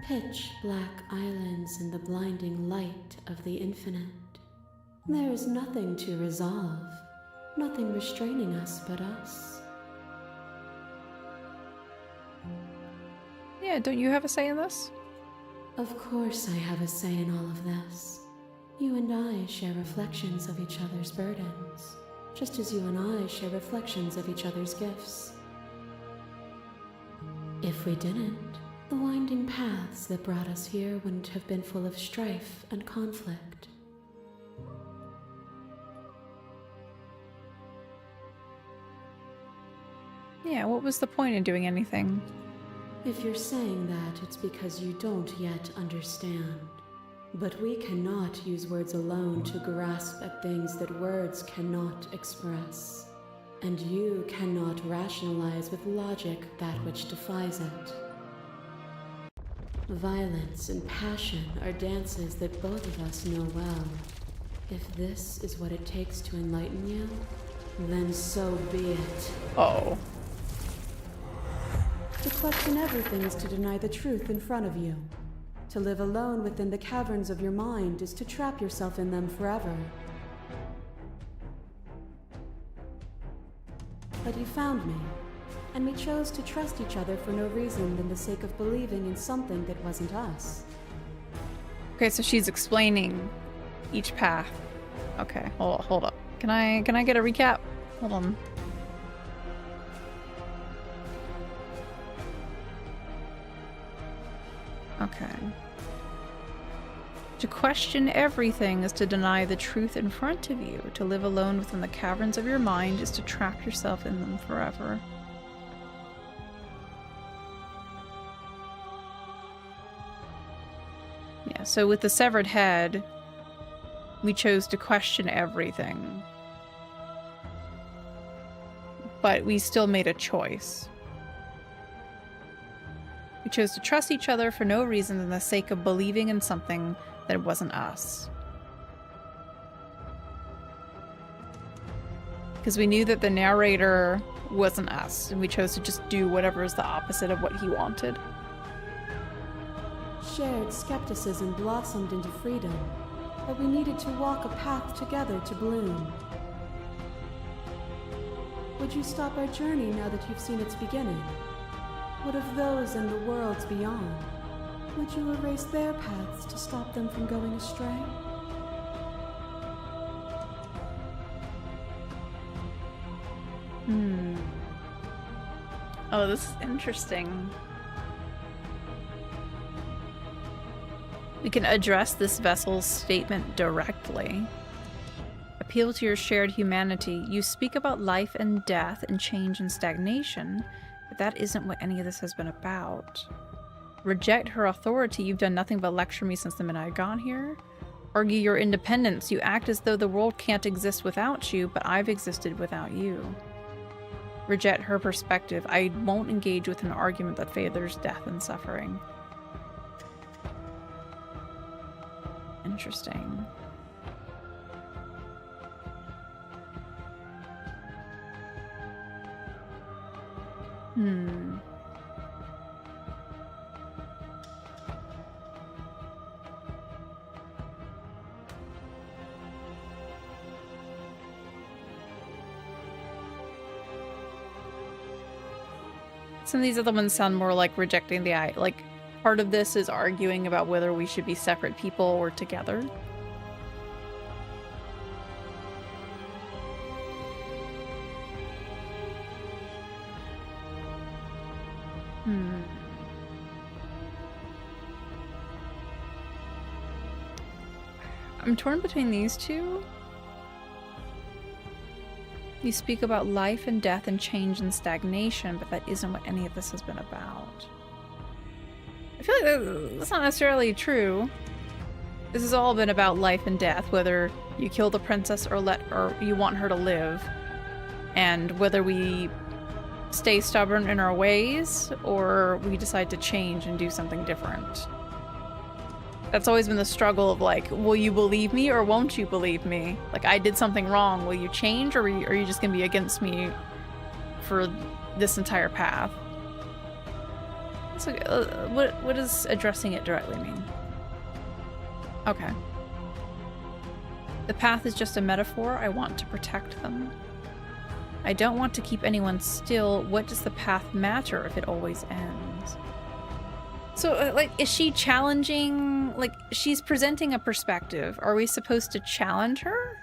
Pitch black islands in the blinding light of the infinite. There is nothing to resolve, nothing restraining us but us. Yeah, don't you have a say in this? Of course I have a say in all of this. You and I share reflections of each other's burdens, just as you and I share reflections of each other's gifts. If we didn't, The winding paths that brought us here wouldn't have been full of strife and conflict. Yeah, what was the point in doing anything? If you're saying that, it's because you don't yet understand. But we cannot use words alone to grasp at things that words cannot express. And you cannot rationalize with logic that which defies it. Violence and passion are dances that both of us know well. If this is what it takes to enlighten you, then so be it. Oh. To question everything is to deny the truth in front of you. To live alone within the caverns of your mind is to trap yourself in them forever. But you found me, and we chose to trust each other for no reason than the sake of believing in something that wasn't us. Okay, so she's explaining each path. Okay, hold up. Can I get a recap? Hold on. Okay. To question everything is to deny the truth in front of you. To live alone within the caverns of your mind is to trap yourself in them forever. Yeah, so with the severed head, we chose to question everything. But we still made a choice. We chose to trust each other for no reason than the sake of believing in something that it wasn't us. Because we knew that the narrator wasn't us, and we chose to just do whatever is the opposite of what he wanted. Shared skepticism blossomed into freedom, but we needed to walk a path together to bloom. Would you stop our journey now that you've seen its beginning? What of those in the worlds beyond? Would you erase their paths to stop them from going astray? Oh, this is interesting. We can address this vessel's statement directly. Appeal to your shared humanity. You speak about life and death and change and stagnation, but that isn't what any of this has been about. Reject her authority. You've done nothing but lecture me since the minute I got here. Argue your independence. You act as though the world can't exist without you, but I've existed without you. Reject her perspective. I won't engage with an argument that favors death and suffering. Interesting. Some of these other ones sound more like rejecting the eye. Like, part of this is arguing about whether we should be separate people or together. I'm torn between these two. You speak about life and death and change and stagnation, but that isn't what any of this has been about. I feel like that's not necessarily true. This has all been about life and death, whether you kill the princess or you want her to live, and whether we stay stubborn in our ways or we decide to change and do something different. That's always been the struggle of like, will you believe me or won't you believe me? Like, I did something wrong. Will you change or are you just gonna be against me for this entire path? So, what does addressing it directly mean? Okay. The path is just a metaphor. I want to protect them. I don't want to keep anyone still. What does the path matter if it always ends? So, like, is she challenging, like, she's presenting a perspective. Are we supposed to challenge her?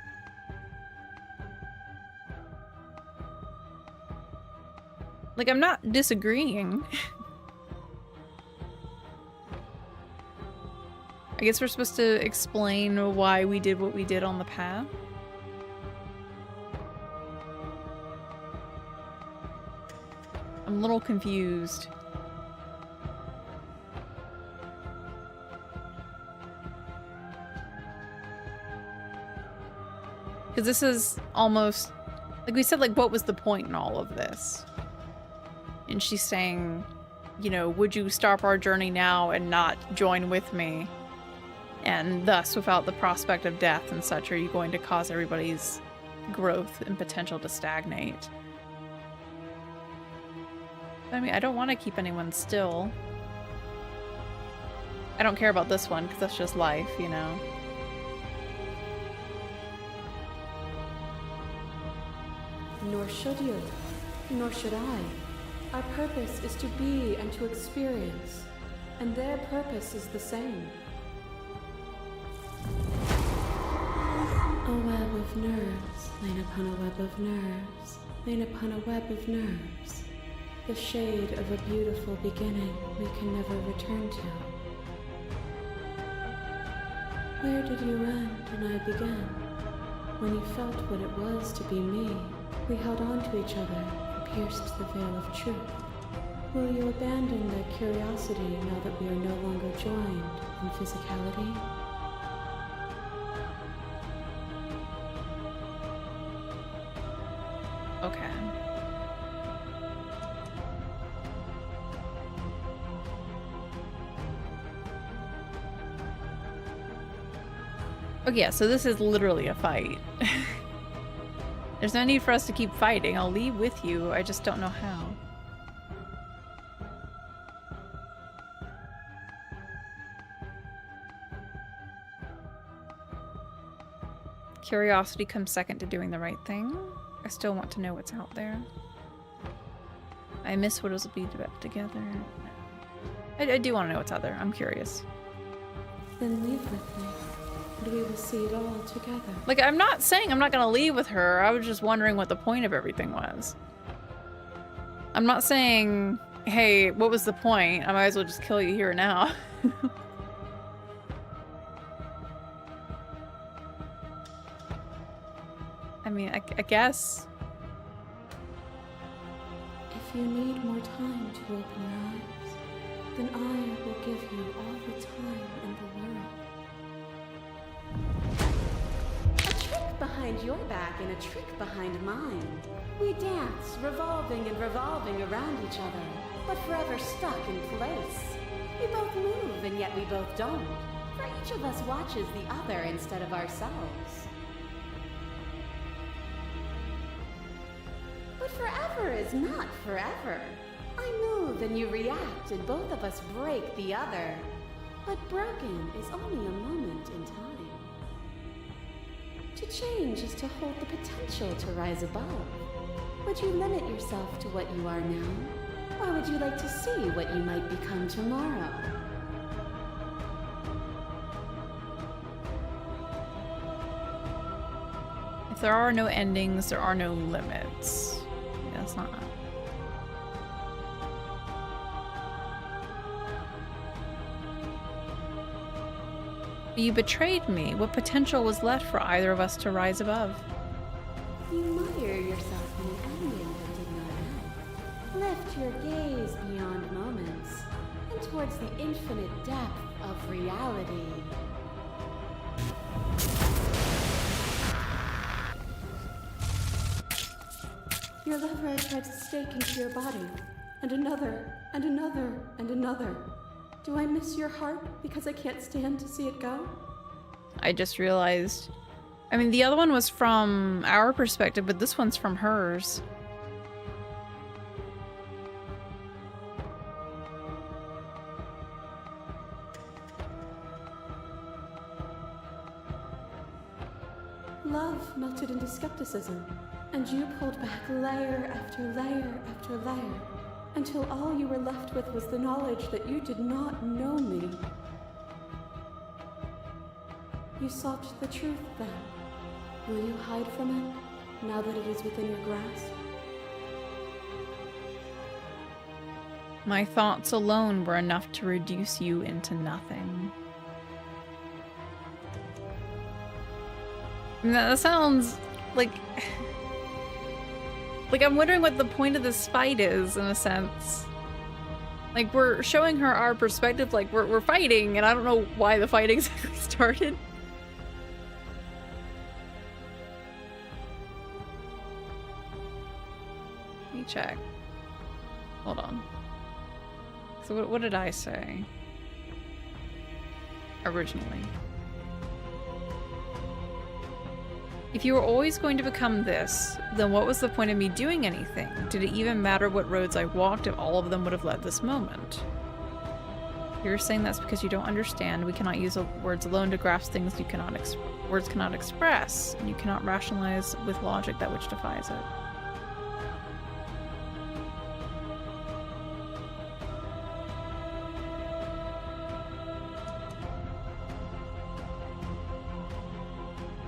Like, I'm not disagreeing. I guess we're supposed to explain why we did what we did on the path. I'm a little confused. Because this is almost, like we said, like, what was the point in all of this? And she's saying, you know, would you stop our journey now and not join with me? And thus, without the prospect of death and such, are you going to cause everybody's growth and potential to stagnate? I mean, I don't want to keep anyone still. I don't care about this one, because that's just life, you know? Nor should you, nor should I. Our purpose is to be and to experience, and their purpose is the same. A web of nerves, lain upon a web of nerves, lain upon a web of nerves. The shade of a beautiful beginning we can never return to. Where did you end and I began? When you felt what it was to be me, we held on to each other and pierced the veil of truth. Will you abandon that curiosity now that we are no longer joined in physicality? Okay. Okay, yeah, so this is literally a fight. There's no need for us to keep fighting. I'll leave with you. I just don't know how. Curiosity comes second to doing the right thing. I still want to know what's out there. I miss what it'll be back together. I do want to know what's out there. I'm curious. Then leave with me, and we will see it all together. Like, I'm not saying I'm not gonna leave with her. I was just wondering what the point of everything was. I'm not saying, hey, what was the point? I might as well just kill you here now. I mean, I guess. If you need more time to open your eyes, then I will give you all the time in the world. A trick behind your back and a trick behind mine. We dance, revolving and revolving around each other, but forever stuck in place. We both move and yet we both don't, for each of us watches the other instead of ourselves. But forever is not forever. I move and you react and both of us break the other. But broken is only a moment in time. To change is to hold the potential to rise above. Would you limit yourself to what you are now? Or would you like to see what you might become tomorrow? If there are no endings, there are no limits. Yeah, that's not. You betrayed me. What potential was left for either of us to rise above? You mire yourself in an ending that did not end. Lift your gaze beyond moments and towards the infinite depth of reality. Your lever I tried to stake into your body, and another, and another, and another. Do I miss your heart because I can't stand to see it go? I just realized. I mean, the other one was from our perspective, but this one's from hers. Love melted into skepticism, and you pulled back layer after layer after layer, until all you were left with was the knowledge that you did not know me. You sought the truth then. Will you hide from it, now that it is within your grasp? My thoughts alone were enough to reduce you into nothing. I mean, that sounds like... Like, I'm wondering what the point of this fight is, in a sense. Like, we're showing her our perspective, like, we're fighting, and I don't know why the fight exactly started. Let me check. Hold on. So what did I say? Originally. If you were always going to become this, then what was the point of me doing anything? Did it even matter what roads I walked if all of them would have led this moment? You're saying that's because you don't understand. We cannot use words alone to grasp things words cannot express, and you cannot rationalize with logic that which defies it.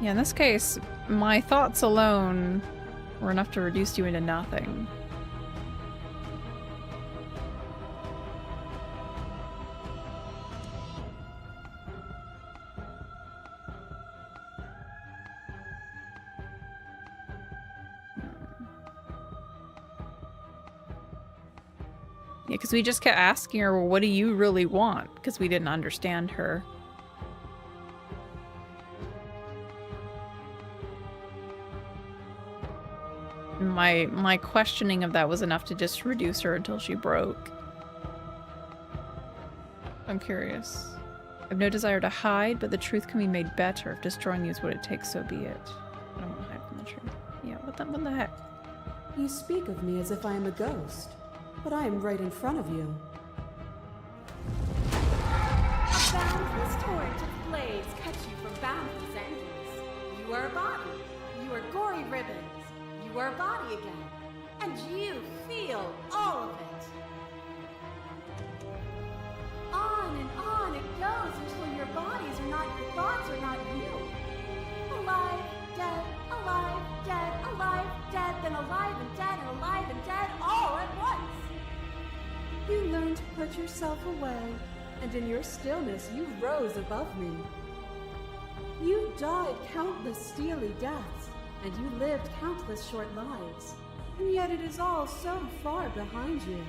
Yeah, in this case, my thoughts alone were enough to reduce you into nothing. Yeah, because we just kept asking her, well, what do you really want? Because we didn't understand her. My questioning of that was enough to just reduce her until she broke. I'm curious. I've no desire to hide, but the truth can be made better. If destroying you is what it takes, so be it. I don't want to hide from the truth. Yeah, what the heck? You speak of me as if I am a ghost, but I am right in front of you. A boundless torrent of blades cut you from boundless angles. You are a body. You are gory ribbons. You are a body again, and you feel all of it. On it goes until your bodies are not your thoughts, are not you. Alive, dead, then alive and dead, and alive and dead, all at once. You learned to put yourself away, and in your stillness you rose above me. You died countless steely deaths, and you lived countless short lives, and yet it is all so far behind you.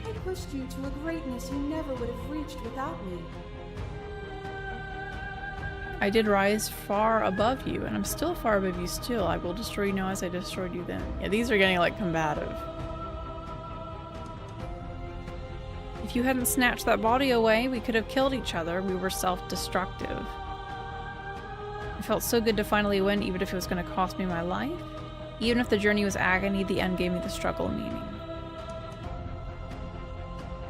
I pushed you to a greatness you never would have reached without me. I did rise far above you, and I'm still far above you still. I will destroy you now as I destroyed you then. Yeah, these are getting, like, combative. If you hadn't snatched that body away, we could have killed each other. We were self-destructive. It felt so good to finally win, even if it was going to cost me my life. Even if the journey was agony, the end gave me the struggle meaning.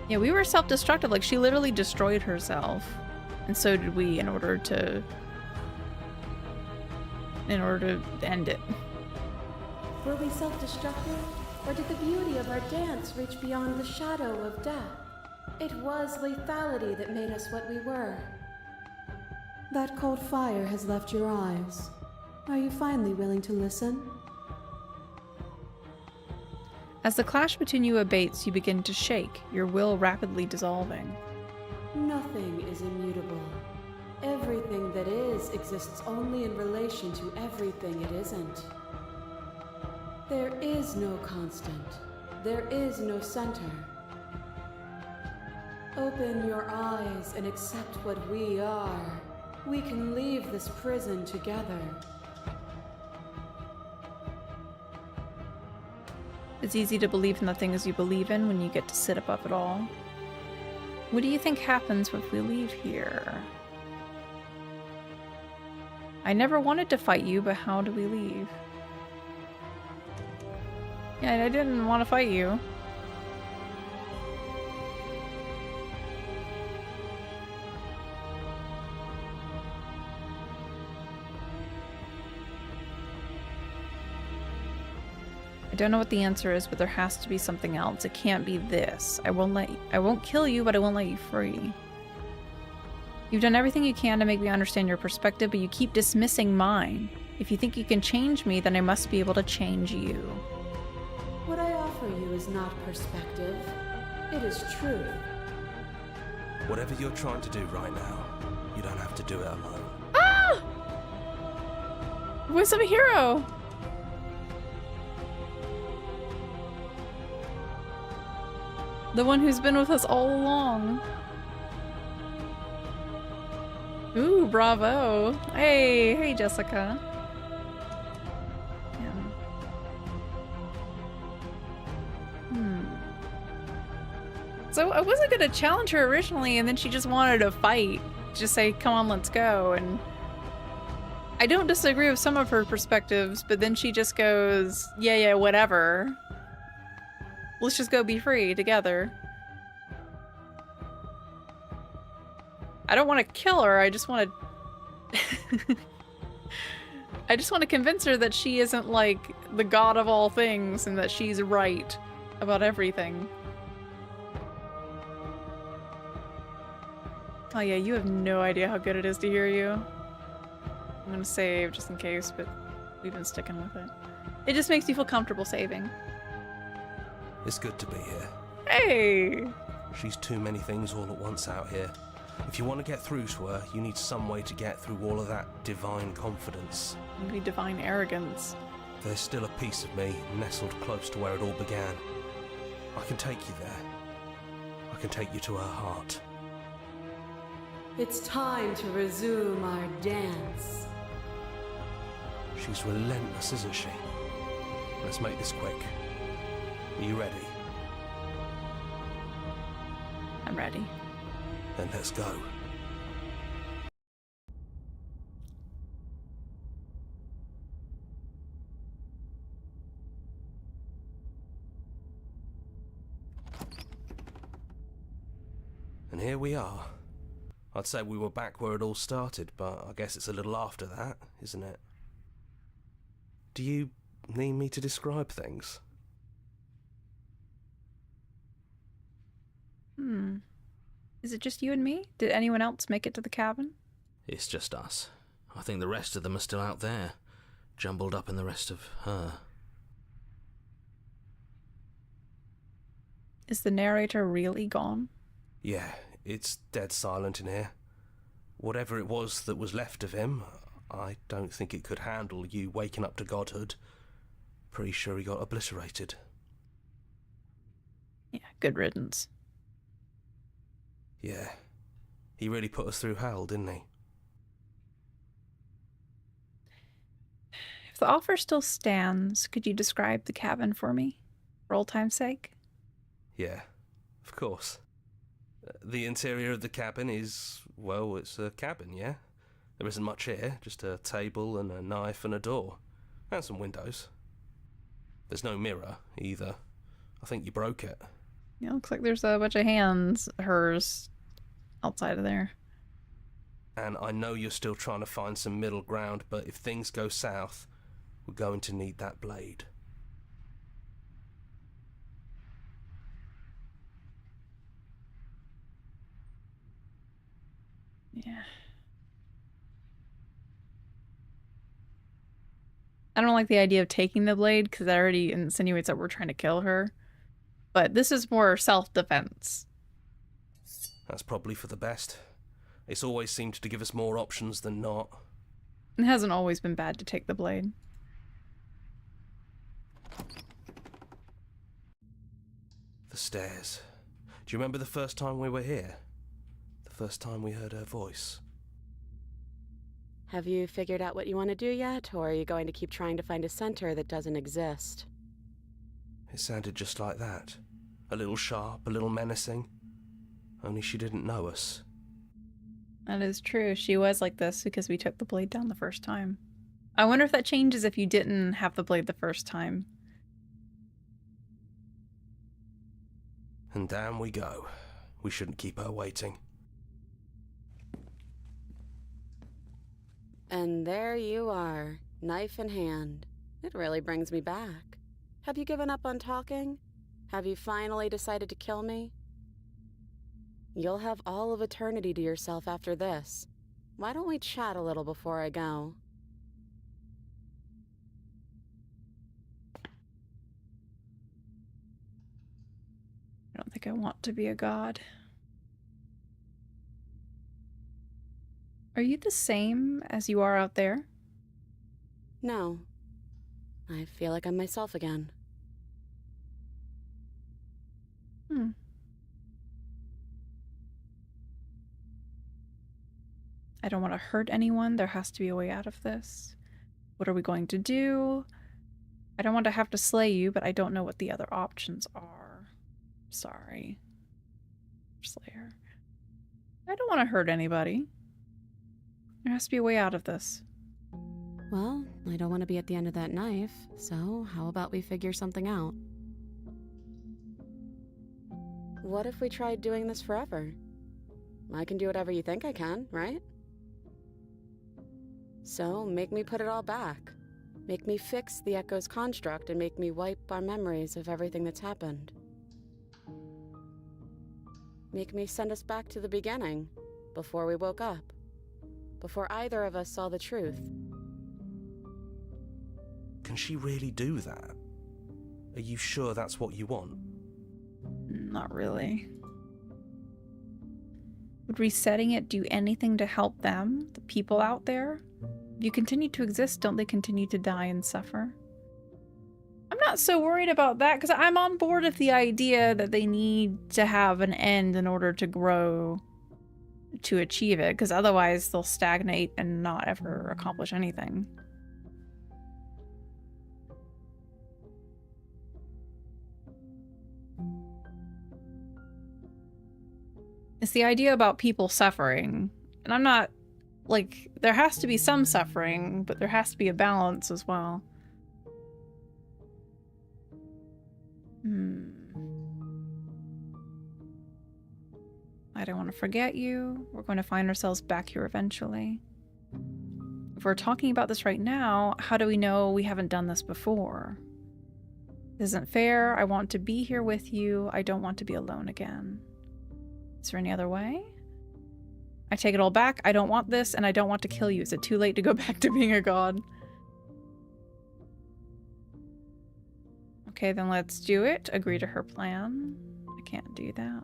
Yeah, we were self-destructive. Like, she literally destroyed herself. And so did we in order to end it. Were we self-destructive, or did the beauty of our dance reach beyond the shadow of death? It was lethality that made us what we were. That cold fire has left your eyes. Are you finally willing to listen? As the clash between you abates, you begin to shake, your will rapidly dissolving. Nothing is immutable. Everything that is exists only in relation to everything it isn't. There is no constant. There is no center. Open your eyes and accept what we are. We can leave this prison together. It's easy to believe in the things you believe in when you get to sit above it all. What do you think happens if we leave here? I never wanted to fight you, but how do we leave? Yeah, I didn't want to fight you. I don't know what the answer is, but there has to be something else. It can't be this. I won't kill you, but I won't let you free. You've done everything you can to make me understand your perspective, but you keep dismissing mine. If you think you can change me, then I must be able to change you. What I offer you is not perspective. It is truth. Whatever you're trying to do right now, you don't have to do it alone. Ah! voice of a hero! The one who's been with us all along. Ooh, bravo. Hey, Jessica. Yeah. So I wasn't gonna challenge her originally, and then she just wanted to fight. Just say, come on, let's go. And I don't disagree with some of her perspectives, but then she just goes, yeah, whatever. Let's just go be free together. I don't want to kill her, I just want to... I just want to convince her that she isn't, like, the god of all things and that she's right about everything. Oh yeah, you have no idea how good it is to hear you. I'm gonna save just in case, but we've been sticking with it. It just makes you feel comfortable saving. It's good to be here. Hey! She's too many things all at once out here. If you want to get through to her, you need some way to get through all of that divine confidence. Maybe divine arrogance. There's still a piece of me nestled close to where it all began. I can take you there. I can take you to her heart. It's time to resume our dance. She's relentless, isn't she? Let's make this quick. Are you ready? I'm ready. Then let's go. And here we are. I'd say we were back where it all started, but I guess it's a little after that, isn't it? Do you need me to describe things? Is it just you and me? Did anyone else make it to the cabin? It's just us. I think the rest of them are still out there, jumbled up in the rest of her. Is the narrator really gone? Yeah, it's dead silent in here. Whatever it was that was left of him, I don't think it could handle you waking up to godhood. Pretty sure he got obliterated. Yeah, good riddance. Yeah, he really put us through hell, didn't he? If the offer still stands, could you describe the cabin for me? For old time's sake? Yeah, of course. The interior of the cabin is, well, it's a cabin, yeah? There isn't much here, just a table and a knife and a door. And some windows. There's no mirror, either. I think you broke it. Yeah, looks like there's a bunch of hands, hers, outside of there. And I know you're still trying to find some middle ground, but if things go south, we're going to need that blade. Yeah. I don't like the idea of taking the blade because that already insinuates that we're trying to kill her. But this is more self-defense. That's probably for the best. It's always seemed to give us more options than not. It hasn't always been bad to take the blade. The stairs. Do you remember the first time we were here? The first time we heard her voice? Have you figured out what you want to do yet, or are you going to keep trying to find a center that doesn't exist? It sounded just like that. A little sharp, a little menacing. Only she didn't know us. That is true. She was like this because we took the blade down the first time. I wonder if that changes if you didn't have the blade the first time. And down we go. We shouldn't keep her waiting. And there you are, knife in hand. It really brings me back. Have you given up on talking? Have you finally decided to kill me? You'll have all of eternity to yourself after this. Why don't we chat a little before I go? I don't think I want to be a god. Are you the same as you are out there? No. I feel like I'm myself again. I don't want to hurt anyone. There has to be a way out of this. What are we going to do? I don't want to have to slay you, but I don't know what the other options are. Sorry. Slayer. I don't want to hurt anybody. There has to be a way out of this. Well, I don't want to be at the end of that knife, so how about we figure something out? What if we tried doing this forever? I can do whatever you think I can, right? So, make me put it all back. Make me fix the Echo's construct and make me wipe our memories of everything that's happened. Make me send us back to the beginning, before we woke up. Before either of us saw the truth. Can she really do that? Are you sure that's what you want? Not really. Would resetting it do anything to help them, the people out there? If you continue to exist, don't they continue to die and suffer? I'm not so worried about that, because I'm on board with the idea that they need to have an end in order to grow, to achieve it, because otherwise they'll stagnate and not ever accomplish anything. It's the idea about people suffering. And I'm not, like, there has to be some suffering, but there has to be a balance as well. I don't want to forget you. We're going to find ourselves back here eventually. If we're talking about this right now, how do we know we haven't done this before? This isn't fair. I want to be here with you. I don't want to be alone again. Is there any other way? I take it all back. I don't want this, and I don't want to kill you. Is it too late to go back to being a god? Okay, then let's do it. Agree to her plan. I can't do that.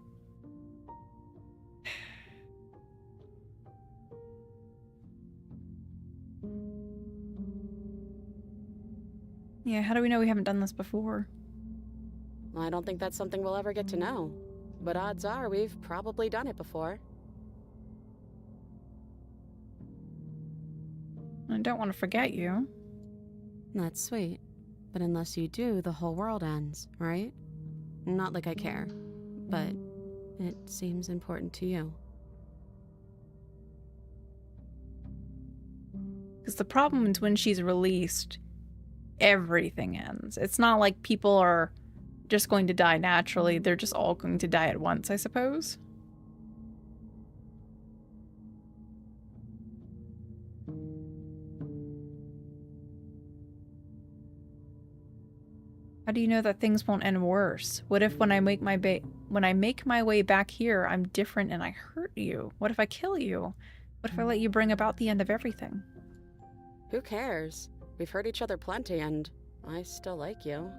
Yeah, how do we know we haven't done this before? I don't think that's something we'll ever get to know. But odds are we've probably done it before. I don't want to forget you. That's sweet. But unless you do, the whole world ends, right? Not like I care. But it seems important to you. Because the problem is when she's released, everything ends. It's not like people are just going to die naturally. They're just all going to die at once, I suppose. How do you know that things won't end worse? What if when I make my way back here, I'm different and I hurt you? What if I kill you? What if I let you bring about the end of everything? Who cares? We've hurt each other plenty and I still like you.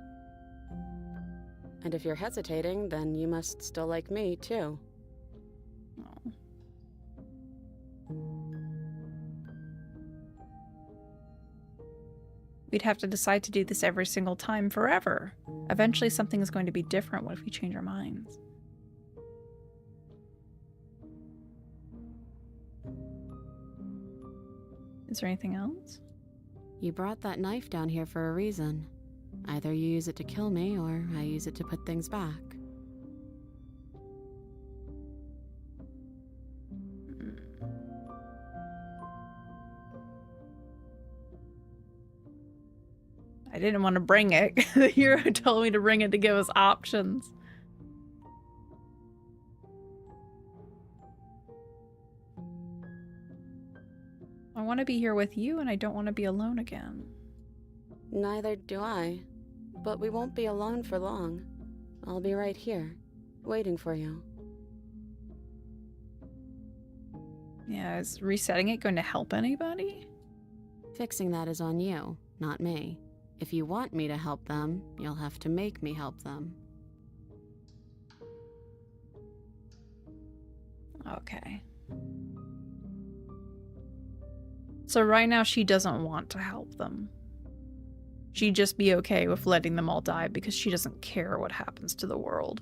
And if you're hesitating, then you must still like me, too. Oh. We'd have to decide to do this every single time forever. Eventually something is going to be different. What if we change our minds? Is there anything else? You brought that knife down here for a reason. Either you use it to kill me, or I use it to put things back. I didn't want to bring it. The hero told me to bring it to give us options. I want to be here with you, and I don't want to be alone again. Neither do I. But we won't be alone for long. I'll be right here, waiting for you. Yeah, is resetting it going to help anybody? Fixing that is on you, not me. If you want me to help them, you'll have to make me help them. Okay. So right now she doesn't want to help them. she'd just be okay with letting them all die because she doesn't care what happens to the world.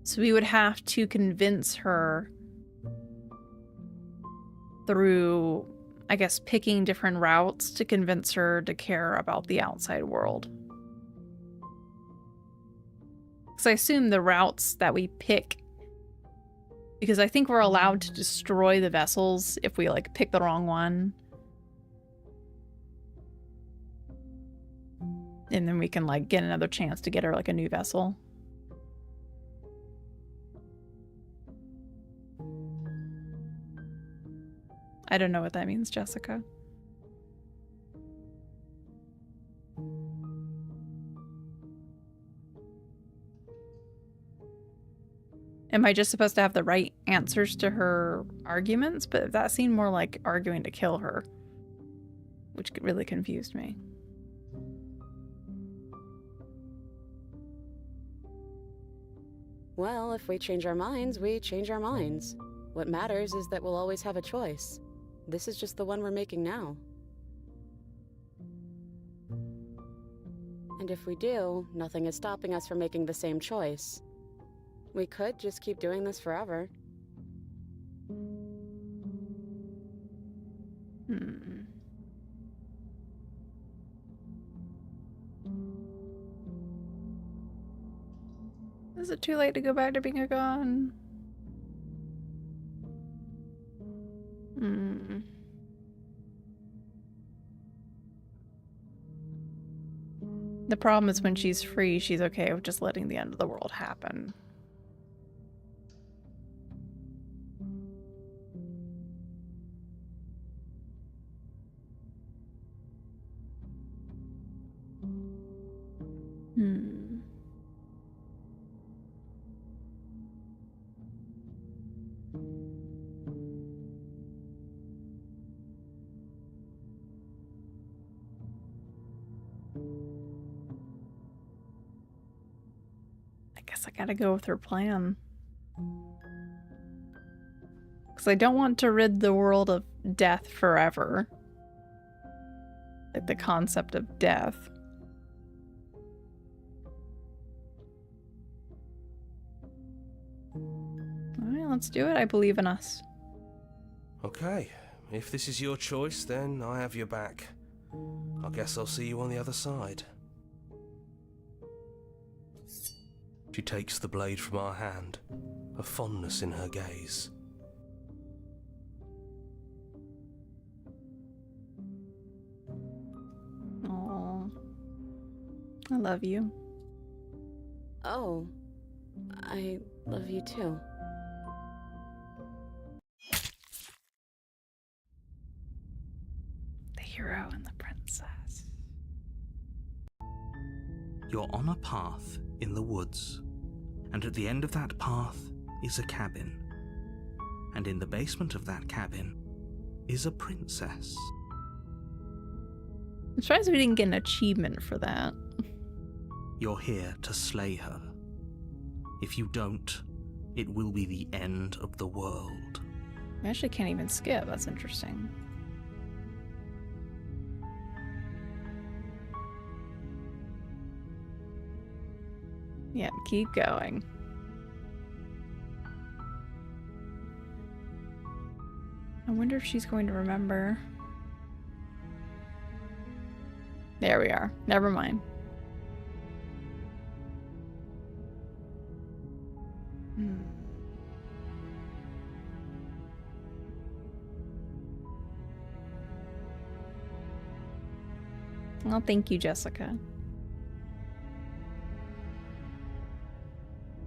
So we would have to convince her through, I guess, picking different routes to convince her to care about the outside world. Because I assume the routes that we pick, because I think we're allowed to destroy the vessels if we, like, pick the wrong one. And then we can, like, get another chance to get her, like, a new vessel. I don't know what that means, Jessica. Am I just supposed to have the right answers to her arguments? But that seemed more like arguing to kill her, which really confused me. Well, if we change our minds, we change our minds. What matters is that we'll always have a choice. This is just the one we're making now. And if we do, nothing is stopping us from making the same choice. We could just keep doing this forever. Is it too late to go back to being a gun? The problem is when she's free, she's okay with just letting the end of the world happen. I gotta go with her plan. Because I don't want to rid the world of death forever. Like the concept of death. Alright, let's do it. I believe in us. Okay, if this is your choice, then I have your back. I guess I'll see you on the other side. She takes the blade from our hand, a fondness in her gaze. Aww. I love you. Oh, I love you too. The hero and the princess. You're on a path in the woods, and at the end of that path is a cabin. And in the basement of that cabin is a princess. I'm surprised we didn't get an achievement for that. You're here to slay her. If you don't, it will be the end of the world. I actually can't even skip. That's interesting. Yeah, keep going. I wonder if she's going to remember. There we are. Never mind. Well, thank you, Jessica.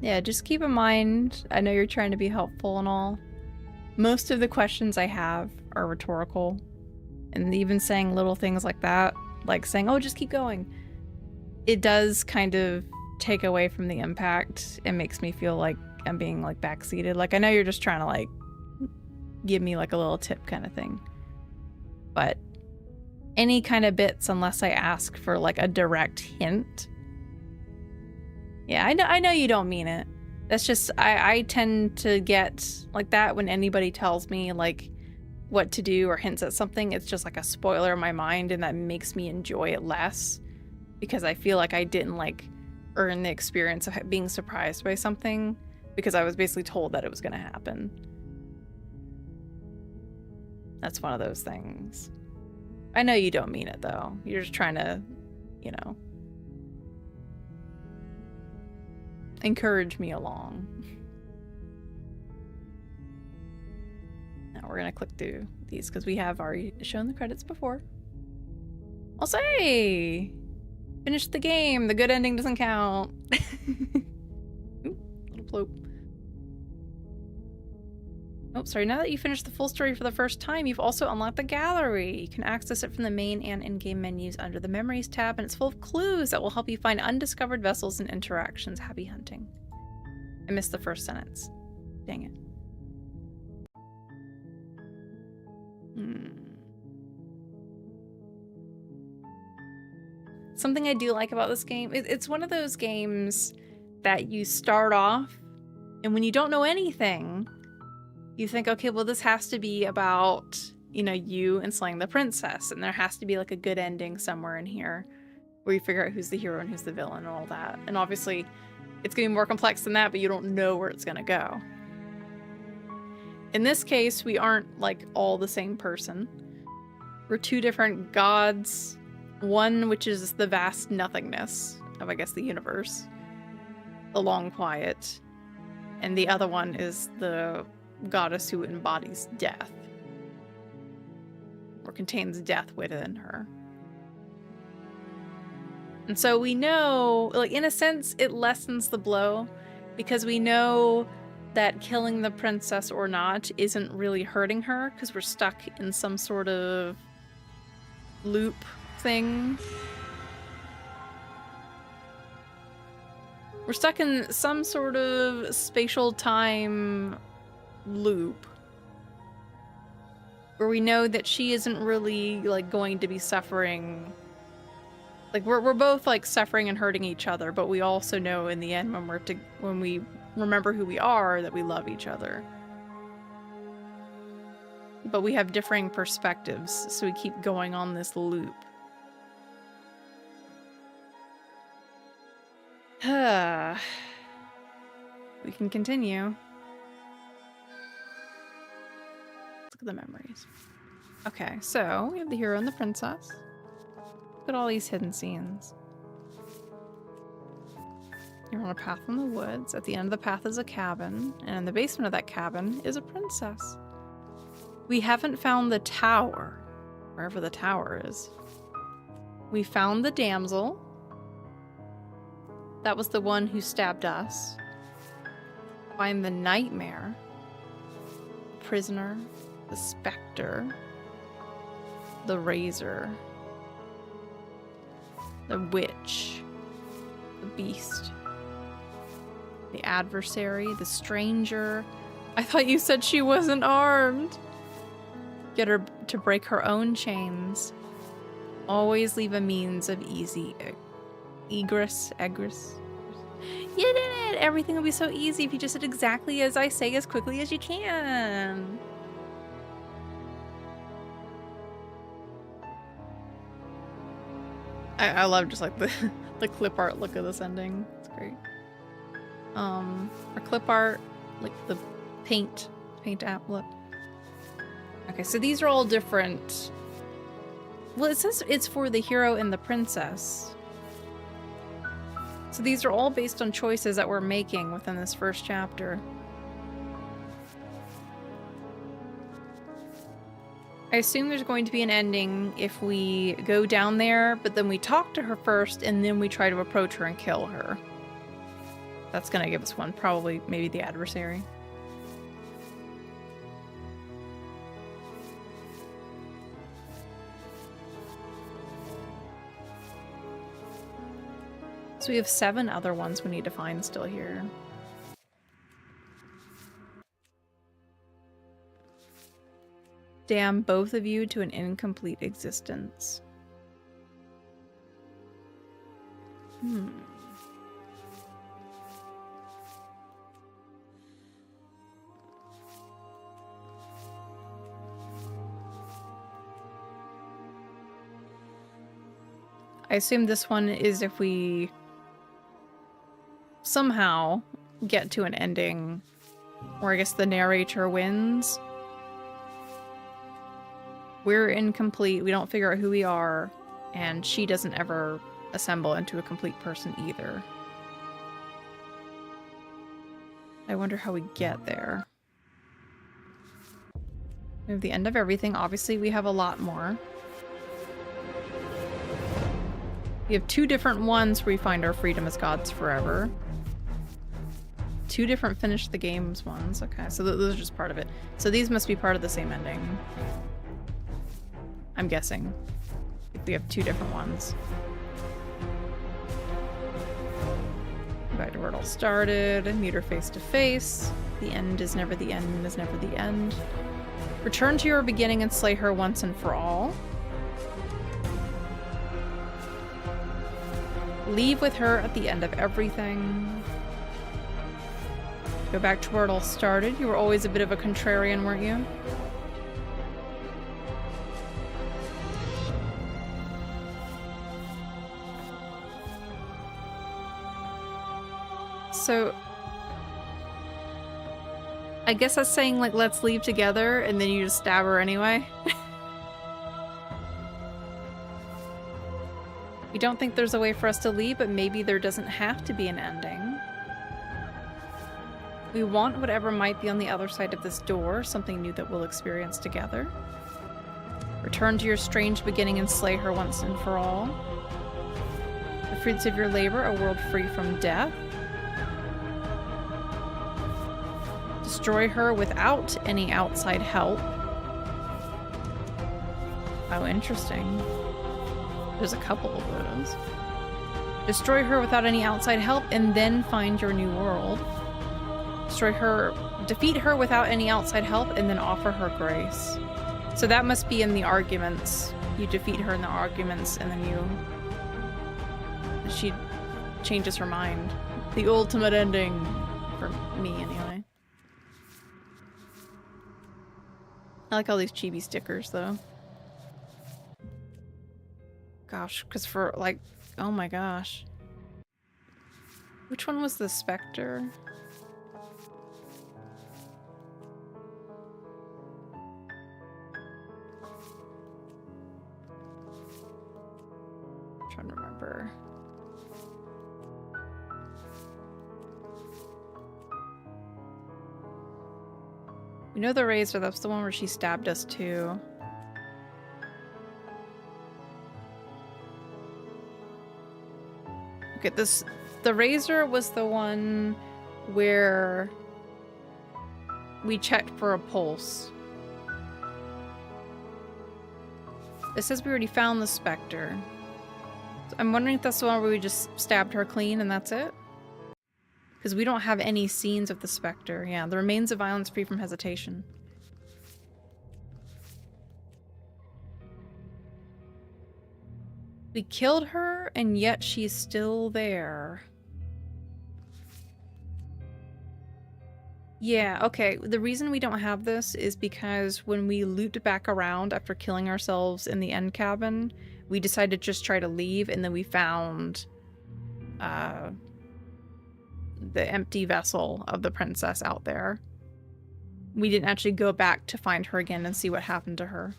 Yeah, just keep in mind, I know you're trying to be helpful and all. Most of the questions I have are rhetorical. And even saying little things like that, like saying, oh, just keep going, it does kind of take away from the impact. It makes me feel like I'm being like backseated. Like, I know you're just trying to like give me like a little tip kind of thing. But any kind of bits, unless I ask for like a direct hint. Yeah, I know you don't mean it. That's just, I tend to get like that when anybody tells me like, what to do or hints at something, it's just like a spoiler in my mind, and that makes me enjoy it less because I feel like I didn't like earn the experience of being surprised by something because I was basically told that it was going to happen. That's one of those things. I know you don't mean it though. You're just trying to, you know, encourage me along. Now we're gonna click through these because we have already shown the credits before. I'll say! Finish the game. The good ending doesn't count. Ooh, little bloop. Oh, sorry. Now that you finished the full story for the first time, you've also unlocked the gallery. You can access it from the main and in-game menus under the Memories tab, and it's full of clues that will help you find undiscovered vessels and interactions. Happy hunting. I missed the first sentence. Dang it. Something I do like about this game, it's one of those games that you start off, and when you don't know anything, you think, okay, well, this has to be about, you know, you enslaying the princess, and there has to be like a good ending somewhere in here where you figure out who's the hero and who's the villain and all that. And obviously, it's going to be more complex than that, but you don't know where it's going to go. In this case, we aren't like all the same person. We're two different gods. One, which is the vast nothingness of, I guess, the universe. The long quiet. And the other one is the goddess who embodies death. Or contains death within her. And so we know, like, in a sense, it lessens the blow. Because we know that killing the princess or not isn't really hurting her. Because we're stuck in some sort of loop thing. We're stuck in some sort of spatial time loop where we know that she isn't really like going to be suffering. Like we're both like suffering and hurting each other, but we also know in the end when we remember who we are, that we love each other. But we have differing perspectives, so we keep going on this loop. We can continue. Look at the memories. Okay, so we have the hero and the princess. Look at all these hidden scenes. You're on a path in the woods. At the end of the path is a cabin, and in the basement of that cabin is a princess. We haven't found the tower, wherever the tower is. We found the damsel. That was the one who stabbed us. Find the nightmare, the prisoner, the specter, the razor, the witch, the beast, the adversary, the stranger. I thought you said she wasn't armed. Get her to break her own chains. Always leave a means of easy egress. You did it! Everything will be so easy if you just did exactly as I say as quickly as you can. I love just like the clip art look of this ending. It's great. Our clip art, like the paint app look. Okay, so these are all different. Well, it says it's for the hero and the princess. So these are all based on choices that we're making within this first chapter. I assume there's going to be an ending if we go down there, but then we talk to her first, and then we try to approach her and kill her. That's gonna give us one, probably, maybe the adversary. So we have 7 other ones we need to find still here. Damn both of you to an incomplete existence. I assume this one is if we somehow get to an ending where I guess the narrator wins. We're incomplete, we don't figure out who we are, and she doesn't ever assemble into a complete person either. I wonder how we get there. We have the end of everything. Obviously, we have a lot more. We have 2 different ones where we find our freedom as gods forever. 2 different finish the games ones. Okay, so those are just part of it. So these must be part of the same ending. I'm guessing. If we have 2 different ones. Back to where it all started. Meet her face to face. The end is never the end is never the end. Return to your beginning and slay her once and for all. Leave with her at the end of everything. Go back to where it all started. You were always a bit of a contrarian, weren't you? So, I guess that's saying, like, let's leave together, and then you just stab her anyway? We don't think there's a way for us to leave, but maybe there doesn't have to be an ending. We want whatever might be on the other side of this door, something new that we'll experience together. Return to your strange beginning and slay her once and for all. The fruits of your labor, a world free from death. Destroy her without any outside help. Oh, interesting. There's a couple of those. Destroy her without any outside help and then find your new world. Defeat her without any outside help and then offer her grace. So that must be in the arguments. You defeat her in the arguments and then she changes her mind. The ultimate ending for me anyway. I like all these chibi stickers, though. Gosh, because for, like, oh my gosh. Which one was the Spectre? I'm trying to remember. We know the razor, that's the one where she stabbed us too. Okay, the razor was the one where we checked for a pulse. It says we already found the Spectre. I'm wondering if that's the one where we just stabbed her clean and that's it? Because we don't have any scenes of the Spectre. Yeah, the remains of violence free from hesitation. We killed her, and yet she's still there. Yeah, okay. The reason we don't have this is because when we looped back around after killing ourselves in the end cabin, we decided to just try to leave, and then we found the empty vessel of the princess out there. We didn't actually go back to find her again and see what happened to her.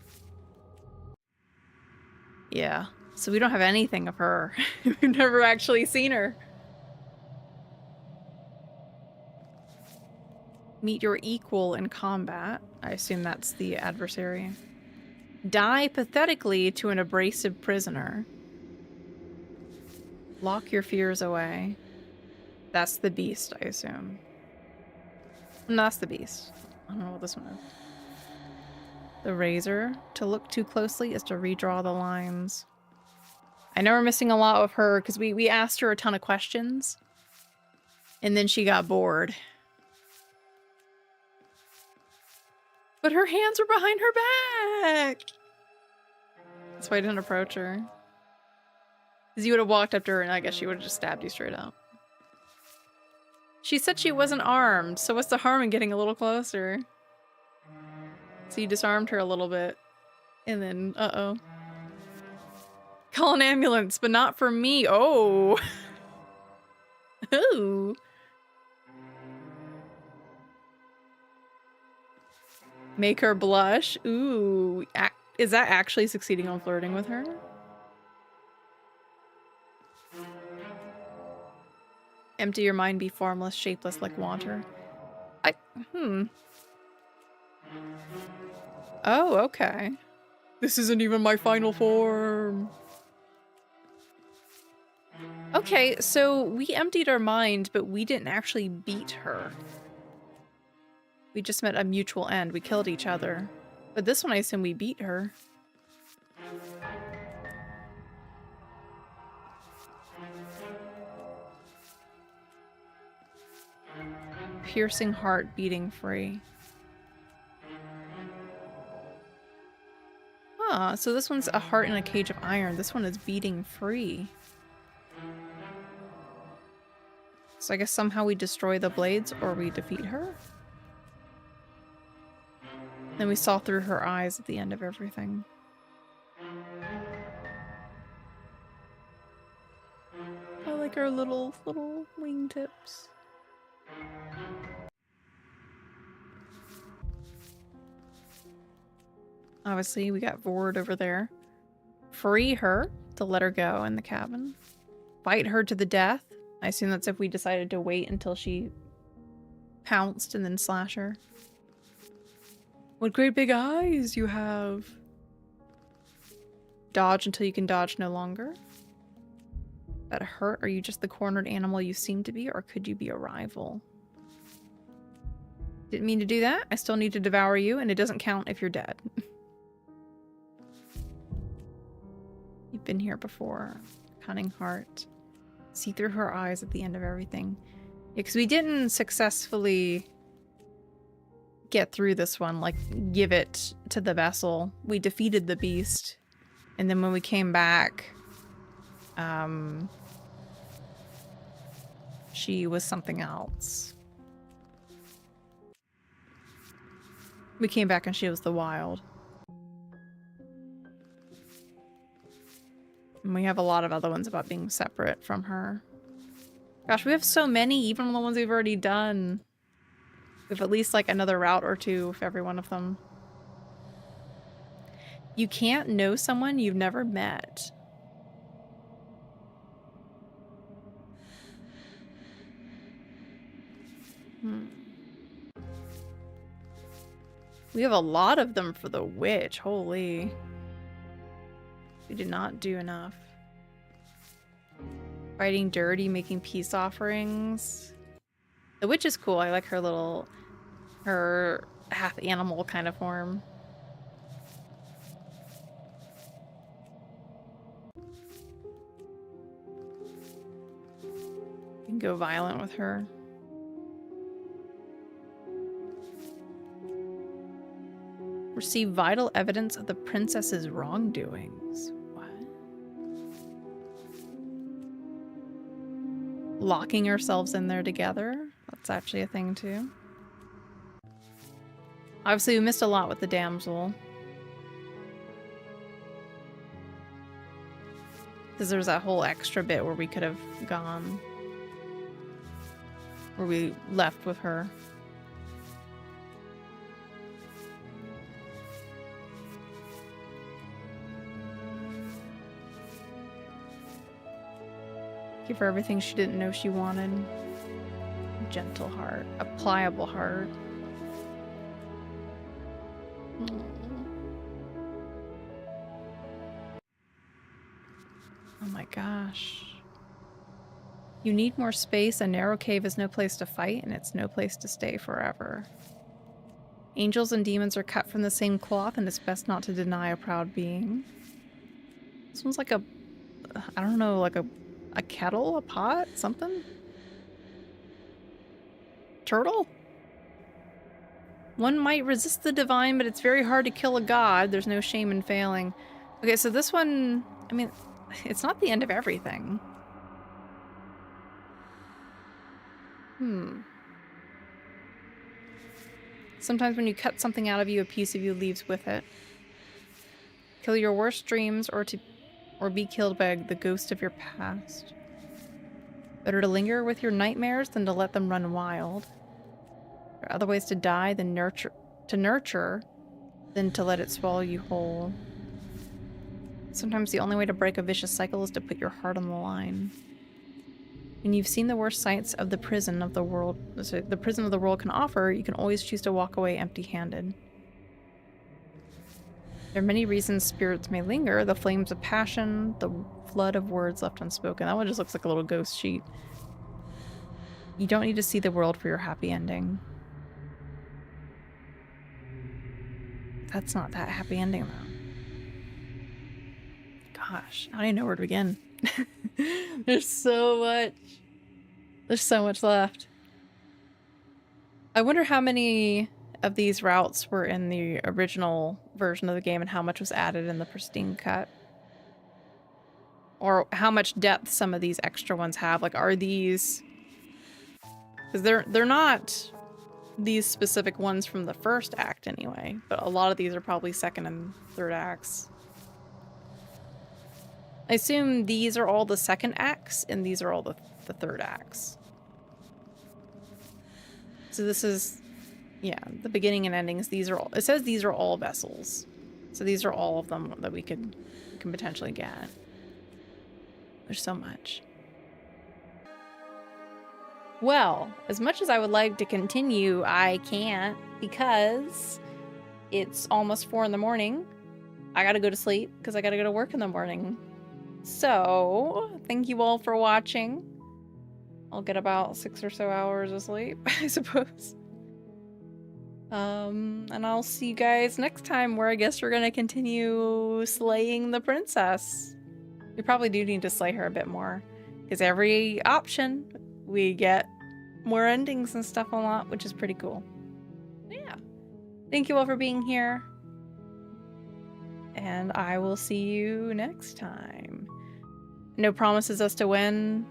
Yeah, so we don't have anything of her. We've never actually seen her. Meet your equal in combat. I assume that's the adversary. Die pathetically to an abrasive prisoner. Lock your fears away. That's the beast, I assume. No, that's the beast. I don't know what this one is. The razor. To look too closely is to redraw the lines. I know we're missing a lot of her because we asked her a ton of questions. And then she got bored. But her hands were behind her back! That's why I didn't approach her. Because you would have walked up to her and I guess she would have just stabbed you straight up. She said she wasn't armed, so what's the harm in getting a little closer? So you disarmed her a little bit. And then, uh-oh. Call an ambulance, but not for me. Oh. Ooh. Make her blush. Ooh. Is that actually succeeding on flirting with her? Empty your mind, be formless, shapeless like water. Oh, okay. This isn't even my final form. Okay, so we emptied our mind, but we didn't actually beat her. We just met a mutual end. We killed each other. But this one, I assume we beat her. Piercing heart beating free. Huh, so this one's a heart in a cage of iron. This one is beating free. So I guess somehow we destroy the blades or we defeat her? Then we saw through her eyes at the end of everything. I like our little wingtips. Obviously, we got Vord over there. Free her to let her go in the cabin. Fight her to the death. I assume that's if we decided to wait until she pounced and then slash her. What great big eyes you have. Dodge until you can dodge no longer. That hurt? Are you just the cornered animal you seem to be, or could you be a rival? Didn't mean to do that. I still need to devour you, and it doesn't count if you're dead. You've been here before. Cunning heart. See through her eyes at the end of everything. Yeah, because we didn't successfully get through this one, like give it to the vessel. We defeated the beast, and then when we came back, she was something else. We came back and she was the wild. And we have a lot of other ones about being separate from her. Gosh, we have so many, even the ones we've already done. We have at least like another route or two for every one of them. You can't know someone you've never met. We have a lot of them for the witch. Holy. We did not do enough. Fighting dirty, making peace offerings. The witch is cool. I like her little, her half animal kind of form. You can go violent with her. Receive vital evidence of the princess's wrongdoings. What? Locking ourselves in there together? That's actually a thing too. Obviously, we missed a lot with the damsel. Because there was that whole extra bit where we could have gone. Where we left with her. Give her everything she didn't know she wanted. A gentle heart. A pliable heart. Oh my gosh. You need more space. A narrow cave is no place to fight, and it's no place to stay forever. Angels and demons are cut from the same cloth, and it's best not to deny a proud being. This one's like a... I don't know, like a kettle? A pot? Something? Turtle? One might resist the divine, but it's very hard to kill a god. There's no shame in failing. Okay, so this one... I mean, it's not the end of everything. Sometimes when you cut something out of you, a piece of you leaves with it. Kill your worst dreams or to or be killed by the ghost of your past. Better to linger with your nightmares than to let them run wild. There are other ways to die than nurture than to let it swallow you whole. Sometimes the only way to break a vicious cycle is to put your heart on the line. When you've seen the worst sights of the prison of the world can offer, you can always choose to walk away empty-handed. There are many reasons spirits may linger: the flames of passion, the flood of words left unspoken. That one just looks like a little ghost sheet. You don't need to see the world for your happy ending. That's not that happy ending, though. Gosh, I don't even know where to begin. There's so much. There's so much left. I wonder how many of these routes were in the original version of the game and how much was added in the Pristine cut. Or how much depth some of these extra ones have. Like, are these... Because they're not these specific ones from the first act anyway, but a lot of these are probably second and third acts. I assume these are all the second acts and these are all the third acts. So this is, yeah, the beginning and endings. These are all, it says these are all vessels. So these are all of them that we can potentially get. There's so much. Well, as much as I would like to continue, I can't because it's almost 4 in the morning. I gotta go to sleep because I gotta go to work in the morning. So, thank you all for watching. I'll get about 6 or so hours of sleep, I suppose. And I'll see you guys next time where I guess we're gonna continue slaying the princess. We probably do need to slay her a bit more because every option we get more endings and stuff a lot, which is pretty cool. Yeah. Thank you all for being here. And I will see you next time. No promises as to when.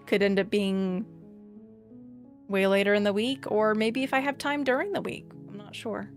Could end up being way later in the week, or maybe if I have time during the week. I'm not sure.